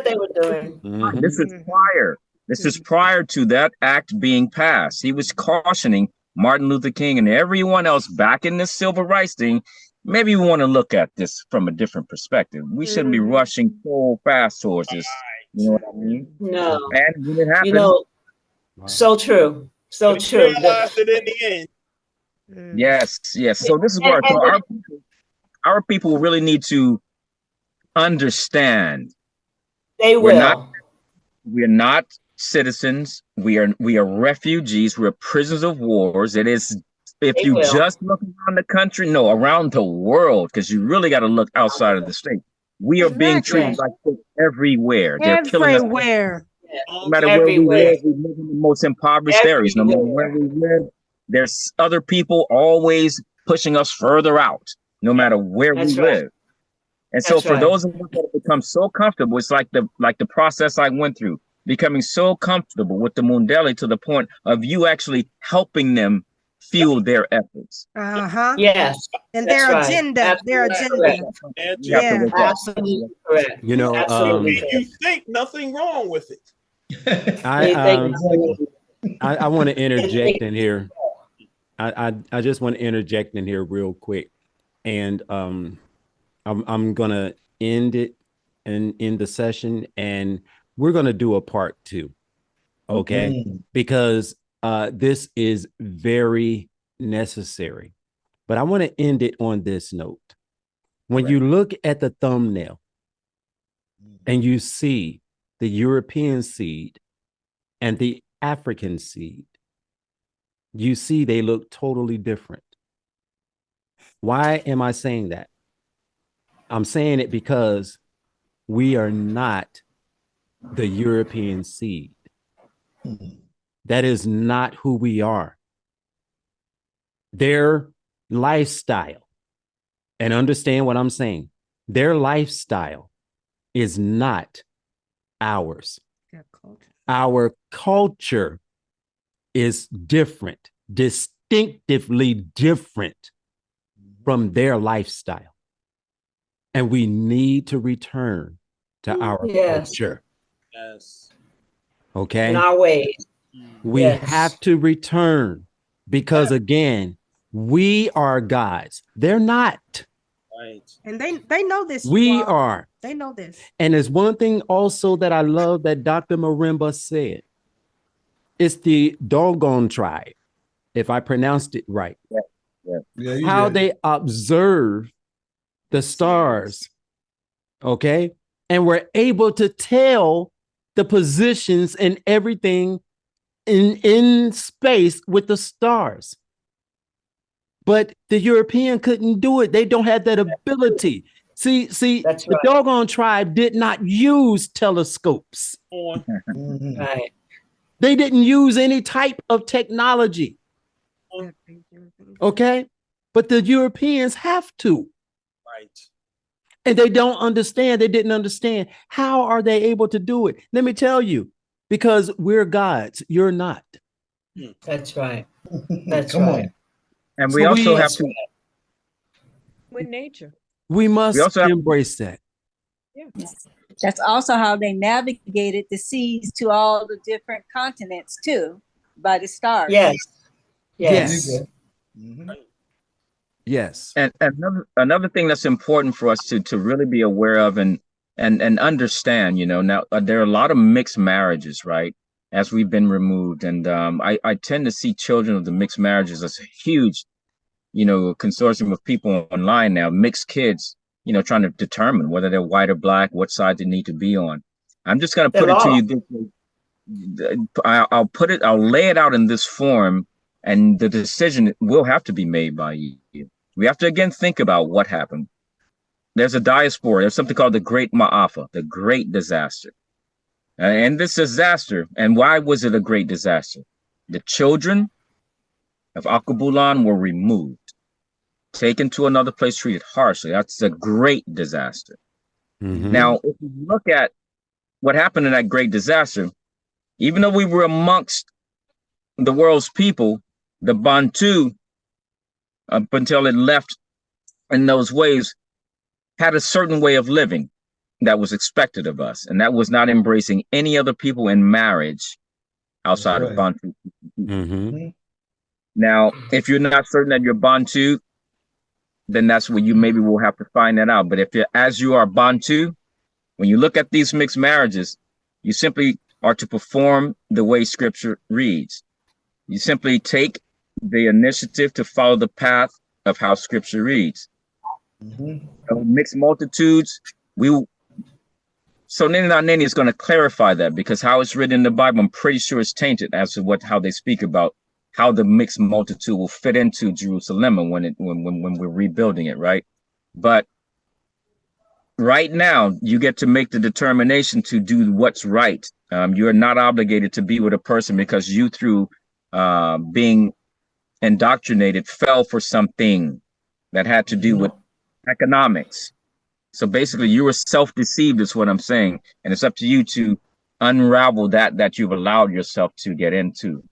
S4: they were doing.
S2: This is prior. This is prior to that act being passed. He was cautioning Martin Luther King and everyone else back in this civil rights thing. Maybe we want to look at this from a different perspective. We shouldn't be rushing so fast towards this. You know what I mean?
S4: No.
S2: And when it happens,
S4: so true. So true.
S3: Realized it in the end.
S2: Yes. So this is where our people really need to understand.
S4: They will.
S2: We're not citizens. We are refugees. We're prisoners of wars. It is. If you just look around the country, around the world, because you really got to look outside of the state. We are being treated like everywhere. They're killing us. No matter where we live in the most impoverished areas. No matter where we live, there's other people always pushing us further out, no matter where we live. And so for those of us that have become so comfortable, it's like the process I went through, becoming so comfortable with the Mundeles to the point of you actually helping them fuel their efforts.
S4: Yes.
S5: And their agenda. Their agenda.
S4: Yeah. Absolutely correct.
S3: You think nothing wrong with it.
S1: I want to interject in here. I just want to interject in here real quick, and I'm gonna end it and end the session, and we're going to do a part 2. Okay. Because this is very necessary. But I want to end it on this note. When you look at the thumbnail and you see the European seed and the African seed, you see they look totally different. Why am I saying that? I'm saying it because we are not the European seed. That is not who we are. Their lifestyle, and understand what I'm saying, their lifestyle is not ours. Our culture is different, distinctively different from their lifestyle. And we need to return to our culture.
S3: Yes.
S1: Okay.
S4: In our ways.
S1: We have to return because, again, we are gods. They're not.
S3: Right.
S5: And they know this.
S1: We are.
S5: They know this.
S1: And there's one thing also that I love that Dr. Marimba said. It's the Dogon tribe, if I pronounced it right. How they observe the stars, okay? And we're able to tell the positions and everything in space with the stars. But the European couldn't do it. They don't have that ability. See, the Dogon tribe did not use telescopes.
S4: Right.
S1: They didn't use any type of technology. Okay? But the Europeans have to.
S3: Right.
S1: And they don't understand. They didn't understand. How are they able to do it? Let me tell you, because we're gods. You're not.
S4: That's right. That's
S2: Come
S4: right.
S2: on. And we also have to.
S8: With nature.
S1: We must embrace that.
S9: That's also how they navigated the seas to all the different continents too, by the stars.
S4: Yes.
S1: Yes. Yes.
S2: And another thing that's important for us to really be aware of and understand, you know, now there are a lot of mixed marriages, right? As we've been removed. And I tend to see children of the mixed marriages as a huge, you know, consortium of people online now, mixed kids, you know, trying to determine whether they're white or black, what side they need to be on. I'm just going to put it to you this way. I'll lay it out in this form, and the decision will have to be made by you. We have to again think about what happened. There's a diaspora. There's something called the Great MAAFA, the Great Disaster. And this disaster, and why was it a great disaster? The children of Akabulan were removed, taken to another place, treated harshly. That's a great disaster. Now, if you look at what happened in that great disaster, even though we were amongst the world's people, the Bantu, up until it left in those ways, had a certain way of living that was expected of us. And that was not embracing any other people in marriage outside of Bantu. Now, if you're not certain that you're Bantu, then that's where you maybe will have to find that out. But if you're, as you are Bantu, when you look at these mixed marriages, you simply are to perform the way scripture reads. You simply take the initiative to follow the path of how scripture reads. So mixed multitudes, so Nene Nene is going to clarify that, because how it's written in the Bible, I'm pretty sure it's tainted as to how they speak about how the mixed multitude will fit into Jerusalem when we're rebuilding it, right? But right now, you get to make the determination to do what's right. You're not obligated to be with a person because you, through being indoctrinated, fell for something that had to do with economics. So basically, you were self-deceived, is what I'm saying, and it's up to you to unravel that you've allowed yourself to get into,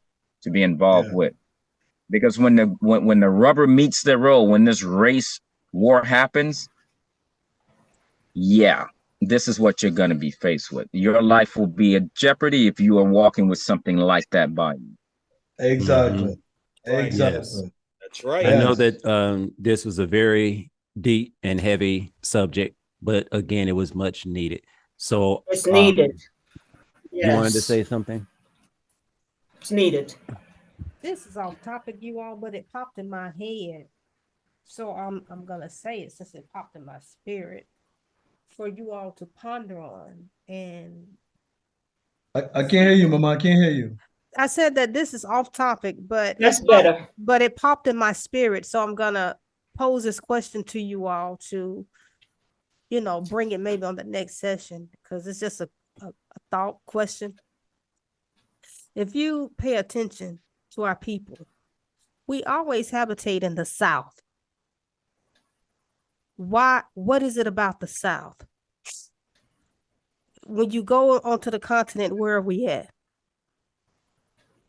S2: to be involved with. Because when the rubber meets the road, when this race war happens, this is what you're going to be faced with. Your life will be in jeopardy if you are walking with something like that by you.
S7: Exactly. Exactly.
S1: Yes.
S3: That's right.
S1: I know that this was a very deep and heavy subject, but again, it was much needed. So
S4: it's needed.
S1: You wanted to
S4: Yes.
S1: say something?
S4: It's needed.
S5: This is off topic, you all, but it popped in my head. So I'm gonna say it since it popped in my spirit for you all to ponder on. And
S7: I can't hear you, Mama. I can't hear you.
S5: I said that this is off topic, but
S4: That's better.
S5: but it popped in my spirit. So I'm gonna pose this question to you all to, you know, bring it maybe on the next session, because it's just a thought question. If you pay attention to our people, we always habitate in the South. Why? What is it about the South? When you go onto the continent, where are we at?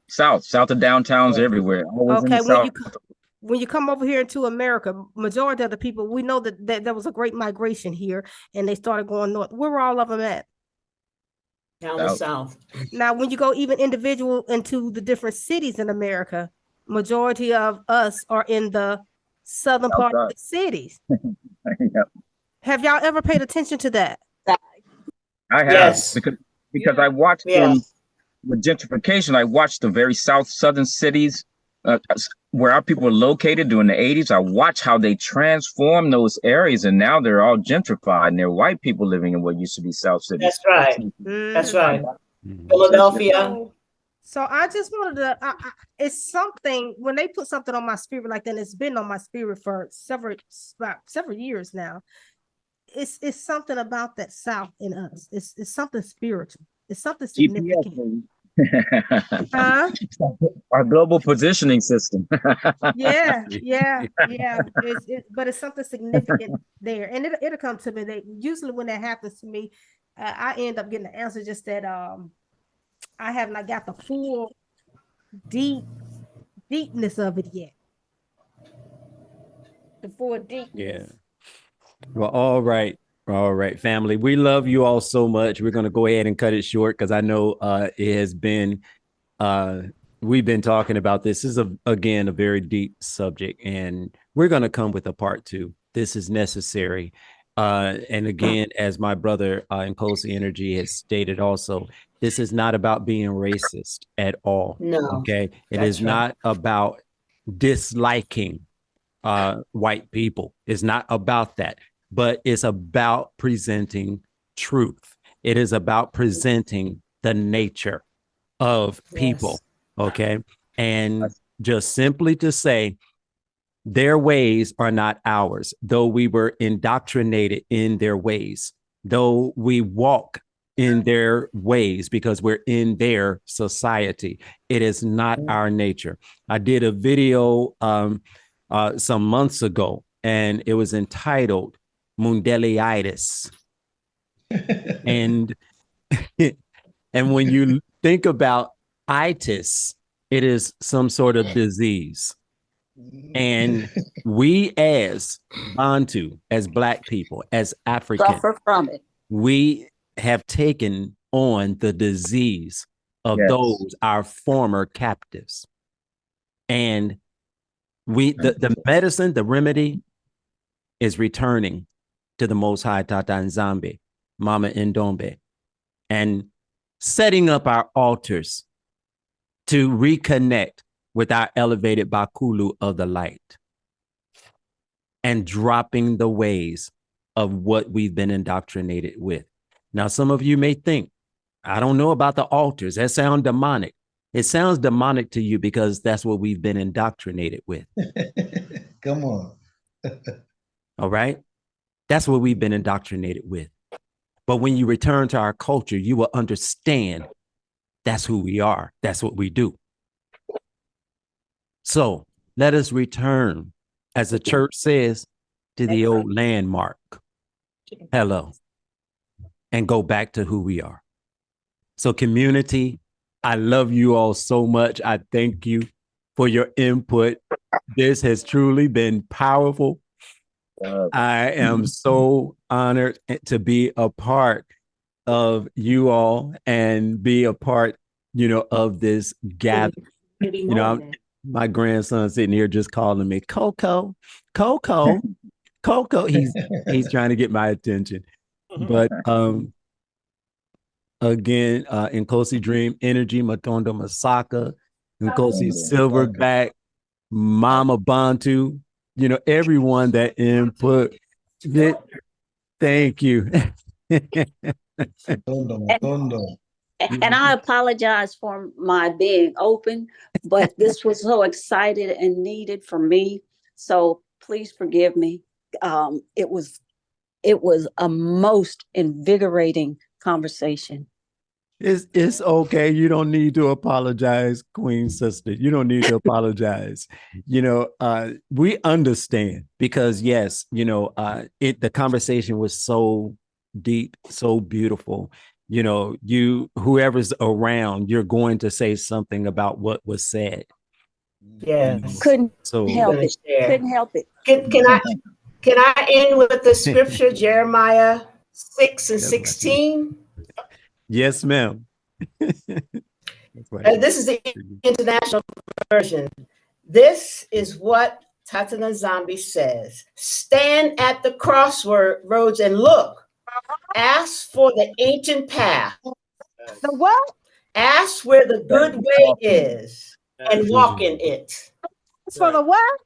S2: South of downtowns everywhere. Always in the
S5: Okay,
S2: South.
S5: when you come over here into America, majority of the people, we know that there was a great migration here and they started going north. Where were all of them at?
S4: Down the South.
S5: Now, when you go even individual into the different cities in America, majority of us are in the southern part of the cities.
S2: Yep.
S5: Have y'all ever paid attention to that?
S2: I have,
S4: Yes.
S2: because I watched them with gentrification. I watched the very southern cities where our people were located during the 80s. I watched how they transformed those areas, and now they're all gentrified, and they're white people living in what used to be South cities.
S4: That's right. That's right. Philadelphia.
S5: So I just wanted to, it's something, when they put something on my spirit like that, it's been on my spirit for several years now. It's something about that South in us. It's something spiritual. It's something significant. Huh?
S2: Our global positioning system.
S5: Yeah. But it's something significant there, and it'll come to me. Usually when that happens to me, I end up getting the answer just that I have not got the full deepness of it yet. The full deepness.
S1: Yeah. Well, all right, family. We love you all so much. We're going to go ahead and cut it short because I know it has been, we've been talking about this. This is, again, a very deep subject, and we're going to come with a part 2. This is necessary. And again, as my brother in Cozy Energy has stated also, this is not about being racist at all.
S4: No.
S1: Okay. It is not about disliking white people. It's not about that, but it's about presenting truth. It is about presenting the nature of people. Okay. And just simply to say, their ways are not ours, though we were indoctrinated in their ways, though we walk in their ways because we're in their society. It is not our nature. I did a video some months ago, and it was entitled Mundeleitis. and when you think about itis, it is some sort of disease. And we as Bantu, as Black people, as African,
S9: Suffer from it.
S1: we have taken on the disease of those, our former captives. And the medicine, the remedy is returning to the Most High Tata Nzambi, Mama Ndombe, and setting up our altars to reconnect with our elevated Bakulu of the light and dropping the ways of what we've been indoctrinated with. Now, some of you may think, I don't know about the altars. That sounds demonic. It sounds demonic to you because that's what we've been indoctrinated with.
S7: Come on.
S1: All right. That's what we've been indoctrinated with. But when you return to our culture, you will understand that's who we are. That's what we do. So let us return, as the church says, to the old landmark. Hello. And go back to who we are. So community, I love you all so much. I thank you for your input. This has truly been powerful. I am so honored to be a part of you all and be a part, of this gathering. My grandson sitting here just calling me Coco. He's trying to get my attention. But again, Nkosi Dream Energy, Matondo Masaka, Nkosi Silverback, Mama Bantu, you know, everyone that input. Thank you.
S9: And I apologize for my being open, but this was so excited and needed for me. So please forgive me. It was a most invigorating conversation.
S1: It's okay. You don't need to apologize, Queen Sister. You don't need to apologize. You know, we understand because yes, you know, the conversation was so deep, so beautiful. You know, whoever's around, you're going to say something about what was said.
S4: Yes.
S9: Couldn't help it. Couldn't help it.
S4: Can I end with the scripture, Jeremiah 6:16?
S1: Yes, ma'am.
S4: This is the international version. This is what Tata Nzambi says. Stand at the crossroads and look. Ask for the ancient path.
S5: The what?
S4: Ask where the good way is and walk in it.
S5: It's for the what?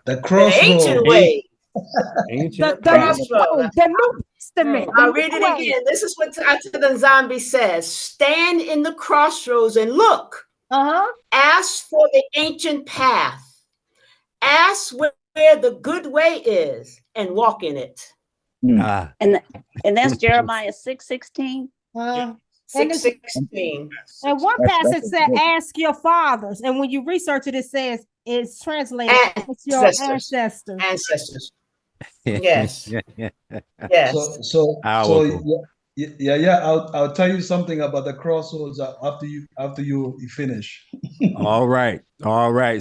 S7: The
S4: The ancient way.
S5: The New Testament.
S4: I'll read it again. This is what Tata Nzambi says. Stand in the crossroads and look. Ask for the ancient path. Ask where the good way is and walk in it.
S9: And that's Jeremiah 6:16.
S4: 6:16.
S5: And one passage said, "Ask your fathers," and when you research it, it says it's translated as your ancestors.
S4: Ancestors. Yes. Yes.
S7: So yeah. I'll tell you something about the crossroads after you finish.
S1: All right.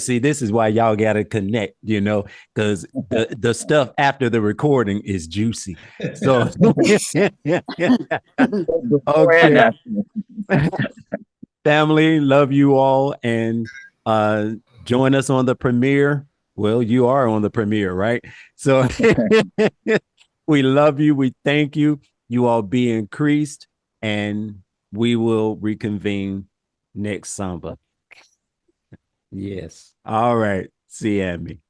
S1: See, this is why y'all gotta connect, you know, because the stuff after the recording is juicy. So okay. Family, love you all, and join us on the premiere. Well, you are on the premiere, right? So we love you. We thank you. You all be increased, and we will reconvene next Samba. Yes. All right. See you, Amy.